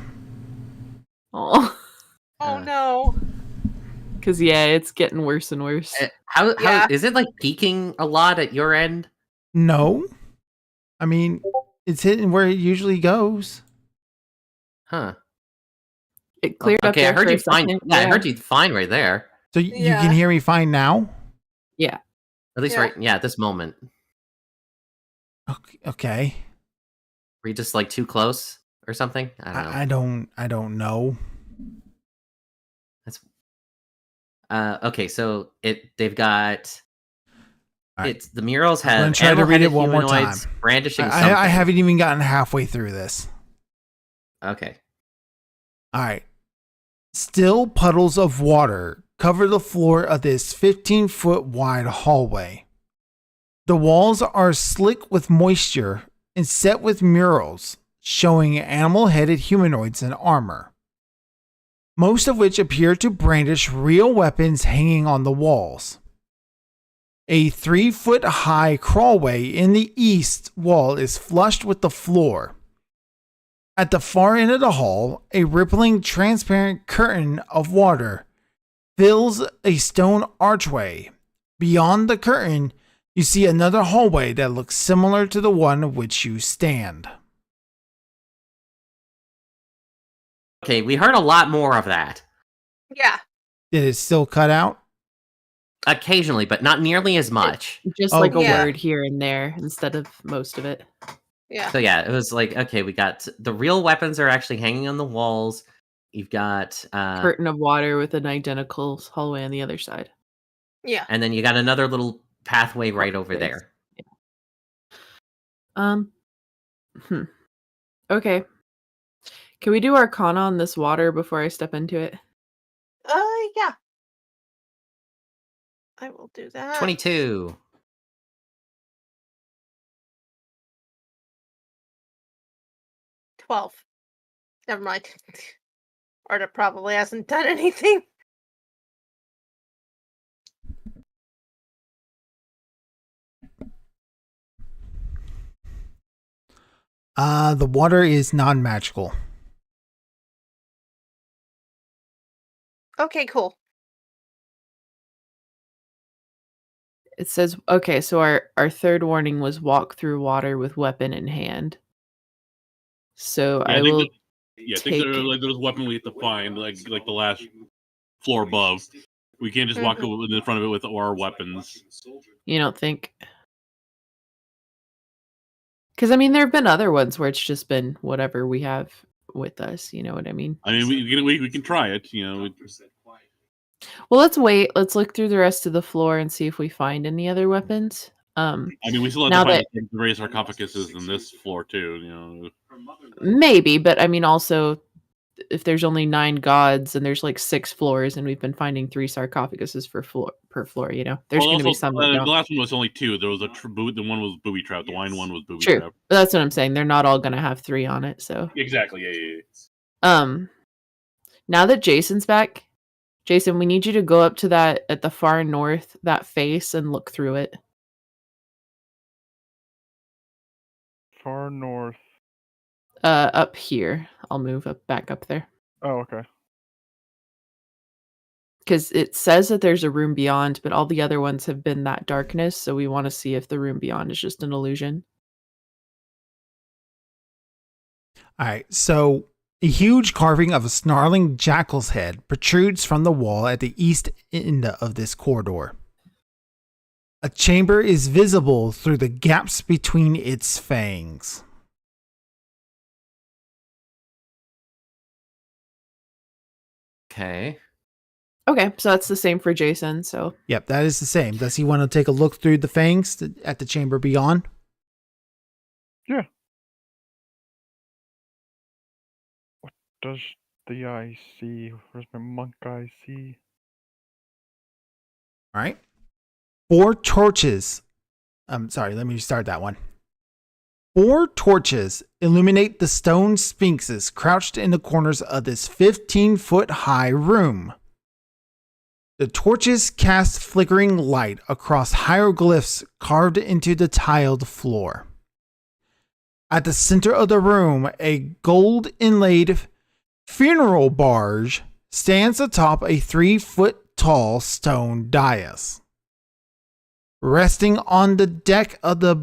Oh, Oh no. because yeah, it's getting worse and worse. How Yeah. is it like peaking a lot at your end? No. I mean, it's hitting where it usually goes. Huh. It cleared up. Okay, I there heard for you a fine. second. Yeah, I heard you fine right there. So you Yeah. can hear me fine now? Yeah. At least Yeah. right, yeah, at this moment. Okay. Were you just like too close or something? I don't know. I don't know. That's okay. So they've got All right. it's the murals I'm gonna have try to read it animal-headed one more time. humanoids brandishing something. I haven't even gotten halfway through this. Okay. All right. Still puddles of water cover the floor of this 15-foot wide hallway. The walls are slick with moisture and set with murals showing animal-headed humanoids in armor, most of which appear to brandish real weapons hanging on the walls. A 3-foot high crawlway in the east wall is flushed with the floor. At the far end of the hall, a rippling transparent curtain of water fills a stone archway. Beyond the curtain, you see another hallway that looks similar to the one in which you stand. Okay, we heard a lot more of that. Yeah. Did it still cut out? Occasionally, but not nearly as much. Just Oh, like a yeah. word here and there instead of most of it. Yeah. So yeah, it was like, okay, we got the real weapons are actually hanging on the walls. You've got Curtain of water with an identical hallway on the other side. Yeah. and then you got another little pathway right over Yes. there. Okay. Can we do Arcana on this water before I step into it? Yeah. I will do that. 22. 12. Never mind. Arda probably hasn't done anything. The water is non-magical. Okay, cool. It says, okay, so our third warning was walk through water with weapon in hand. So Yeah, I will. I think take- there's a weapon we have to find, like the last floor above. We can't just walk in front of it with our weapons. You don't think? Because I mean, there have been other ones where it's just been whatever we have with us. You know what I mean? I mean, we can try it. You know, Well, let's wait. Let's look through the rest of the floor and see if we find any other weapons. I mean, we still have Now to find that- the various sarcophaguses in this floor too. You know, Maybe, but I mean, also, if there's only 9 gods and there's like 6 floors, and we've been finding 3 sarcophaguses per floor, you know, there's going to be some. That the don't. last one was only 2. There was the one was booby trap. The wine one was booby True, trap. but that's what I'm saying. They're not all going to have 3 on it. So, Exactly. Yeah. now that Jason's back, Jason, we need you to go up to that at the far north, that face, and look through it. Far north. Up here. I'll move back up there. Oh, okay. Because it says that there's a room beyond, but all the other ones have been that darkness, so we want to see if the room beyond is just an illusion. All right, so a huge carving of a snarling jackal's head protrudes from the wall at the east end of this corridor. A chamber is visible through the gaps between its fangs. Okay. Okay, so that's the same for Jason, so Yep, that is the same. Does he want to take a look through the fangs at the chamber beyond? Does the eye see? Where's my monk eye see? All right. 4 torches. Sorry, let me start that one. 4 torches illuminate the stone sphinxes crouched in the corners of this 15-foot high room. The torches cast flickering light across hieroglyphs carved into the tiled floor. At the center of the room, a gold inlaid funeral barge stands atop a 3-foot tall stone dais. Resting on the deck of the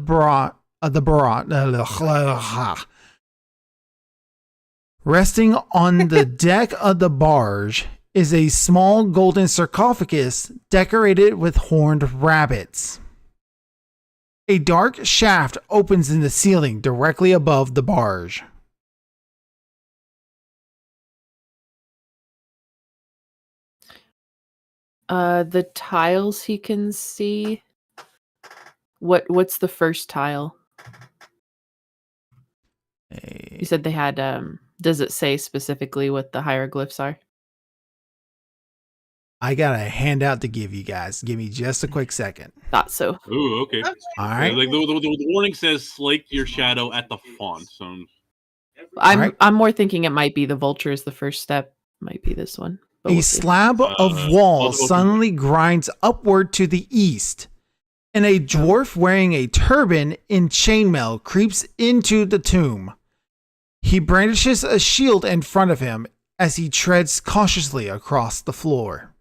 Resting on the deck of the barge is a small golden sarcophagus decorated with horned rabbits. A dark shaft opens in the ceiling directly above the barge. The tiles he can see. What's the first tile? You said they had does it say specifically what the hieroglyphs are? I got a handout to give you guys. Give me just a quick second. Thought so. Ooh, okay. All right. Like the warning says, slake your shadow at the font. So I'm right. more thinking it might be the vulture is the first step. Might be this one. But A we'll see. slab of wall suddenly grinds upward to the east, and a dwarf wearing a turban in chainmail creeps into the tomb. He brandishes a shield in front of him as he treads cautiously across the floor.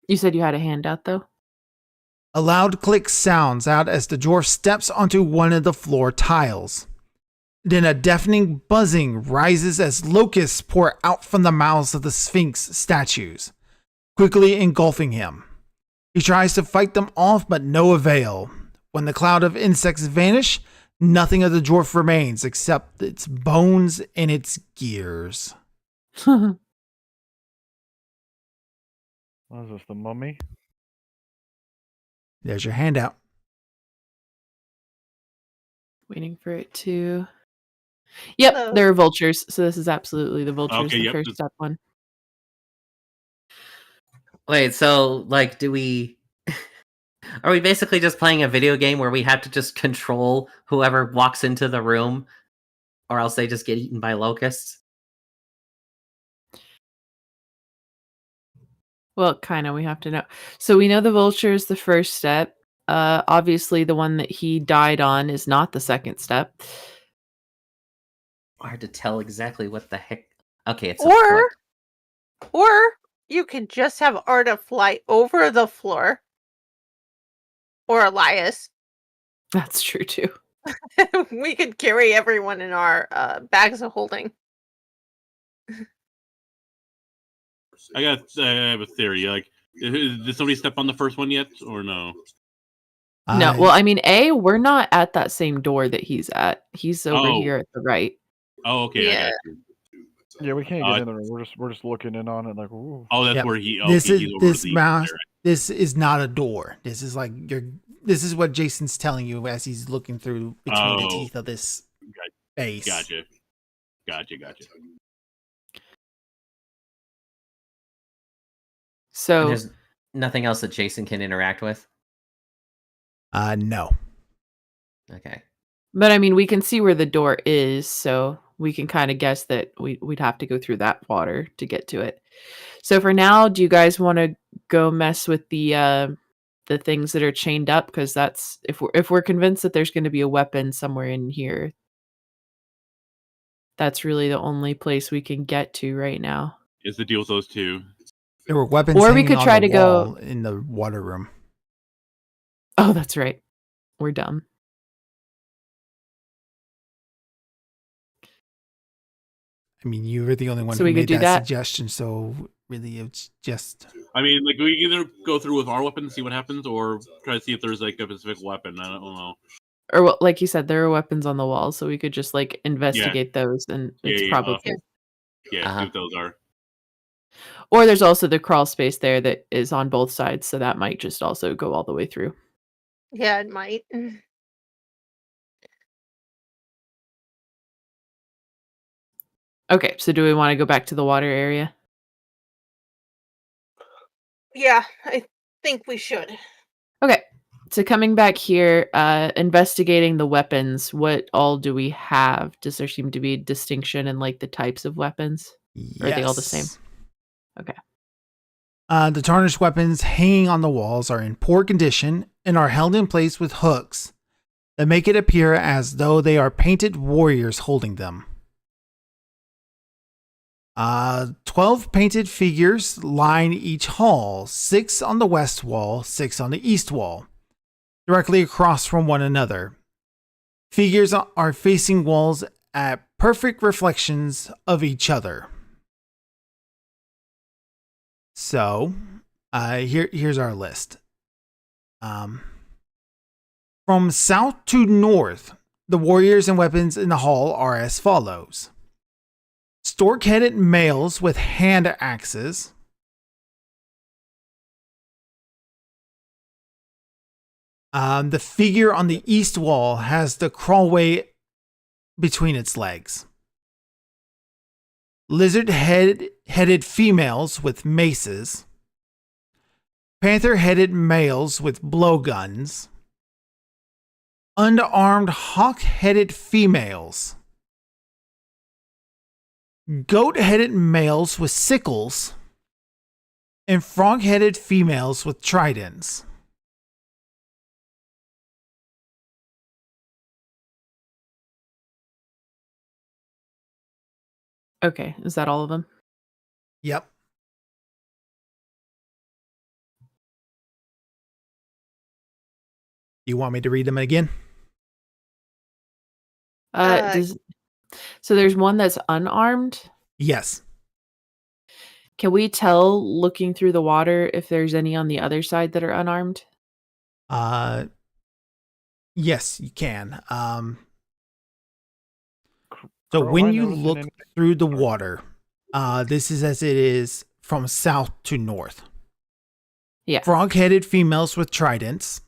You said you had a handout though? A loud click sounds out as the dwarf steps onto one of the floor tiles. Then a deafening buzzing rises as locusts pour out from the mouths of the Sphinx statues, quickly engulfing him. He tries to fight them off, but no avail. When the cloud of insects vanish, nothing of the dwarf remains except its bones and its gears. What is this, the mummy? There's your handout. Waiting for it to. Yep, Hello. there are vultures. So this is absolutely the vultures, Okay, the yep. first step one. Wait, so like, do we? Are we basically just playing a video game where we have to just control whoever walks into the room, or else they just get eaten by locusts? Well, kind of. We have to know. So we know the vulture is the first step. Obviously, the one that he died on is not the second step. Hard to tell exactly what the heck. Okay, it's a Or foot. you could just have Arda fly over the floor. Or Elias. That's true too. We could carry everyone in our bags of holding. I have a theory. Like, did somebody step on the first one yet, or no? No, well, I mean, we're not at that same door that he's at. He's over Oh. here at the right. Oh, okay. I Yeah. got you. Yeah, we can't get in the room. We're just looking in on it like, ooh. Oh, that's Yep. where he. This okay, is he's over this the mouse. there. This is not a door. This is like This is what Jason's telling you as he's looking through between the Oh. teeth of this base. Gotcha. So And there's nothing else that Jason can interact with. No. Okay. but I mean, we can see where the door is, so we can kind of guess that we'd have to go through that water to get to it. So for now, do you guys want to go mess with the things that are chained up? Because that's if we're convinced that there's going to be a weapon somewhere in here, that's really the only place we can get to right now. Is the deal with those two? There were weapons Or we hanging could on try the to go- wall in the water room. Oh, that's right. We're dumb. I mean, you were the only one So who we could made do that that? suggestion, so really it's just... I mean, like, we either go through with our weapon and see what happens, or try to see if there's like a specific weapon. I don't know. Or well, like you said, there are weapons on the wall, so we could just like investigate those, and it's Yeah, probably. Yeah, Uh-huh. see what those are. Or there's also the crawl space there that is on both sides, so that might just also go all the way through. Yeah, it might. Okay, so do we want to go back to the water area? Yeah, I think we should. Okay, so coming back here, investigating the weapons, what all do we have? Does there seem to be a distinction in like the types of weapons? Or are they all the same? Yes. Okay. The tarnished weapons hanging on the walls are in poor condition and are held in place with hooks that make it appear as though they are painted warriors holding them. 12 painted figures line each hall, 6 on the west wall, 6 on the east wall, directly across from one another. Figures are facing walls at perfect reflections of each other. So, here's our list. From south to north, the warriors and weapons in the hall are as follows: stork-headed males with hand axes. The figure on the east wall has the crawlway between its legs. Lizard-headed females with maces. Panther-headed males with blowguns. Unarmed hawk-headed females. Goat-headed males with sickles. And frog-headed females with tridents. Okay, is that all of them? Yep. You want me to read them again? So there's one that's unarmed. Yes. Can we tell looking through the water if there's any on the other side that are unarmed? Yes, you can. Crow, So when I you noticing look anything? through the water, this is as it is from south to north. Yeah. Frog-headed females with tridents.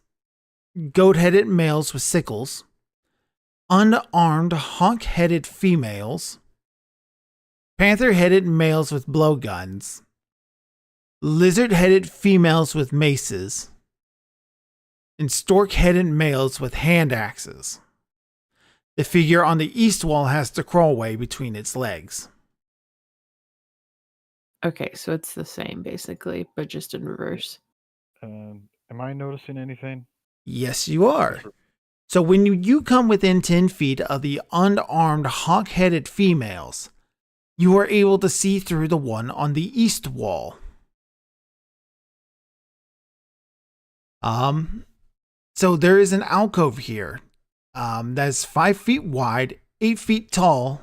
Goat-headed males with sickles. Unarmed hawk-headed females. Panther-headed males with blowguns. Lizard-headed females with maces. And stork-headed males with hand axes. The figure on the east wall has the crawlway between its legs. Okay, so it's the same basically, but just in reverse. Am I noticing anything? Yes, you are. So when you come within 10 feet of the unarmed hawk-headed females, you are able to see through the one on the east wall. So there is an alcove here. That's 5 feet wide, 8 feet tall.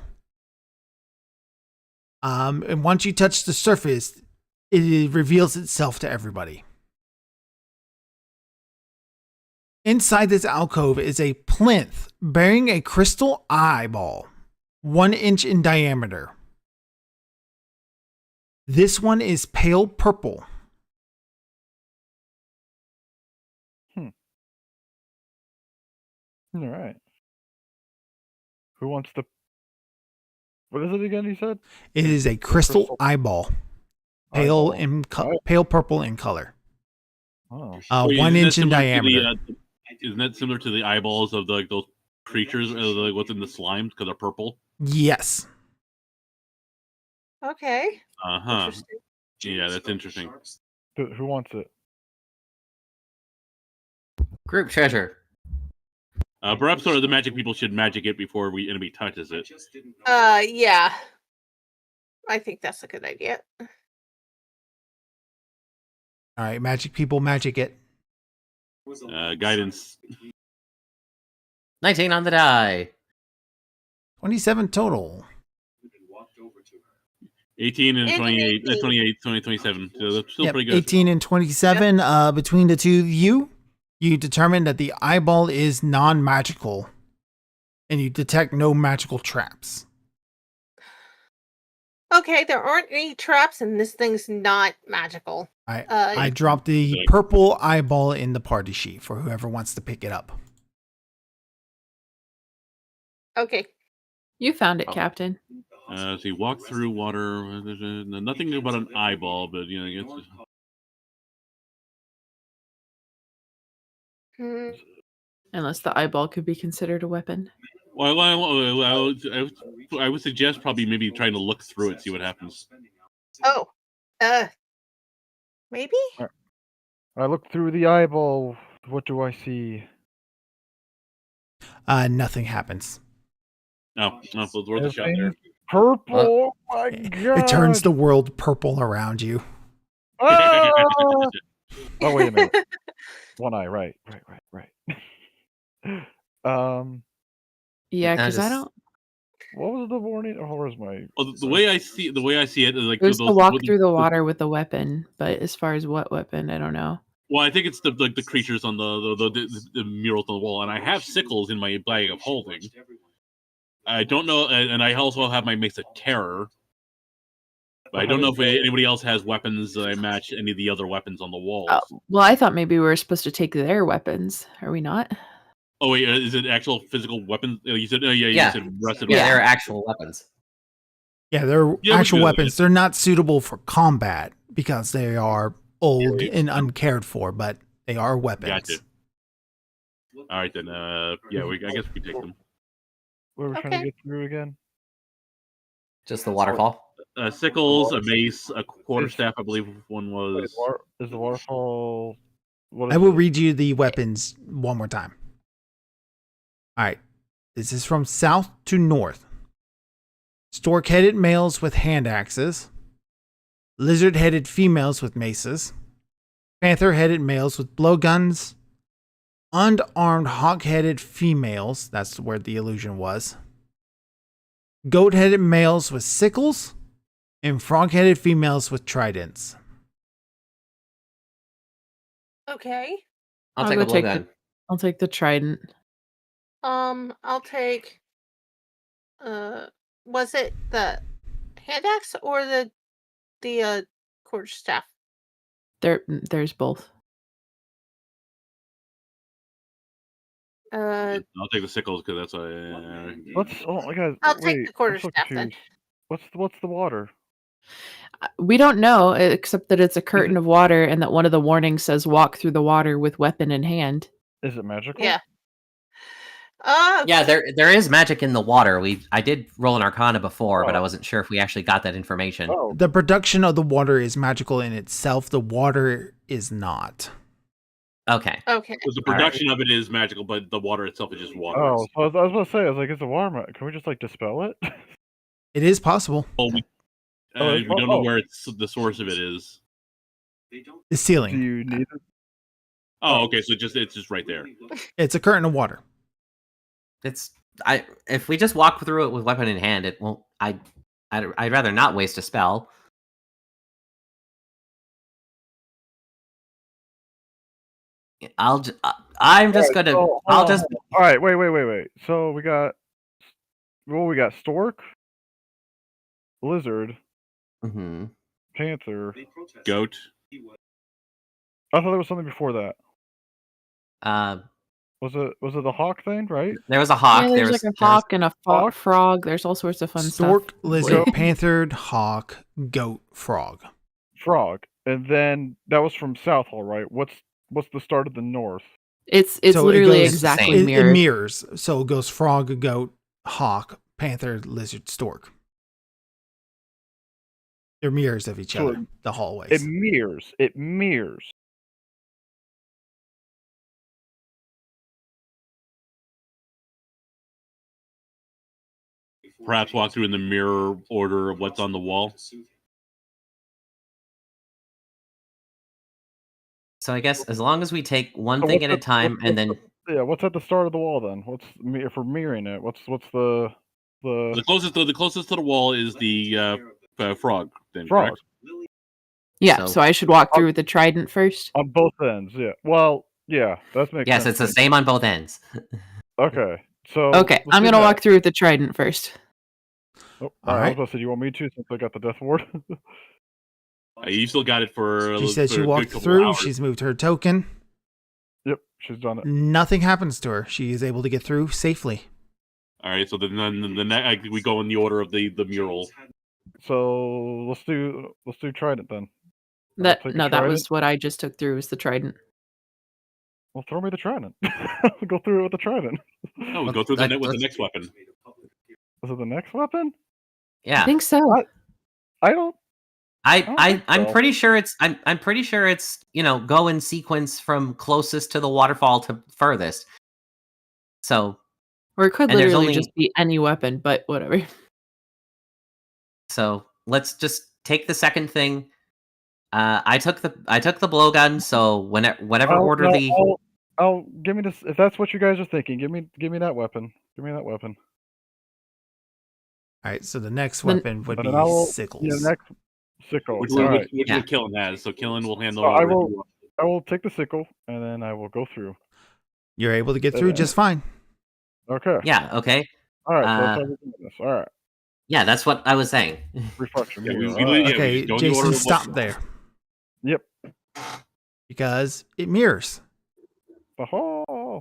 And once you touch the surface, it reveals itself to everybody. Inside this alcove is a plinth bearing a crystal eyeball, 1 inch in diameter. This one is pale purple. All right. Who wants the? What is it again? You said It is a crystal eyeball, pale Eyeball. pale purple in color. Oh, Wait, 1 isn't that inch in similar to diameter. isn't that similar to the eyeballs of the, like those creatures, like what's in the slimes because they're purple? Yes. Okay. Uh huh. Interesting. Yeah, that's interesting. who wants it? Group treasure. Perhaps sort of the magic people should magic it before enemy touches it. Yeah. I think that's a good idea. All right, magic people, magic it. Guidance. 19 on the die. 27 total. 18 and 28, 18. 28, 20, 27. So that's still Yep, pretty good. 18 and 27. Between the two of you, you determine that the eyeball is non-magical, and you detect no magical traps. Okay, there aren't any traps, and this thing's not magical. I dropped the purple eyeball in the party sheet for whoever wants to pick it up. Okay. You found it, Captain. So you walk through water. There's nothing about an eyeball, but you know, it's, Hmm. Unless the eyeball could be considered a weapon. well, I would suggest probably maybe trying to look through it, see what happens. Oh. Maybe? I look through the eyeball. What do I see? Nothing happens. No, it's worth a shot there. Purple. Oh my god! It turns the world purple around you. Ah! Oh wait a minute. One eye. Right. Yeah, Now because I just- don't. what was the warning? Oh, where's my? Well, the way I see it is like It was those, to walk through the water with a weapon, but as far as what weapon, I don't know. Well, I think it's the creatures on the murals on the wall, and I have sickles in my bag of holding. I don't know, and I also have my Mace of Terror. But I don't know if anybody else has weapons that match any of the other weapons on the walls. Well, I thought maybe we were supposed to take their weapons. Are we not? Oh wait, is it actual physical weapons? You said, you said rusted Yeah, weapons. they're actual weapons. Yeah, they're Yeah, we actual do. weapons. They're not suitable for combat because they are old and uncared for, but they are weapons. Gotcha. All right then. Yeah, I guess we take them. What were we trying to Okay. get through again? Just the waterfall. Sickles, a mace, a quarterstaff. I believe one was. Is the waterfall? What is I will it? read you the weapons one more time. All right. This is from south to north. Stork-headed males with hand axes. Lizard-headed females with maces. Panther-headed males with blowguns. Unarmed hawk-headed females. That's where the illusion was. Goat-headed males with sickles. And frog-headed females with tridents. Okay. I'll I'll take go a take blowgun. I'll take the trident. I'll take. Was it the hand axe or the quarterstaff? There's both. Uh, I'll take the sickles because that's Let's. Oh my god. I'll take Wait, the quarterstaff I'm so then. confused. What's the water? We don't know, except that it's a curtain of water and that one of the warnings says walk through the water with weapon in hand. Is it magical? Yeah. Yeah, there is magic in the water. I did roll an Arcana before, but I Oh. wasn't sure if we actually got that information. Oh, The production of the water is magical in itself. The water is not. Okay. Okay. the production of it is magical, but the water itself is just water. oh. So I was about to say, I was like, is the water? Can we just like dispel it? It is possible. Well, we don't know where the source of it is. The Do ceiling. you need it? Oh, okay. So it's just right there. It's a curtain of water. If we just walk through it with weapon in hand, it won't. I'd rather not waste a spell. I'm just Alright, gonna. so, I'll hold just. on. All right, wait. So we got. Well, we got stork, lizard, Mhm. panther. Goat. I thought there was something before that. Uh, Was it the hawk thing? Right? there was a hawk. Yeah, there's like a hawk and a hawk? frog. There's all sorts of fun Stork, stuff. lizard, panther, hawk, goat, frog. Frog, and then that was from South Hall, right? What's the start of the north? It's So it literally goes- exactly It mirrored. mirrors. So it goes frog, goat, hawk, panther, lizard, stork. They're mirrors of each So other. The hallways. It mirrors. It mirrors. Perhaps walk through in the mirror order of what's on the wall. So I guess as long as we take one So thing what's at a the- time, and then Yeah. What's at the start of the wall then? If we're mirroring it? What's the The closest to the wall is the frog. Then frog correct? Yeah, So- so I should walk through with the trident first. on both ends? Yeah. Well, yeah. That makes yes, sense. it's the same on both ends. Okay. So Okay, let's I'm do gonna that. walk through with the trident first. Oh, All I right. was about to say, you want me to since I got the death ward? You still got it for. She said for she a good walked couple through. hours. She's moved her token. Yep, she's done it. Nothing happens to her. She is able to get through safely. All right. So then we go in the order of the mural. So let's do trident then. That take a no, that trident? was what I just took through was the trident. Well, throw me the trident. Go through it with the trident. No, we go through with the let's- next weapon. Is it the next weapon? I Yeah, think so. I don't. don't think I'm so. pretty sure it's. I'm pretty sure it's. Go in sequence from closest to the waterfall to furthest. So Or it could And there's literally only- just be any weapon, but whatever. So let's just take the second thing. I took the blowgun. So whatever order the I'll give me this. If that's what you guys are thinking, give me that weapon. Give me that weapon. All right, so the next Then- weapon would And be then I will. sickles. Yeah, next sickle. Which All one? right. Which Yeah. one Killen has? So Killen will hand So I over. will- I will take the sickle and then I will go through. You're able to get through just fine. Okay. Yeah. Okay. All right. So Uh, that's how we're doing this. All right. Yeah, that's what I was saying. Reflection. Yeah, mirror. we All right. yeah, we Okay, just go in the order Jason, of what- stop there Yep. because it mirrors. Oh.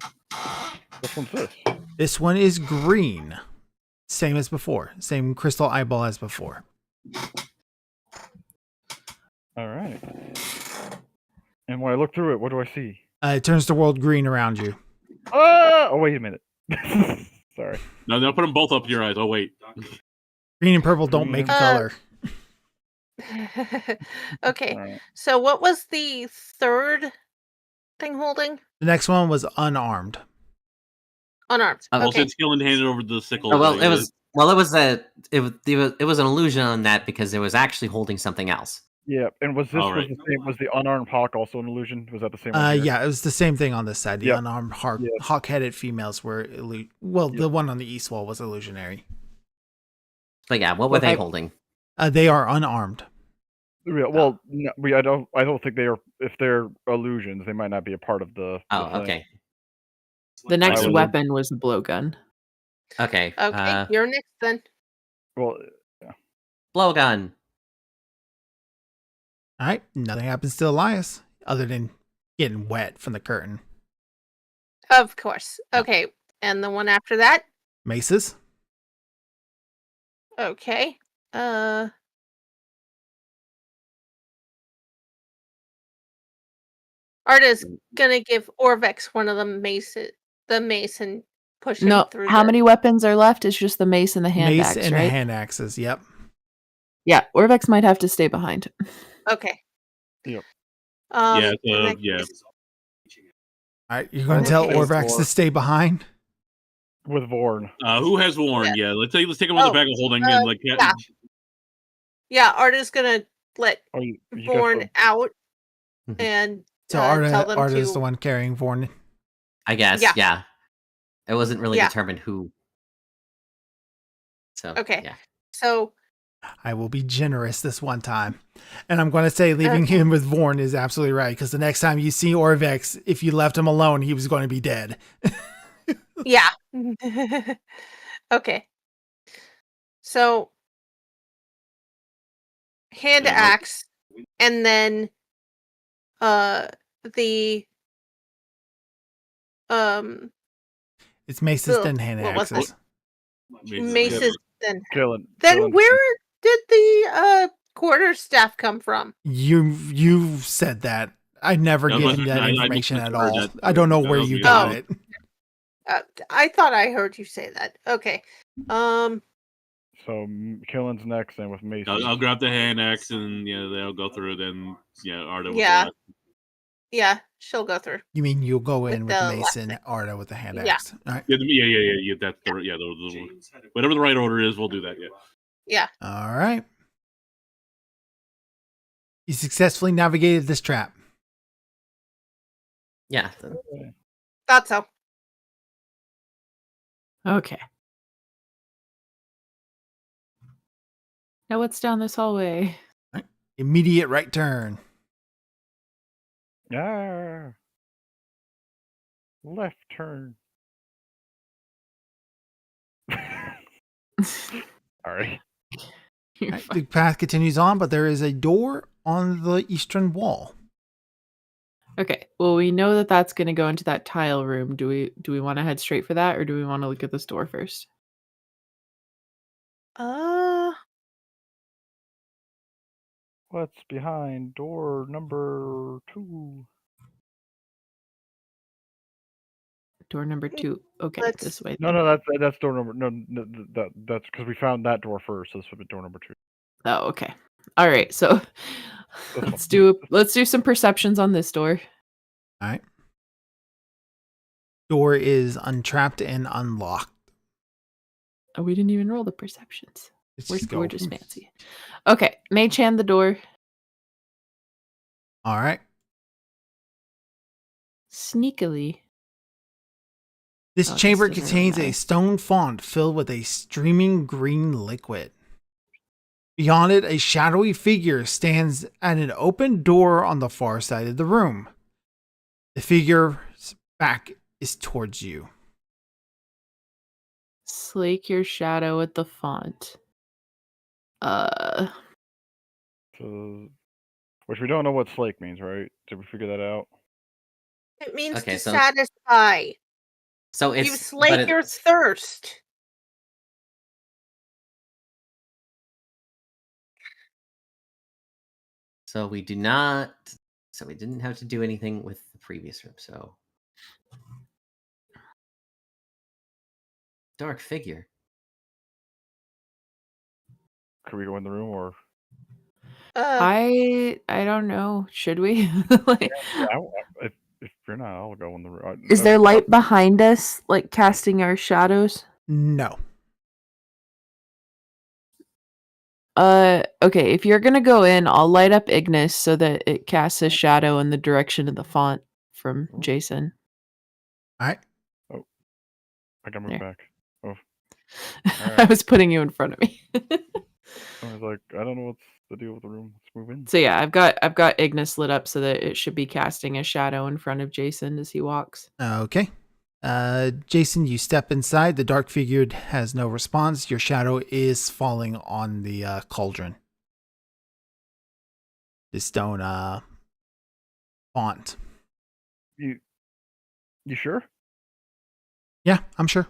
Which one's this? This one is green, same as before, same crystal eyeball as before. All right. And when I look through it, what do I see? It turns the world green around you. Oh, wait a minute. Sorry. No, put them both up to your eyes. Oh wait. Green and purple don't make a Uh, color. Okay. All right. So what was the third thing holding? The next one was unarmed. Unarmed. Well, Okay. Since Killen handed over the sickle. Oh, well, it was it was an illusion on that because it was actually holding something else. Yeah. And was this All right. was the same? Was the unarmed hawk also an illusion? Was that the same? one here? Yeah, it was the same thing on this side. The Yep. unarmed Yes. hawk-headed females were Yep. the one on the east wall was illusionary. But yeah, what were Well, they I- holding? They are unarmed. Yeah, well, no, I don't think they are. If they're illusions, they might not be a part of the. Oh, thing. okay, The next would- weapon was the blowgun. okay. Okay. You're next then. Well, Blowgun. All right, nothing happens to Elias other than getting wet from the curtain. Of course. Okay. And the one after that? Maces. Okay. Arta's gonna give Orvex one of the mace and push him No, through. how the- many weapons are left? It's just the mace and the hand Mace axe, and right? hand axes. Yep. Yeah, Orvex might have to stay behind. Okay. Yep. Yeah, in that yeah. case- All right, you're going to tell Okay. Orvex to stay behind. with Vorn. Who has Warren? Yeah, let's take him on the Oh, back of holding and like yeah. Yeah, Arta's gonna let Oh, you guys Vorn don't- out Mhm. and So tell them Arta's to. the one carrying Vorn. I guess. Yeah. Yeah. It wasn't really Yeah. determined who. So. Okay. Yeah. So I will be generous this one time. And I'm going to say leaving him with Vorn is absolutely right, because the next time you see Orvex, if you left him alone, he was going to be dead. yeah. Okay. So hand Yeah, but- axe and then the It's maces Ugh, then hand what was axes. maces then Killing. then where did the quarterstaff come from? You said that. I never No, given I- that I information at misheard all. that. I don't know That where was you me. got Oh. it. I thought I heard you say that. Okay. So Killen's next, and with Mason. I'll grab the hand axe and yeah, they'll go through. Then yeah, Arta. will Yeah. go out. Yeah, she'll go through. You mean you'll go in With with the Mason, Arta with the hand Yeah. axe. All right. Yeah. That's whatever the right order is, we'll do that. Yeah. Yeah. All right. You successfully navigated this trap. Yeah. Thought so. Okay. Now what's down this hallway? Immediate right turn. Ah. Left turn. Sorry. You're Right, fine. the path continues on, but there is a door on the eastern wall. Okay. Well, we know that that's going to go into that tile room. Do we want to head straight for that, or do we want to look at this door first? What's behind door number 2? Door number 2. Okay, Let's- this way. No, then. that's door number. No, that's because we found that door first. So this would be door number 2. Oh, okay. All right. So let's do some perceptions on this door. All right. Door is untrapped and unlocked. Oh, we didn't even roll the perceptions. Let's We're, just go. we're just fancy. Okay, Mage hand the door. All right. Sneakily, This Oh, this chamber doesn't really contains a matter. stone font filled with a streaming green liquid. Beyond it, a shadowy figure stands at an open door on the far side of the room. The figure's back is towards you. Slake your shadow with the font. So, which we don't know what slake means, right? Did we figure that out? It means Okay, to so- satisfy. So You it's slake your thirst. So we do not. So we didn't have to do anything with the previous room. So dark figure. Could we go in the room or? I don't know. Should we? Like, If you're not, I'll go in the room. is there light behind us, like casting our shadows? No. Okay, if you're gonna go in, I'll light up Ignis so that it casts a shadow in the direction of the font from Jason. All right. I can move There. back. Oh, I Alright. was putting you in front of me. I was like, I don't know what's the deal with the room. Let's move in. So yeah, I've got Ignis lit up so that it should be casting a shadow in front of Jason as he walks. Okay. Jason, you step inside. The dark figure has no response. Your shadow is falling on the cauldron. The stone font. You sure? Yeah, I'm sure.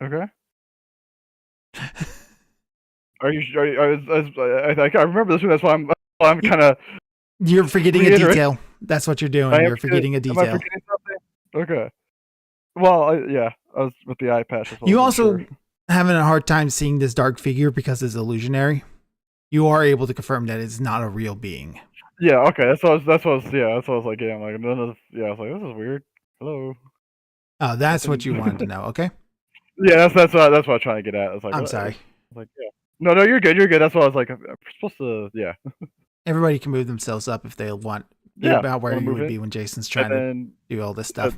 Okay. Are you sure? I remember this one. That's why I'm kind of. You're forgetting a Reiterate. detail. That's what you're doing. I am You're forgetting a Am I detail. forgetting something? Okay. Well, yeah, I was with the eye patch as well. You I'm also sure. having a hard time seeing this dark figure because it's illusionary. You are able to confirm that it's not a real being. Yeah. Okay. That's what I was. Yeah. That's what I was like. Yeah. I'm like none of. Yeah. I was like, this is weird. Hello. Oh, that's what you Nothing. wanted to know. Okay. Yeah. That's what I'm trying to get at. I was like, I'm what? sorry. I was like, yeah. No, you're good. You're good. That's what I was like. I'm supposed to. Yeah. Everybody can move themselves up if they want. Yeah. About where wanna you move would in. be when Jason's trying And to then. do all this stuff.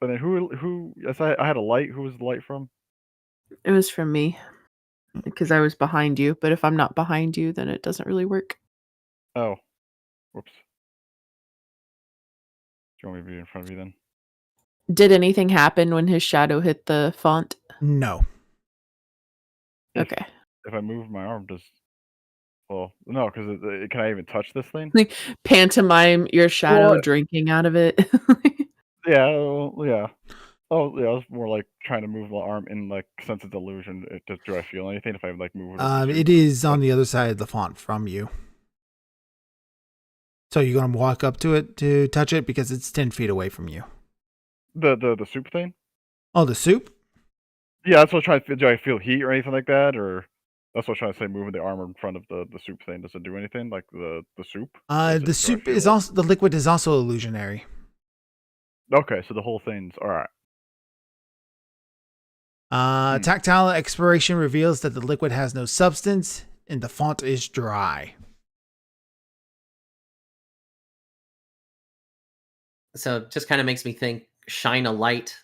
And then who? Yes, I had a light. Who was the light from? It was from me because I was behind you, but if I'm not behind you, then it doesn't really work. Oh. Whoops. Do you want me to be in front of you then? Did anything happen when his shadow hit the font? No. If- Okay. If I move my arm, does. Well, no, because can I even touch this thing? Pantomime your shadow Well- drinking out of it. Yeah. Well, yeah. Oh, yeah. I was more like trying to move my arm in, like, since it's illusion. Do I feel anything if I like move it? over It is on the other side of the font from you. So you're gonna walk up to it to touch it because it's 10 feet away from you. the soup thing? Oh, the soup? Yeah, that's what I'm trying to feel. Do I feel heat or anything like that, or that's what I'm trying to say? Moving the arm in front of the soup thing, does it do anything like the soup? Or The soup feel is it? also the liquid is also illusionary. Okay, so the whole thing's all right. Tactile exploration reveals that the liquid has no substance and the font is dry. So it just kind of makes me think. Shine a light,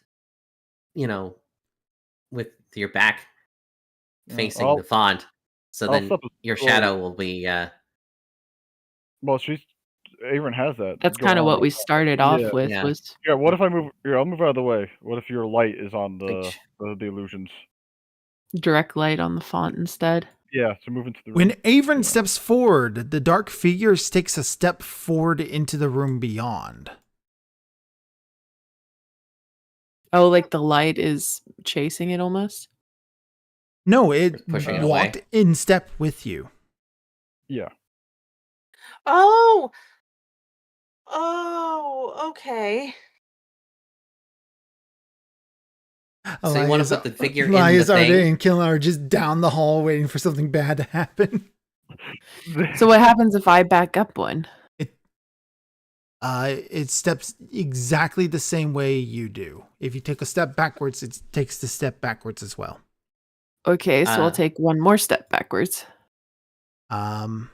with your back Yeah, facing I'll- the font, so I'll then step your forward. shadow will be. Well, Aaron has that. That's going kind of on what right we now. started off Yeah. with. Yeah. Was Yeah. What if I move? Here, I'll move out of the way. What if your light is on Like, the illusions? direct light on the font instead. Yeah. So move into the room. When Avon Yeah. steps forward, the dark figure takes a step forward into the room beyond. Oh, like the light is chasing it almost. No, it Pushing it walked away. in step with you. Yeah. Oh. Oh, okay. So you wanna put the figure in the Elias, thing? Arde, and Killen are just down the hall waiting for something bad to happen. So what happens if I back up one? It steps exactly the same way you do. If you take a step backwards, it takes the step backwards as well. Okay, so I'll Uh, take one more step backwards. Um,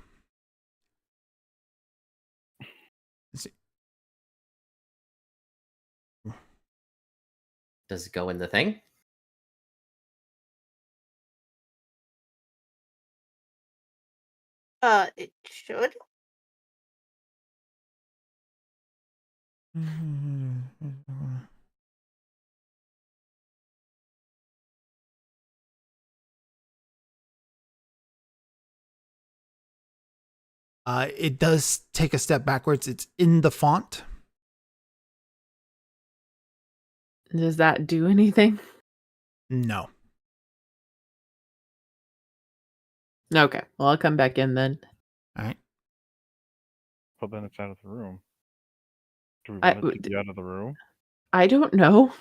Does it go in the thing? It should. It does take a step backwards. It's in the font. Does that do anything? No. Okay. Well, I'll come back in then. All right. But then it's out of the room. Do we I- want it to be out of the room? I don't know.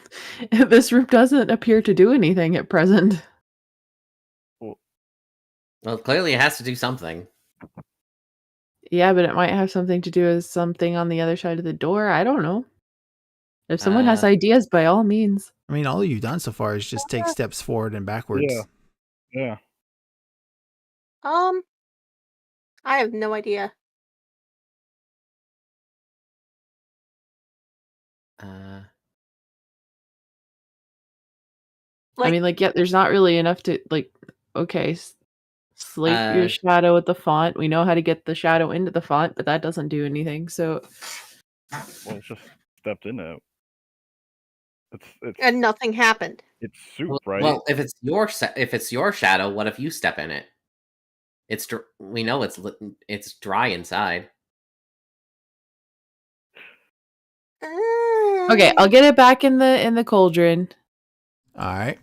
This room doesn't appear to do anything at present. Well, clearly it has to do something. Yeah, but it might have something to do with something on the other side of the door. I don't know. If someone has ideas, by all means. I mean, all you've done so far is just take steps forward and backwards. Yeah. Yeah. I have no idea. Uh, I mean, like, yeah, there's not really enough to, like, okay, slate your shadow with the font. We know how to get the shadow into the font, but that doesn't do anything. So, Well, it's just stepped in it. It's And nothing happened. it's soup, right? Well, if it's your shadow, what if you step in it? We know it's dry inside. okay, I'll get it back in the cauldron. All right.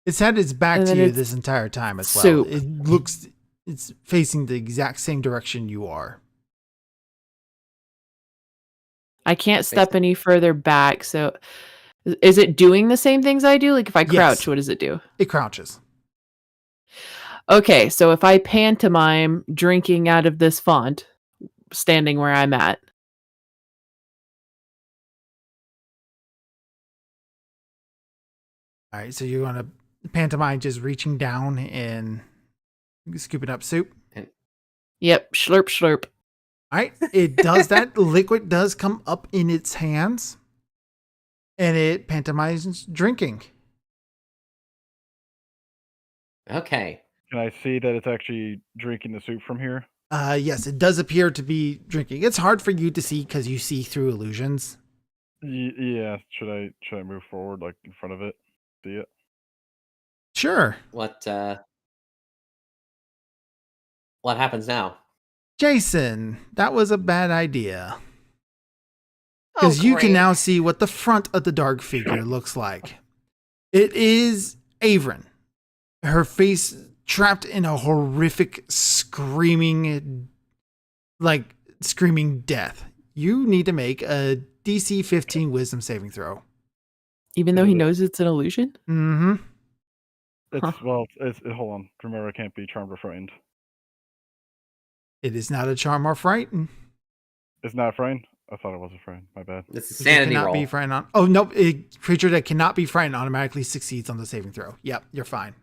It's had its back And to then you it's this entire time as well. soup. It's facing the exact same direction you are. I can't step any further back. So, is it doing the same things I do? Like, if I crouch, Yes. what does it do? It crouches. Okay, so if I pantomime drinking out of this font, standing where I'm at. All right, so you're going to pantomime just reaching down and scooping up soup. Yep, slurp, slurp. All right, it does that. Liquid does come up in its hands, and it pantomimes drinking. Okay. Can I see that it's actually drinking the soup from here? Yes, it does appear to be drinking. It's hard for you to see because you see through illusions. Yeah. Should I move forward, like in front of it? See it? Sure. What happens now? Jason, that was a bad idea. Oh, Because you can great. now see what the front of the dark figure looks like. It is Avrin. Her face trapped in a horrific screaming death. You need to make a DC 15 wisdom saving throw. Even though he knows it's an illusion? Mm-hmm. It's well. It's hold on. Remember, I can't be charmed or frightened. It is not a charm or frighten. It's not frightened. I thought it was a frightened. My bad. It's a You sanity cannot roll. be frightened on. Oh no! A creature that cannot be frightened automatically succeeds on the saving throw. Yep, you're fine.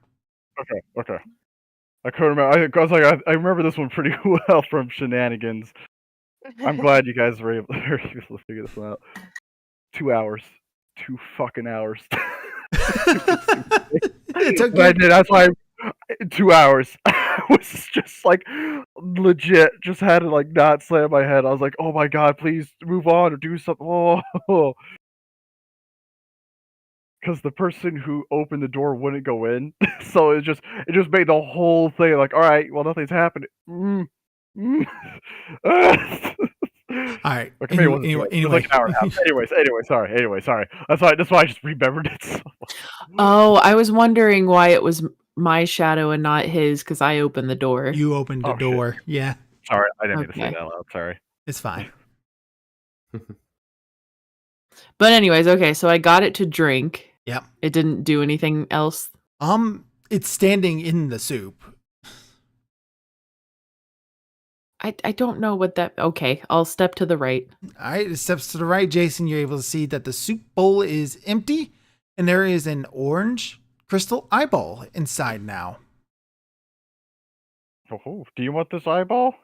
Okay. I couldn't remember. I was like, I remember this one pretty well from Shenanigans. I'm glad you guys were able to figure this one out. 2 hours. 2 fucking hours. It's I okay. did. That's why 2 hours. I was just like legit. Just had to like not slam my head. I was like, oh my god, please move on or do something. Oh. Because the person who opened the door wouldn't go in, so it just made the whole thing like, all right, well nothing's happening. All right. Okay, maybe it wasn't Anyway, it was like an hour and a half. Anyway, sorry. That's why I just remembered it. So much. Oh, I was wondering why it was my shadow and not his because I opened the door. You opened the Oh, shit. door. Yeah, Sorry, I didn't mean to say Okay. that out loud. Sorry. it's fine. But anyways, okay, so I got it to drink. Yep. It didn't do anything else. It's standing in the soup. I don't know what that. Okay, I'll step to the right. All right, it steps to the right, Jason. You're able to see that the soup bowl is empty, and there is an orange crystal eyeball inside now. Oh, do you want this eyeball?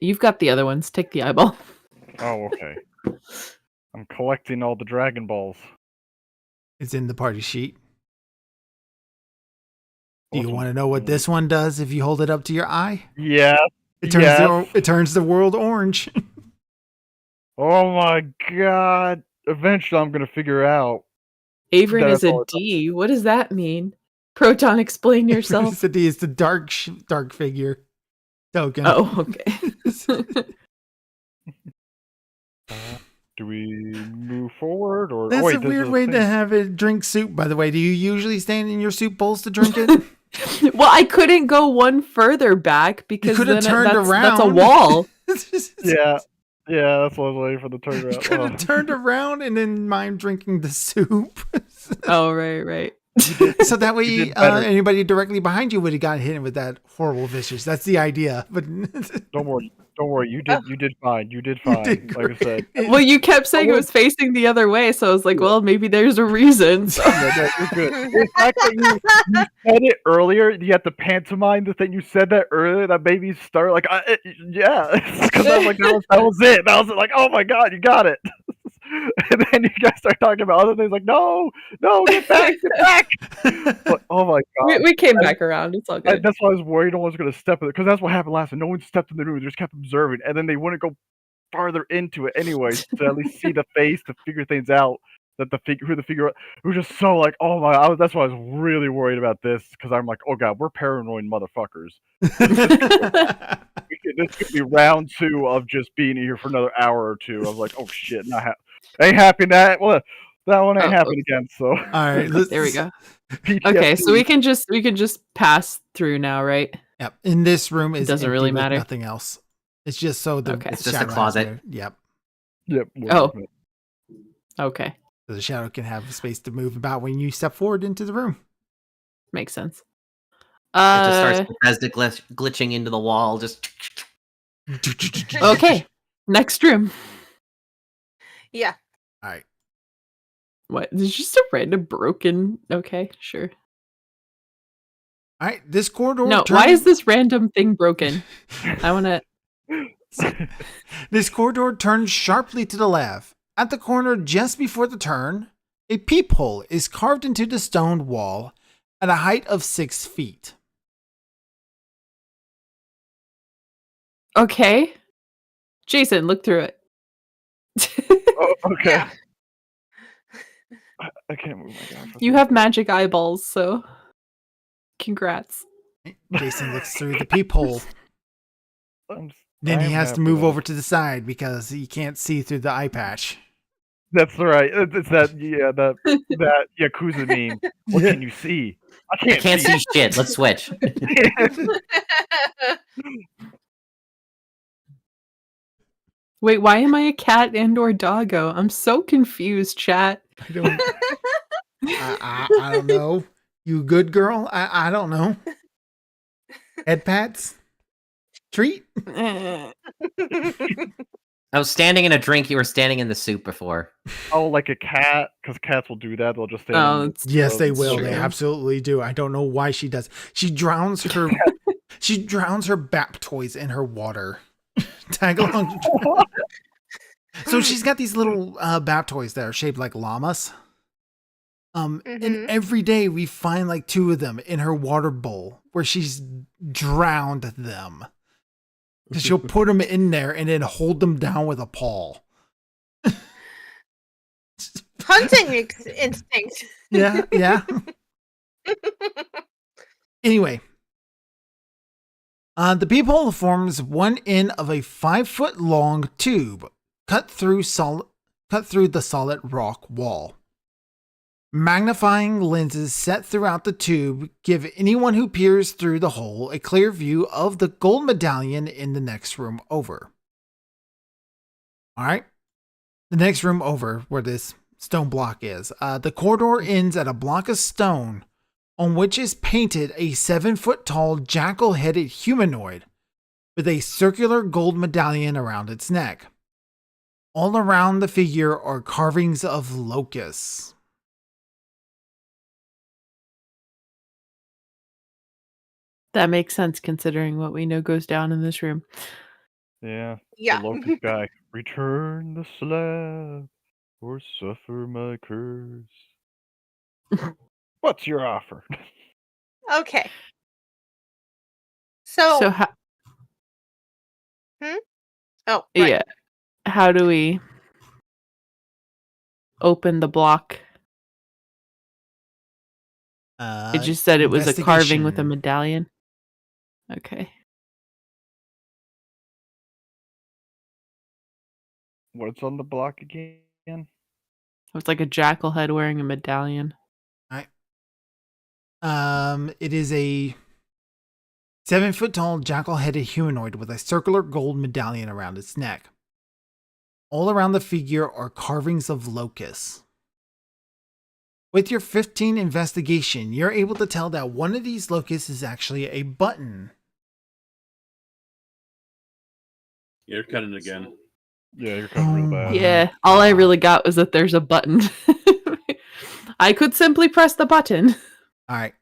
You've got the other ones. Take the eyeball. Oh, okay. I'm collecting all the Dragon Balls. It's in the party sheet. Do you Awesome. want to know what this one does if you hold it up to your eye? Yeah. It turns Yes. it turns the world orange. Oh my god. Eventually I'm gonna figure out. Averin That's is a all it's- D. What does that mean? Proton, explain yourself. It's the dark figure token. Oh, okay. Do we move forward or That's oh, wait, a there's weird way to thing. have it drink soup, by the way. Do you usually stand in your soup bowls to drink it? Well, I couldn't go one further back because could have then turned that's a around. wall. Yeah. Yeah, that's what I was waiting for the You turnaround. could have turned around and then mime drinking the soup. Oh, right. So that You way, did better. anybody directly behind you would have got hit with that horrible vicious. That's the idea. But Don't worry. You did fine. You did you fine. did Like I great. said. Well, you kept saying it was facing the other way, so I was like, well, maybe there's a reason. So. No, you're good. The fact that you said it earlier, you had to pantomime the thing. You said that earlier, that made me start like, yeah, because I was like, that was it. And I was like, oh my god, you got it. And then you guys start talking about other things, like, no, get back. But, oh my god, We came back around. It's all good. that's why I was worried no one's gonna step in it, because that's what happened last time. No one stepped in the room; they just kept observing, and then they wouldn't go farther into it anyway to at least see the face to figure things out. That the figure, it was just so like, oh my, that's why I was really worried about this, because I'm like, oh god, we're paranoid motherfuckers. This could be round 2 of just being here for another hour or 2. I was like, oh shit, ain't happening. That one ain't happening again. So All right, There we go. PTSD. Okay, so we can just pass through now, right? Yep. In this room is Doesn't empty really with matter. Nothing else. It's just so the Okay. It's just a shadow has closet. to- Yep. Yep. Oh. Okay, So the shadow can have space to move about when you step forward into the room. makes sense. It just starts Bethesda glitching into the wall. Just Okay, next room. Yeah. All right. What? It's just a random broken. Okay, sure. All right. This corridor. No, why is this random thing broken? I want to. This corridor turns sharply to the left. At the corner, just before the turn, a peephole is carved into the stone wall at a height of 6 feet. Okay, Jason, look through it. Oh, okay. Yeah. I can't move my gosh. You have magic eyeballs, so congrats. Jason looks through the peephole. Then I he am has to happy move that- over to the side because he can't see through the eye patch. That's right. It's that that Yakuza meme. What can you see? I I can't see shit. Let's switch. Wait, why am I a cat and or doggo? I'm so confused, chat. I don't, I don't know. You good girl? I don't know. Head pats? Treat? Eh. I was standing in a drink. You were standing in the soup before. Oh, like a cat, because cats will do that. They'll just stand. Oh, in it's- Yes, they it's will. true. They absolutely do. I don't know why she does. She drowns her Baptoys in her water. Tag along. So she's got these little Baptoys that are shaped like llamas. And Mhm. every day we find like 2 of them in her water bowl where she's drowned them. 'Cause she'll put them in there and then hold them down with a paw. Hunting instinct. Yeah. Anyway, the peephole forms one end of a 5-foot long tube cut through the solid rock wall. Magnifying lenses set throughout the tube give anyone who peers through the hole a clear view of the gold medallion in the next room over. All right, the next room over where this stone block is. The corridor ends at a block of stone on which is painted a 7-foot tall jackal-headed humanoid with a circular gold medallion around its neck. All around the figure are carvings of locusts. That makes sense considering what we know goes down in this room. Yeah. Yeah. The locust guy Return the slab or suffer my curse. What's your offer? Okay. So, So how, oh, right. yeah, how do we open the block? It just said it was a carving with a Investigation. medallion. Okay. What's on the block again? It's like a jackal head wearing a medallion. It is a 7-foot tall jackal-headed humanoid with a circular gold medallion around its neck. All around the figure are carvings of locusts. With your 15 investigation, you're able to tell that one of these locusts is actually a button. You're cutting again. Yeah, you're cutting real bad. Yeah, all I really got was that there's a button. I could simply press the button. All right.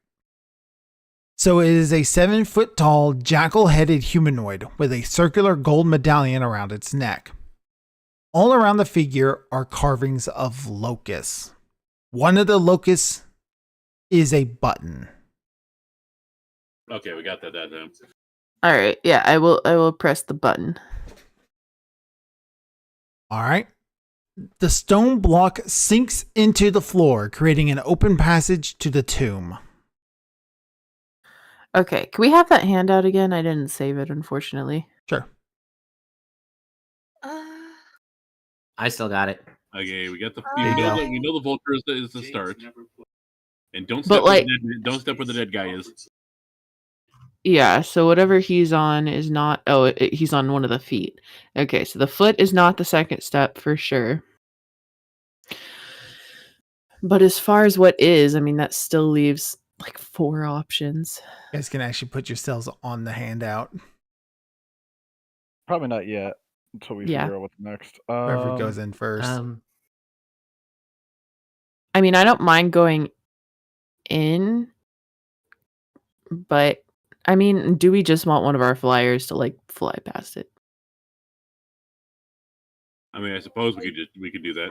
So it is a 7-foot tall jackal-headed humanoid with a circular gold medallion around its neck. All around the figure are carvings of locusts. One of the locusts is a button. Okay, we got that down. All right, yeah, I will press the button. All right. The stone block sinks into the floor, creating an open passage to the tomb. Okay, can we have that handout again? I didn't save it, unfortunately. Sure. I still got it. Okay, we got the. There you go. We know the vulture is the start, and don't But, step don't step where the dead guy is. Yeah, so whatever he's on is not... Oh, he's on one of the feet. Okay, so the foot is not the second step for sure. But as far as what is, I mean, that still leaves like 4 options. You guys can actually put yourselves on the handout. Probably not yet until we Yeah. figure out what's next. Whoever goes in first. I mean, I don't mind going in, but I mean, do we just want one of our flyers to like fly past it? I mean, I suppose we could do that.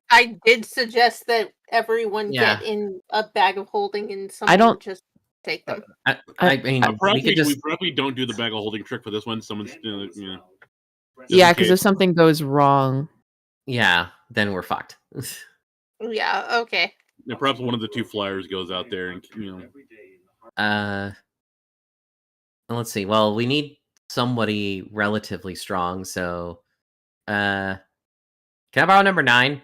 I did suggest that everyone Yeah. get in a bag of holding and someone don't- just take them. I mean, we could just We probably don't do the bag of holding trick for this one. Someone's Yeah, in because case. if something goes wrong, then we're fucked. Yeah, okay. Yeah, perhaps one of the 2 flyers goes out there and Let's see. Well, we need somebody relatively strong, so can I borrow number 9?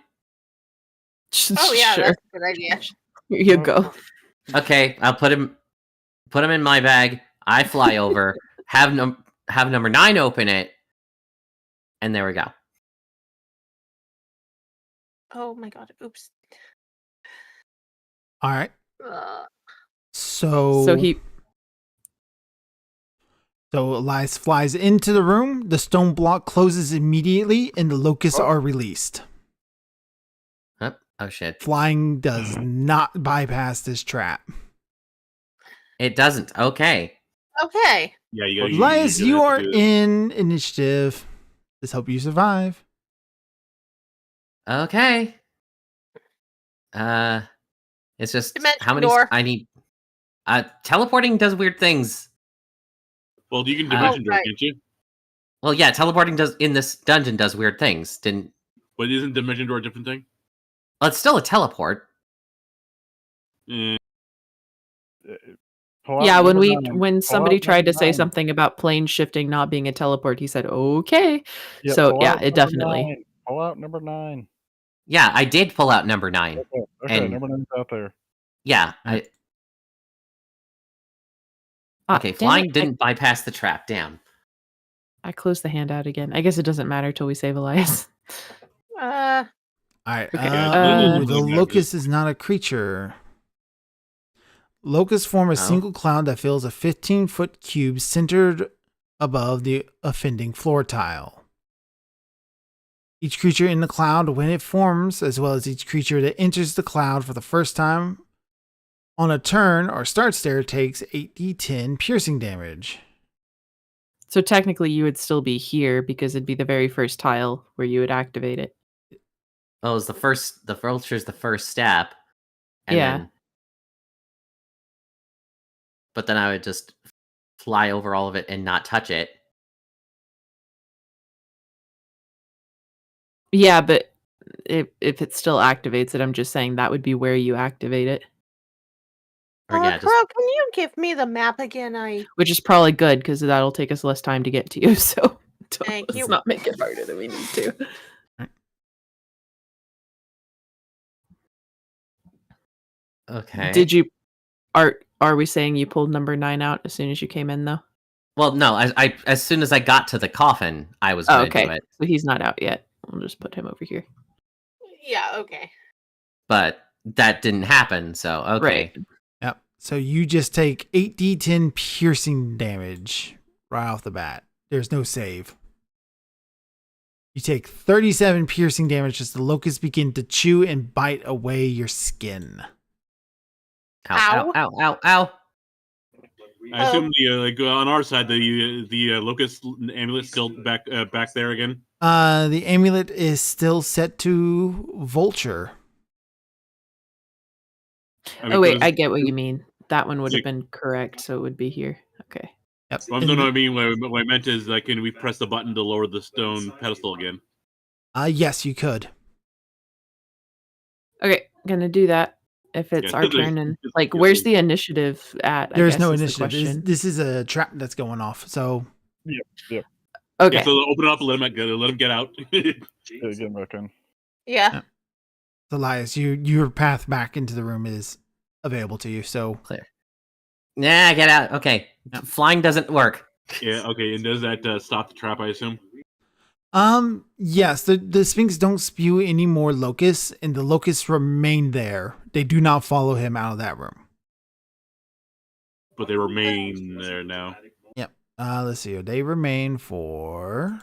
Oh yeah, sure. that's a good idea. Here you go. Okay, I'll put him in my bag. I fly over, have number 9 open it, and there we go. Oh my god, oops. All right. Uh, So Elias flies into the room. The stone block closes immediately, and the locusts are released. Oh shit! Flying does not bypass this trap. It doesn't. Okay. okay. yeah, you Elias, you have are to do it. in initiative. Let's hope you survive. Okay. It's just Dimension how many door. I need. Teleporting does weird things. Well, you can dimension door, right. can't you? Well, yeah, teleporting does in this dungeon does weird things. But isn't dimension door a different thing? Well, it's still a teleport. Eh, pull out Yeah, number when 9. when Pull somebody out tried to number say 9. something about plane shifting not being a teleport, he said, "Okay." Yeah, So pull yeah, out it number definitely. 9. Pull out number 9. Yeah, I did pull out number 9. Okay, And- number 9's out there. Yeah. Alright. Okay, damn flying it, didn't bypass the trap. Damn. I closed the handout again. I guess it doesn't matter till we save Elias. Uh, All right. Okay, The locust is not a creature. Locusts form a single cloud that fills a 15-foot cube centered above the offending floor tile. Each creature in the cloud, when it forms, as well as each creature that enters the cloud for the first time on a turn or starts there, takes 8d10 piercing damage. So technically, you would still be here because it'd be the very first tile where you would activate it. Oh, it's the vulture's the first step. And Yeah. then but then I would just fly over all of it and not touch it. Yeah, but if it still activates it, I'm just saying that would be where you activate it, Or yeah, just Crow, can you give me the map again? which is probably good because that'll take us less time to get to you. So Thank let's you. not make it harder than we need to. okay. Did you are we saying you pulled number 9 out as soon as you came in though? Well, no, I as soon as I got to the coffin, I was Oh, going to okay. do it. So he's not out yet. We'll just put him over here. Yeah, okay. But that didn't happen, so okay. Right. Yep. So you just take 8d10 piercing damage right off the bat. There's no save. You take 37 piercing damage as the locusts begin to chew and bite away your skin. Ow, ow, ow, ow, ow. I assume on our side the locust amulet's still back there again. The amulet is still set to vulture. Oh wait, I I get what you mean. That one would have Like- been correct, so it would be here. Okay. Yep. no, I mean what I meant is can we press the button to lower the stone pedestal again? Yes, you could. Okay, gonna do that if it's Yeah, our because turn. And it's- like, where's the initiative at? I There's guess no is the initiative. question. This is a trap that's going off. So Okay. Yeah, so open it up and let him get out. Yeah, get him back in. Yeah. Elias, your path back into the room is available to you. So Clear. Nah, get out. Okay. Yep. Flying doesn't work. Yeah, okay, and does that stop the trap, I assume? yes, the Sphinx don't spew any more locusts, and the locusts remain there. They do not follow him out of that room. But they remain there now. Yep. Let's see. They remain for.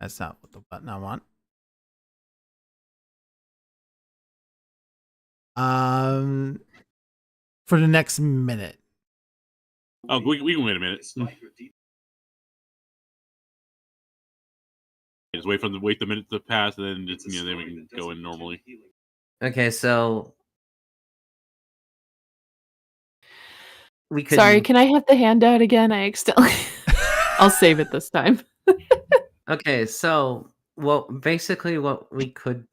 That's not what the button I want. For the next minute. Oh, we can wait a minute. Just wait the minute to pass, and then just then we can go in normally. Okay, so we could. Sorry, can I have the handout again? I accidentally. I'll save it this time. Okay, so basically what we could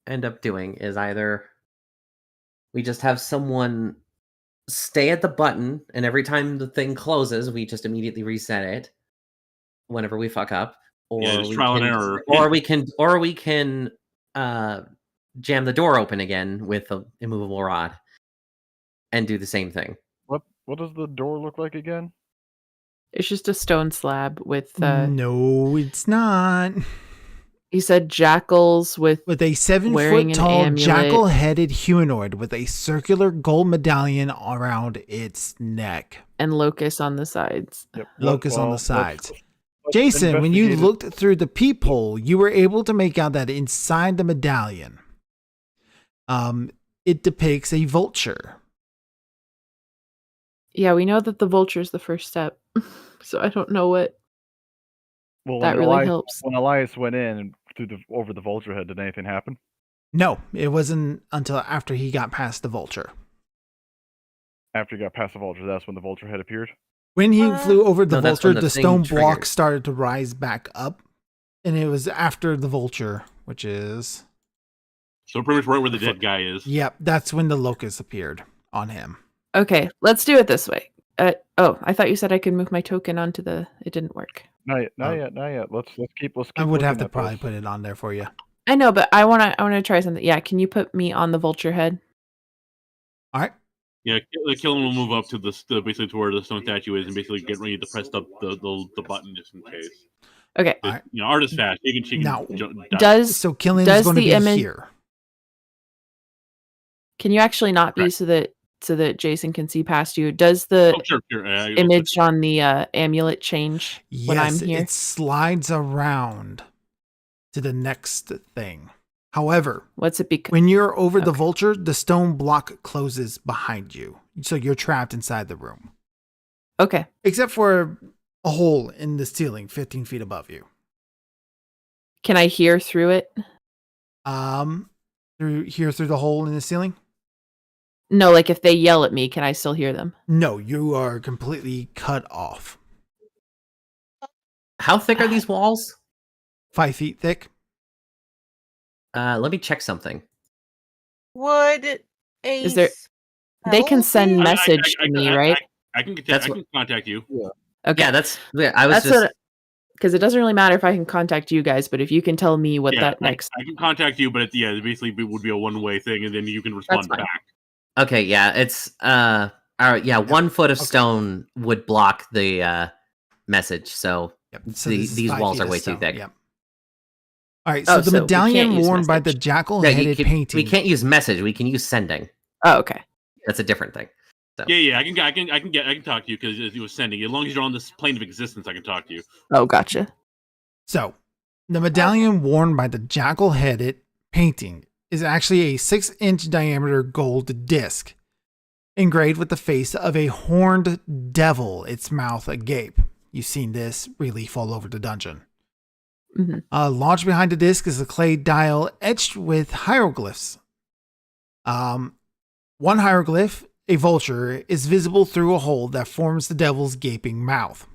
end up doing is either we just have someone stay at the button, and every time the thing closes, we just immediately reset it whenever we fuck up, or Yeah, just we trial can, and error. or we can jam the door open again with a immovable rod and do the same thing. What does the door look like again? It's just a stone slab with. No, it's not. He said jackals with. With a 7 Wearing foot an tall amulet. jackal headed humanoid with a circular gold medallion around its neck. And locusts on the sides. Yep. Locusts on the let's- sides. let's Jason, when you investigate it. looked through the peephole, you were able to make out that inside the medallion, it depicts a vulture. Yeah, we know that the vulture is the first step. So I don't know what Well, that when really Elias, helps. When Elias went in and over the vulture head, did anything happen? No, it wasn't until after he got past the vulture. After he got past the vulture, that's when the vulture head appeared. When he flew over the No, that's vulture, when the the thing stone block triggered. started to rise back up, and it was after the vulture, which is So pretty much right where the dead guy is. yep. That's when the locust appeared on him. Okay, let's do it this way. I thought you said I could move my token onto the. It didn't work. Not yet. Not Oh. yet. Not yet. Let's keep. I would have looking to at probably this. put it on there for you. I know, but I wanna try something. Yeah, can you put me on the vulture head? All right. Yeah, Killen will move up to basically to where the stone statue is, and basically get ready to press the button just in case. Okay. All right. Art is fast. She can Now, dive. Does So Killian is does going to the be image- here. can you actually not be Right. so that Jason can see past you? Does the Oh, sure. image on the amulet change when I'm Yes, here? it slides around to the next thing. However, What's it become? when you're over the Okay. vulture, the stone block closes behind you. So you're trapped inside the room. Okay. Except for a hole in the ceiling 15 feet above you. Can I hear through it? Through the hole in the ceiling? No, like if they yell at me, can I still hear them? No, you are completely cut off. How thick are these walls? 5 feet thick. Let me check something. Would a Is there- They can spell send be- message to me, right? I can That's contact you. Okay. Yeah, I was That's just what. Because it doesn't really matter if I can contact you guys, but if you can tell me what Yeah, that next. I can contact you, but basically it would be a one-way thing, and then you can respond fine. back. okay. Yeah, it's all right. Yeah, 1 foot of stone would block the message. So Yep. These this is 5 walls feet are of way too stone. thick. Yep. All right. So Oh, the so we medallion can't use worn by the message. jackal-headed painting. we can't use message. We can use sending. Oh, okay. That's a different thing. So Yeah, I can talk to you because it was sending. As long as you're on this plane of existence, I can talk to you. Oh, gotcha. So, the medallion worn by the jackal-headed painting is actually a 6-inch diameter gold disc, engraved with the face of a horned devil, its mouth agape. You've seen this relief all over the dungeon. hmm Launched behind the disc is a clay dial etched with hieroglyphs. One hieroglyph, a vulture, is visible through a hole that forms the devil's gaping mouth.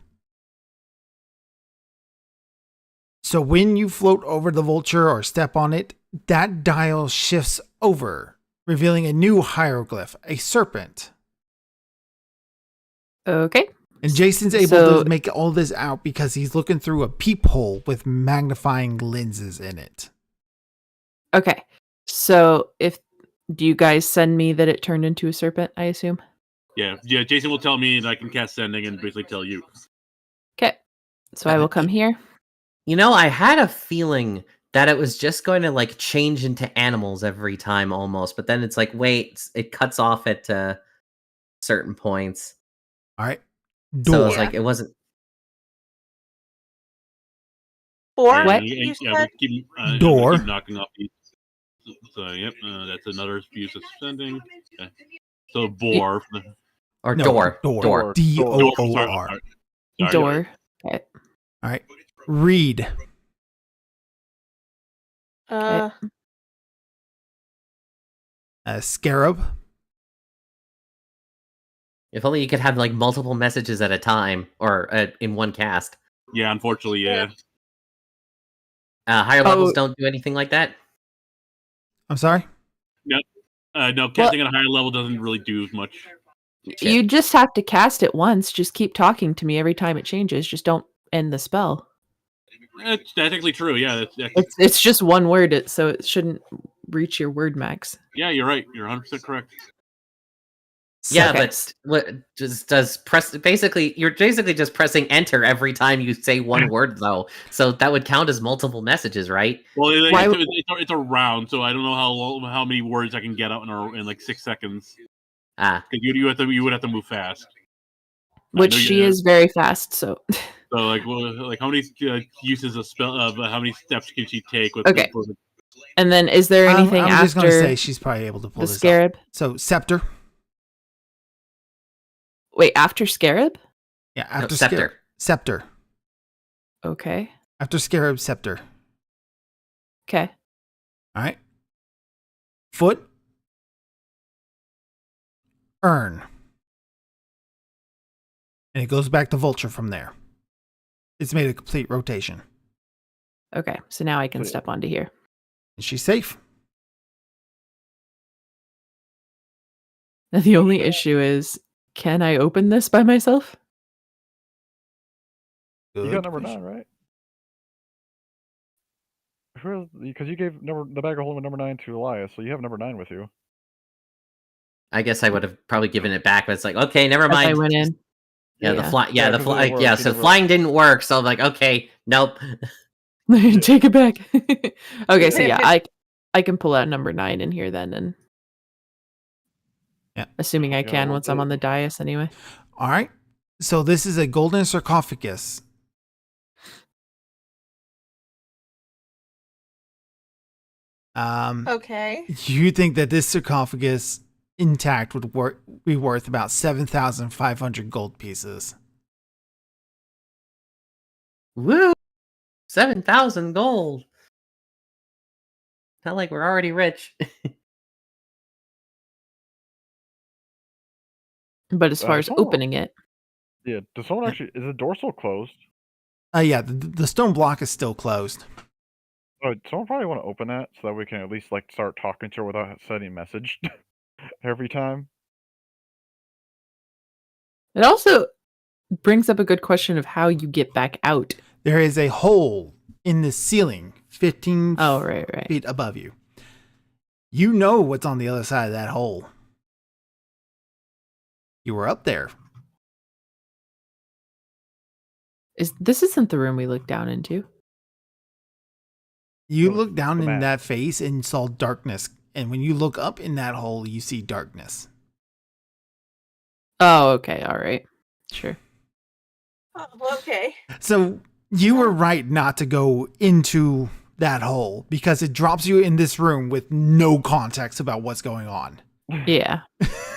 So when you float over the vulture or step on it, that dial shifts over, revealing a new hieroglyph, a serpent. Okay. And Jason's able So- to make all this out because he's looking through a peephole with magnifying lenses in it. Okay. So do you guys send me that it turned into a serpent, I assume? Yeah. Jason will tell me, and I can cast sending and basically tell you. Okay. So I will come here. you know, I had a feeling that it was just going to like change into animals every time almost, but then it's like, wait, it cuts off at certain points. All right. So Door. it's like it wasn't. Or What? you Yeah, said? we keep, Door. we keep knocking off these. So yep, that's another use of sending. Okay. So bore. Or No, door. door. Door. D-O-O-R. Sorry. Door. Okay. All right. Read. Scarab. If only you could have like multiple messages at a time or in one cast. Yeah, unfortunately, yeah. Higher levels Oh. don't do anything like that. I'm sorry? No, casting at a higher level doesn't really do much. Shit. You just have to cast it once. Just keep talking to me every time it changes. Just don't end the spell. That's technically true. Yeah, It's just one word, so it shouldn't reach your word max. yeah, you're right. You're 100% correct. Yeah, Okay. but what just does press basically you're basically just pressing enter every time you say one word though. So that would count as multiple messages, right? Well, Why it's a round, so I don't know how many words I can get out in like 6 seconds. Ah, Because you would have to move fast. Which know she you- is very fast, so So like how many uses of spell of how many steps can she take with Okay. for the- and then is there anything I'm just going to after say she's probably able to pull the this up. scarab? So, Scepter. Wait, after scarab? Yeah, no, after scepter. Scarab. Scepter. Okay. After Scarab, Scepter. Okay. All right. Foot. Urn. And it goes back to Vulture from there. It's made a complete rotation. Okay. So now I can Wait. step onto here. And she's safe. The only issue is, can I open this by myself? You Good got number question. 9, right? Because you gave the bag of holding with number 9 to Elias, so you have number 9 with you. I guess I would have probably given it back, but it's like, okay, never As I mind. went in. Yeah, the Yeah. fly. Yeah, Yeah, the 'cause it fly. didn't Yeah, work, so you never- flying didn't work. So I'm like, okay, nope. Take it back. Okay, so If yeah, it- I can pull out number 9 in here then, and Yeah. assuming I Yeah, can we'll once I'm do. on the dais anyway. All right. So this is a golden sarcophagus. Okay. You think that this sarcophagus intact would be worth about 7,500 gold pieces. Woo! 7,000 gold. Not like we're already rich. But as far as someone- opening it, Yeah. Does someone actually? Is the door still closed? Yeah, the stone block is still closed. Oh, someone probably want to open that so that we can at least like start talking to her without sending a message every time. it also brings up a good question of how you get back out. There is a hole in the ceiling 15 Oh, right. feet above you. You know what's on the other side of that hole. You were up there. This isn't the room we looked down into. You Oh, look down the in map. that face and saw darkness. And when you look up in that hole, you see darkness. Oh, okay, all right, sure. Oh, okay. So you were right not to go into that hole because it drops you in this room with no context about what's going on. Yeah.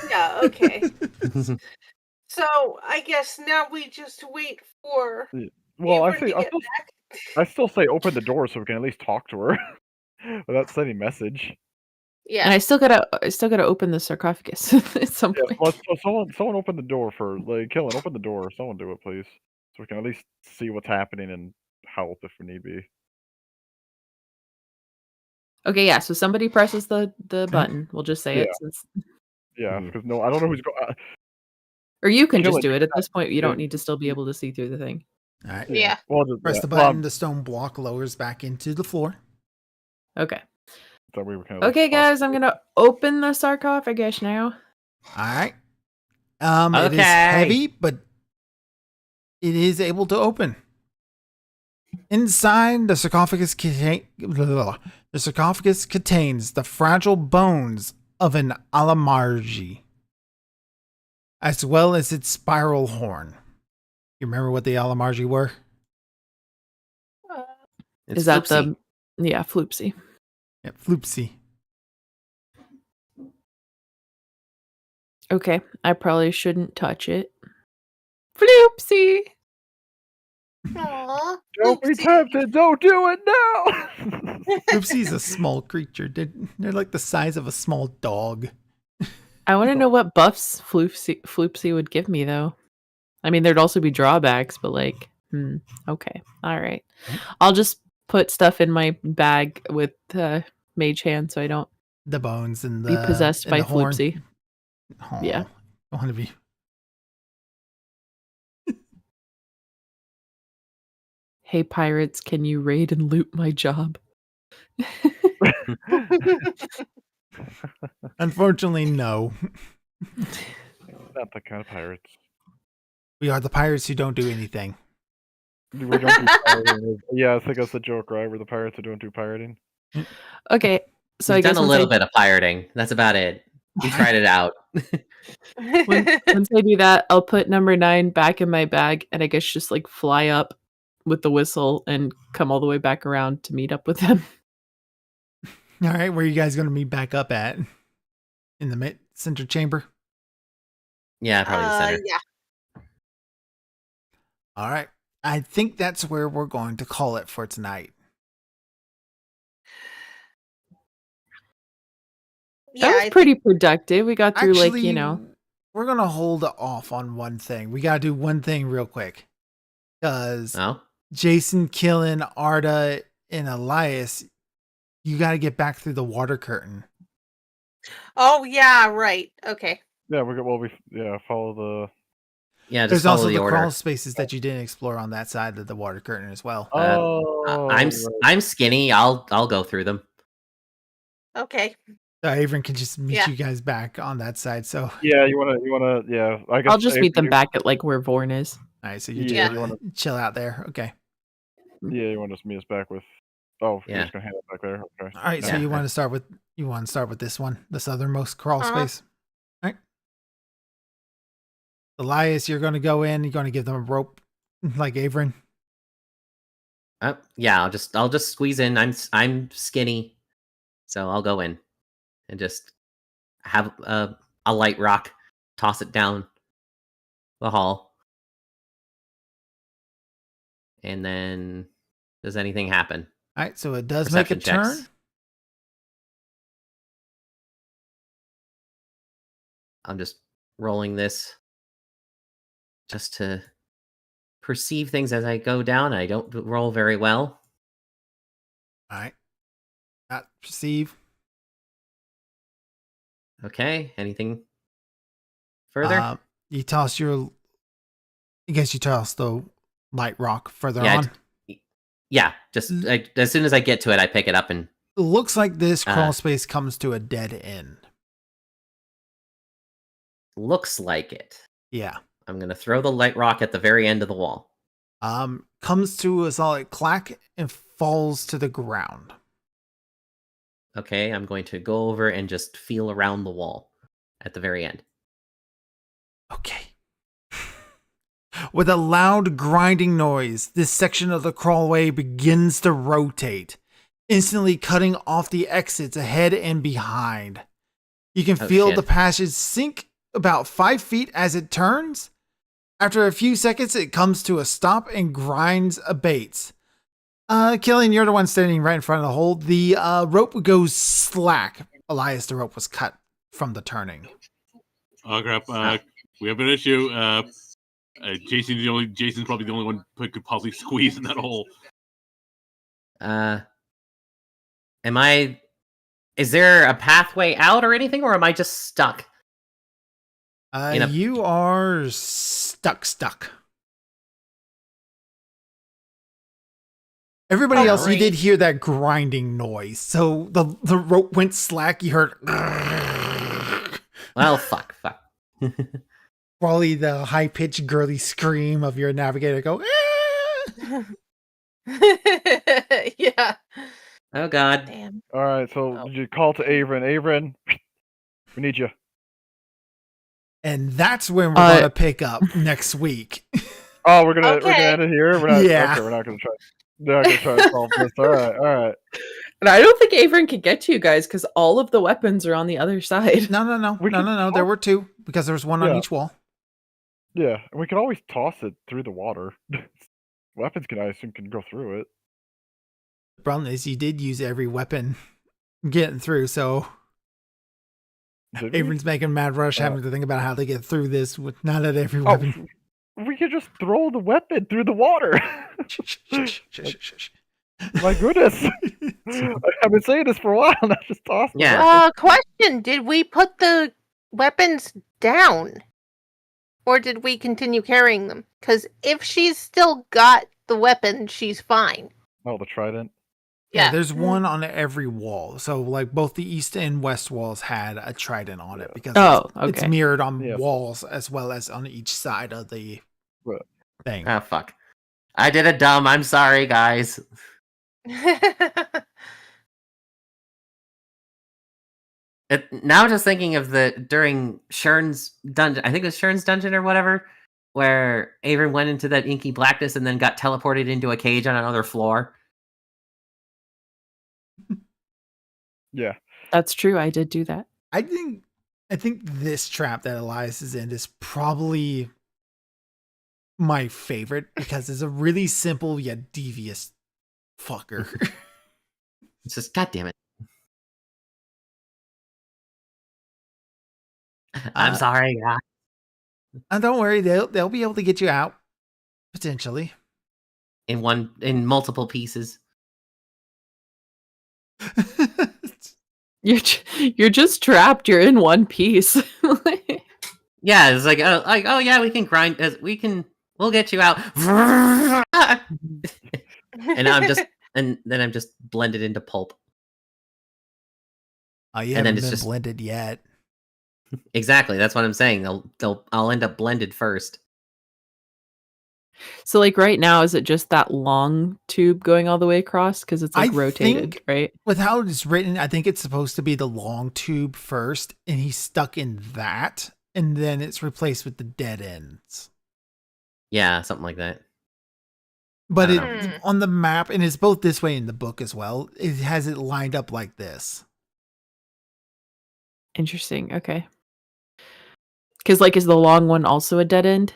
Yeah, okay. So I guess now we just wait for Well, Avery to get back. I still say open the door so we can at least talk to her without sending a message. And Yeah. I still gotta open the sarcophagus at some Yeah, point. well, so someone open the door for like Killen. Open the door. Someone do it, please, so we can at least see what's happening and help if we need be. Okay, yeah. So somebody presses the button. We'll just say it, Yeah. since, Yeah, Mhm. because no, I don't know who's going. or you can just Killen, do it at this point. You yeah. don't need to still be able to see through the thing. All right. Yeah. Well, just, Press yeah. the Well, button. The stone block lowers back into the floor. Okay. that way we can at least Okay, talk guys. to I'm her. gonna open the sarcophagus now. All right. It is Okay. heavy, but it is able to open. Inside the sarcophagus, contains the fragile bones of an Alamarji, as well as its spiral horn. You remember what the Alamarji were? It's Is that Floopsy. yeah, Floopsy. Yeah, Floopsy. Okay, I probably shouldn't touch it. Floopsy. Aw, Don't be oopsie. tempted. Don't do it now. Floopsy's a small creature. They're like the size of a small dog. I want to know what buffs Floopsy would give me, though. I mean, there'd also be drawbacks, but like, okay, all right. I'll just put stuff in my bag with Mage Hand so I don't The bones and the be possessed and by the horn. Floopsy. Aw, Yeah. I want to be. Hey, pirates, can you raid and loot my job? Unfortunately, no. Not the kind of pirates. We are the pirates who don't do anything. We don't do pirating. Yeah, I think that's the joke, right? We're the pirates who don't do pirating. Okay, so We've I guess done a little bit of pirating. That's about it. We tried it out. once I do that, I'll put number 9 back in my bag, and I guess just like fly up with the whistle and come all the way back around to meet up with them. All right, where are you guys going to meet back up at? In the center chamber? Yeah, probably the center. Yeah. All right. I think that's where we're going to call it for tonight. That was pretty productive. We got through Actually, like, we're going to hold off on one thing. We got to do one thing real quick. Because Oh, Jason, Killen, Arda, and Elias, you got to get back through the water curtain. Oh yeah, right. Okay. Yeah, follow the. yeah. Just There's follow also the the order. crawl spaces that you didn't explore on that side of the water curtain as well. I'm skinny. I'll go through them. Okay. So Avon can just meet Yeah. you guys back on that side. So, Yeah, you wanna. Yeah, I guess I'll just meet them you- back at like where Vorn is. all right. So you Yeah, just you wanna wanna- chill out there. Okay. Yeah, you want to just meet us back with. Oh, you're Yeah. just gonna hand it back there. Okay. All right. So Yeah. you want to start with this one, the southernmost crawl Uh-huh. space. All right. Elias, you're going to go in. You're going to give them a rope, like Avon. Yeah, I'll just squeeze in. I'm skinny, so I'll go in and just have a light rock, toss it down the hall. And then does anything happen? All right, so it does make a Perception turn. checks. I'm just rolling this just to perceive things as I go down. I don't roll very well. All right. Not perceive. Okay, anything further? You toss your. I guess you toss the light rock further Yeah, on. Yeah, just as soon as I get to it, I pick it up and It looks like this crawl space comes to a dead end. looks like it. Yeah. I'm gonna throw the light rock at the very end of the wall. Comes to a solid clack and falls to the ground. Okay, I'm going to go over and just feel around the wall at the very end. Okay. With a loud grinding noise, this section of the crawlway begins to rotate, instantly cutting off the exits ahead and behind. You can feel shit. the passage sink about 5 feet as it turns. After a few seconds, it comes to a stop and grinds abates. Killian, you're the one standing right in front of the hole. The rope goes slack. Elias, the rope was cut from the turning. Oh crap! We have an issue. Jason's probably the only one who could possibly squeeze in that hole. Is there a pathway out or anything, or am I just stuck? You are stuck. Everybody else, you did hear that grinding noise. So the rope went slack. You heard. Well, fuck. Probably the high-pitched girly scream of your navigator go. Yeah. Oh god. Damn. All right, so you call to Avon. Avon, we need you. And that's when we're going to pick up next week. Oh, we're gonna Okay. end it here. We're not. Yeah. Okay, we're not gonna try. They're not gonna try to solve this. All right. And I don't think Avon can get to you guys because all of the weapons are on the other side. No. can- There were two because there was one on Yeah. each wall. Yeah, and we can always toss it through the water. Weapons I assume, can go through it. The problem is you did use every weapon getting through, so Did we? Avon's making mad rush having to think about how to get through this with not at every Oh, weapon. we could just throw the weapon through the water. Shush. My goodness, I've been saying this for a while. Not just toss. the Yeah. weapon. Question: did we put the weapons down, or did we continue carrying them? Because if she's still got the weapon, she's fine. Oh, the trident. Yeah, there's one on every wall. So, like, both the east and west walls had a trident on it because it's okay. mirrored on Yeah. walls as well as on each side of the Right. thing. Oh fuck. I did a dumb. I'm sorry, guys. Now just thinking of during Shern's dungeon, I think it was Shern's dungeon or whatever, where Avon went into that inky blackness and then got teleported into a cage on another floor. Yeah. That's true. I did do that. I think this trap that Elias is in is probably my favorite because it's a really simple yet devious fucker. It's just, god damn it. I'm sorry. And don't worry, they'll be able to get you out potentially. In multiple pieces. You're just trapped. You're in one piece. Yeah, it's like oh yeah, we can grind. We'll get you out. And then I'm just blended into pulp. Oh, you And then haven't it's been just- blended yet. Exactly, that's what I'm saying. I'll end up blended first. So, like right now, is it just that long tube going all the way across? Because it's like I rotated, think- right? With how it's written, I think it's supposed to be the long tube first, and he's stuck in that, and then it's replaced with the dead ends. Yeah, something like that. But I it don't know. on the map, and it's both this way in the book as well. It has it lined up like this. Interesting. Okay. Because like, is the long one also a dead end?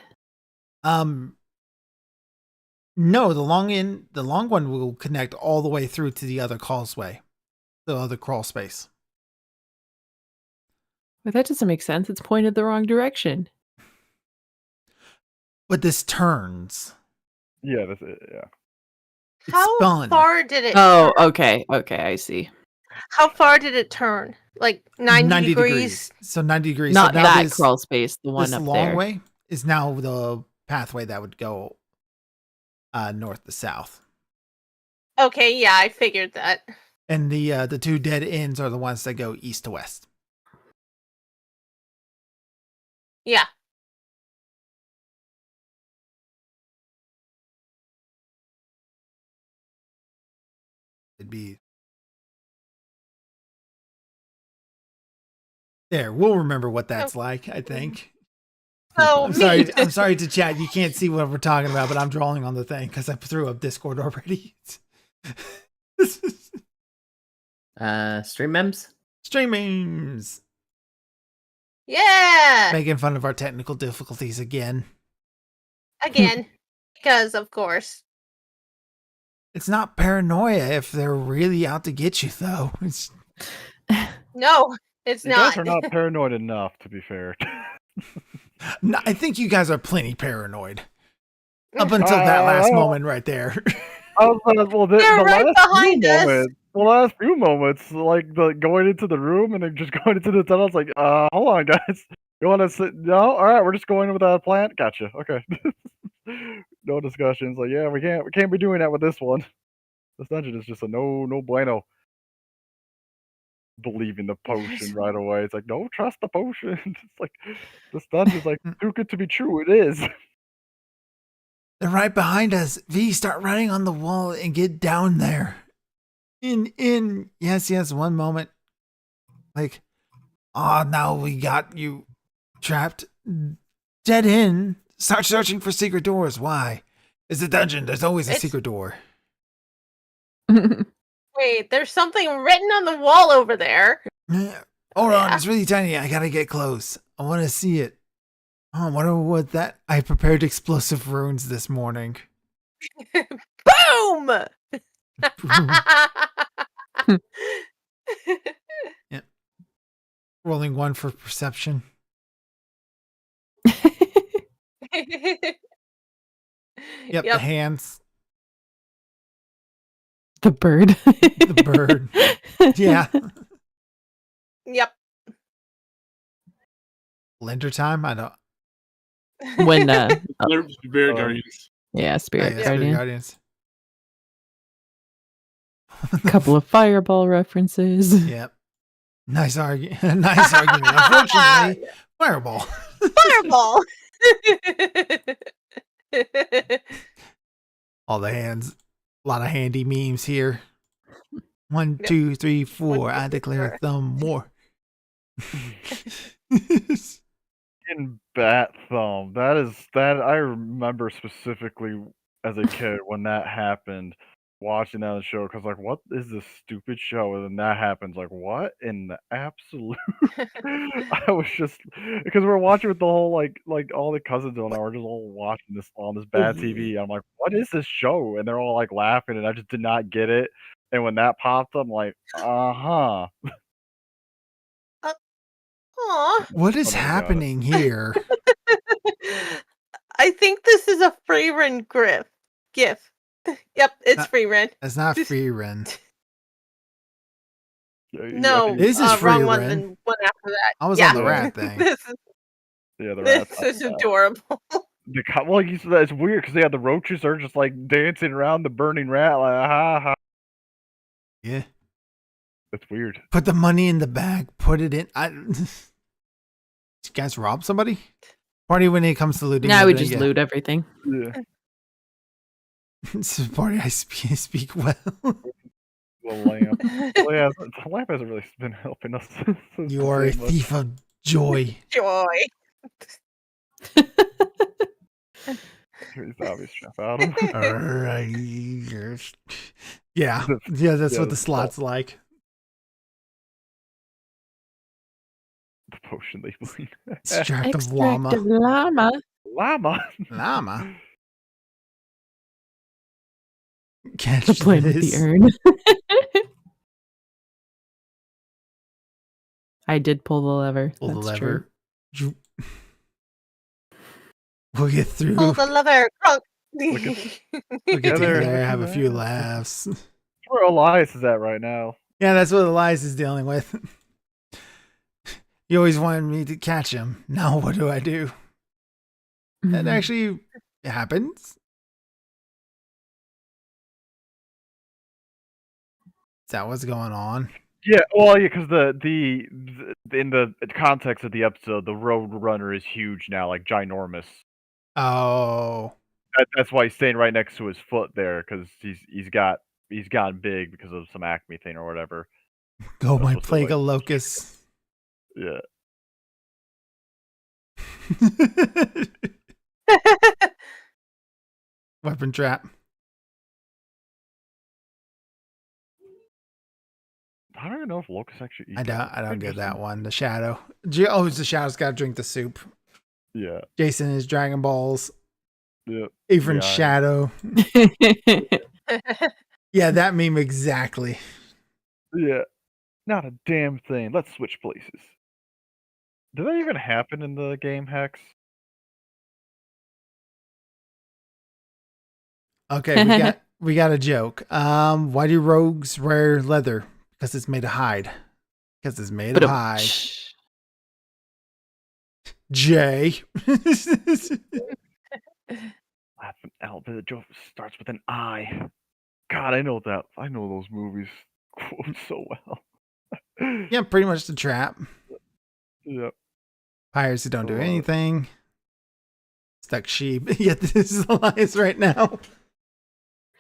No, the long one will connect all the way through to the other causeway, the other crawl space. But that doesn't make sense. It's pointed the wrong direction. But this turns. Yeah, that's it. Yeah. It's How spun. far did it Oh, turn? okay. Okay, I see. How far did it turn? Like 90 degrees? So 90 degrees. Not so now that this, crawl space, the one this up long there. way is now the pathway that would go north to south. Okay, yeah, I figured that. And the two dead ends are the ones that go east to west. Yeah. It'd be there. We'll remember what that's like, I think. So I'm sorry. me- I'm sorry to chat. You can't see what we're talking about, but I'm drawing on the thing because I threw up Discord already. Stream memes. Streamings. Yeah. Making fun of our technical difficulties again. Again. Because of course. It's not paranoia if they're really out to get you, though. It's No, it's You not. guys are not paranoid enough, to be fair. no, I think you guys are plenty paranoid up until that last moment right there. Well, the They're right last behind few us. moments, the last few moments, like the going into the room and then just going into the tunnel. It's like, hold on, guys. You want to sit? No, all right, we're just going in without a plan. Gotcha. Okay. No discussions. Like, yeah, we can't be doing that with this one. This dungeon is just a no bueno. Believe in the potion right away. It's like, no, trust the potion. It's like this dungeon's like too good to be true. It is. They're right behind us. V, start running on the wall and get down there. In. Yes, one moment. Like, now we got you trapped. Dead end. Start searching for secret doors. Why? It's a dungeon. There's always a It's- secret door. Wait, there's something written on the wall over there. Hold on, Yeah. it's really tiny. I gotta get close. I want to see it. Oh, I wonder what that. I prepared explosive runes this morning. Boom! Rolling one for perception. Yep, the hands. The bird. The bird. Yeah. Yep. Lender time? I don't. When Spirit Guardians. yeah, Spirit Spirit Guardian. Guardians. Couple of fireball references. Yep. Nice argument. Nice argument. Unfortunately, fireball. Fireball. All the hands. A lot of handy memes here. 1, Yep. 2, 3, 4. 1, 2, I 3, declare 4. thumb more. In Bat Thumb. That I remember specifically as a kid when that happened, watching that on the show, because like, what is this stupid show? And then that happens, like, what in the absolute? I was just because we're watching with the whole like all the cousins and I were just all watching this on this bad TV. I'm like, what is this show? And they're all like laughing, and I just did not get it. And when that popped up, I'm like, Aw. What is Oh my God. happening here? I think this is a Freeran GIF. Yep, it's Freeran. That's not free rent. No, This is wrong one. Freeran. Than one after that. I was Yeah. on the rat thing. This is Yeah, the this rats. is adorable. Well, you said that it's weird because the roaches are just like dancing around the burning rat, like ha ha. Yeah. That's weird. Put the money in the bag. Put it in. Did you guys rob somebody? Party when it comes to looting. Now we everything, just yeah. loot everything. Yeah. It's a party I speak well. The lamp. Well, yeah, the lamp hasn't really been helping us. You are a very much. thief of joy. Joy. He's the obvious chef Adam. Alright. Yeah. That's Yeah, what the the slot's like. The potion they bleed? Extract of Extract llama. of llama. Llama. Llama. Catch The plan with the this. urn. I did pull the lever. Pull the That's lever. We'll get through. Pull the lever. Crunk. We'll get Together. together, have a few laughs. That's where Elias is at right now. Yeah, that's what Elias is dealing with. You always wanted me to catch him. Now what do I do? true. That actually happens. Is that what's going on? Yeah, well, yeah, because the in the context of the episode, the Road Runner is huge now, like ginormous. Oh, That's why he's staying right next to his foot there, because he's gotten big because of some acme thing or whatever. go my what's the plague way- of locusts. Yeah. Weapon trap. I don't even know if Locust actually eats. I don't Pretty get that interesting. one. The shadow. Oh, it's the shadow's got to drink the soup. Yeah. Jason is Dragon Balls. Yeah. Even Yeah. Shadow. Yeah, that meme exactly. Yeah. Not a damn thing. Let's switch places. Did that even happen in the game, Hex? Okay, we got a joke. Why do rogues wear leather? Because it's made of hide. Because it's made of hide. Jay. The joke starts with an I. God, I know that. I know those movies quote so well. Yeah, pretty much the trap. Yeah. Pirates who don't do Oh, anything. Stuck sheep. Yeah, this is Elias right now.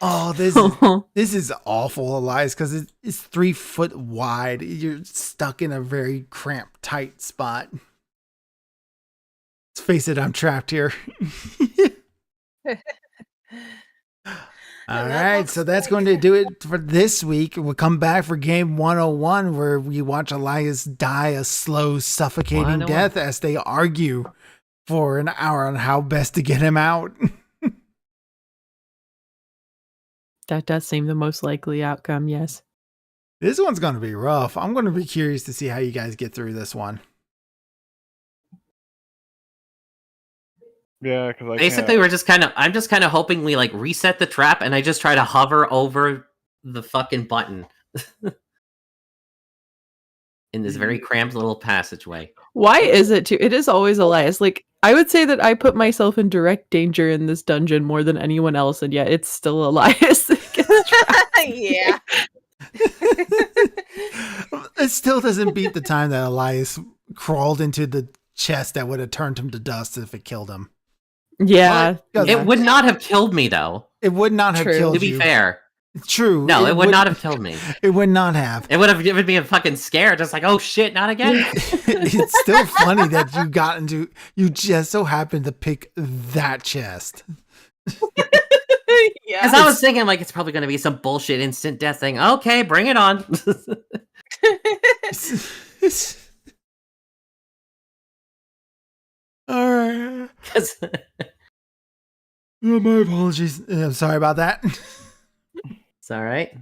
Oh, this is awful, Elias, because it's 3 foot wide. You're stuck in a very cramped, tight spot. Let's face it, I'm trapped here. All That right, looks so that's going to do it for this week. We'll come back for game 101, where we watch Elias die a slow, suffocating 101. death as they argue for an hour on how best to get him out. That does seem the most likely outcome, yes. This one's going to be rough. I'm going to be curious to see how you guys get through this one. Yeah, because Basically, I'm just kind of hoping we like reset the trap, and I just try to hover over the fucking button in this very cramped little passageway. Why is it too? It is always Elias. Like, I would say that I put myself in direct danger in this dungeon more than anyone else, and yet it's still Elias that gets trapped. Yeah. It still doesn't beat the time that Elias crawled into the chest that would have turned him to dust if it killed him. Yeah. Well, It would not have killed me, though. It would not have True. killed To be you. fair, True. no, it would not have killed me. It would not have. It would have given me a fucking scare, just like, oh shit, not again. It's still funny that you just so happened to pick that chest. Yeah. Because I was thinking, like, it's probably going to be some bullshit instant death thing. Okay, bring it on. All right. 'Cause- Oh, my apologies. I'm sorry about that. it's all right.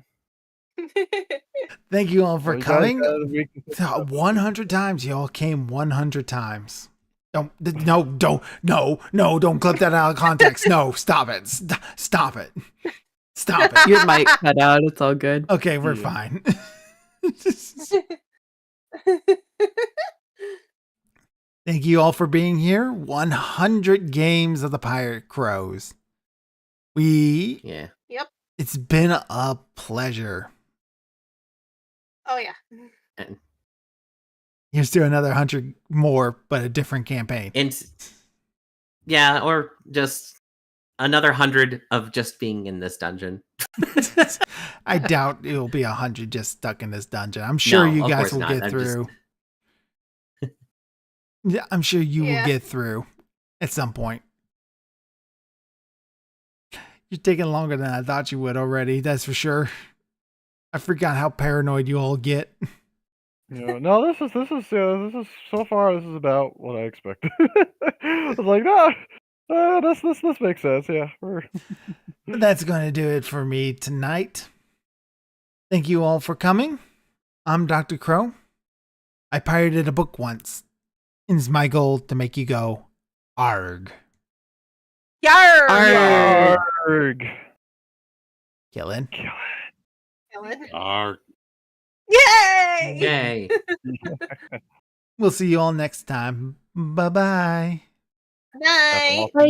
Thank you all for coming. 100 100 times. Y'all came 100 times. Don't clip that out of context. No, stop it. Stop it. Stop it. Your mic cut out. It's all good. Okay, we're Yeah. fine. Thank you all for being here. 100 games of the Pirate Crows. Yeah. It's been a pleasure. Oh yeah. Here's to another 100 more, but a different campaign. And yeah, or just another 100 of just being in this dungeon. I doubt it'll be 100 just stuck in this dungeon. I'm sure No, you of guys course will not. get I'm through. Yeah, I'm sure you will Yeah. get through at some point. You're taking longer than I thought you would already, that's for sure. I forgot how paranoid you all get. No, this is so far. This is about what I expected. I was like, no, this makes sense. Yeah, But that's going to do it for me tonight. Thank you all for coming. I'm Dr. Crow. I pirated a book once. And it's my goal to make you go, arg. Yarr! Arg. Killing. Ellen. Arg. Yay! Yay. We'll see you all next time. Bye-bye. Night. Awesome.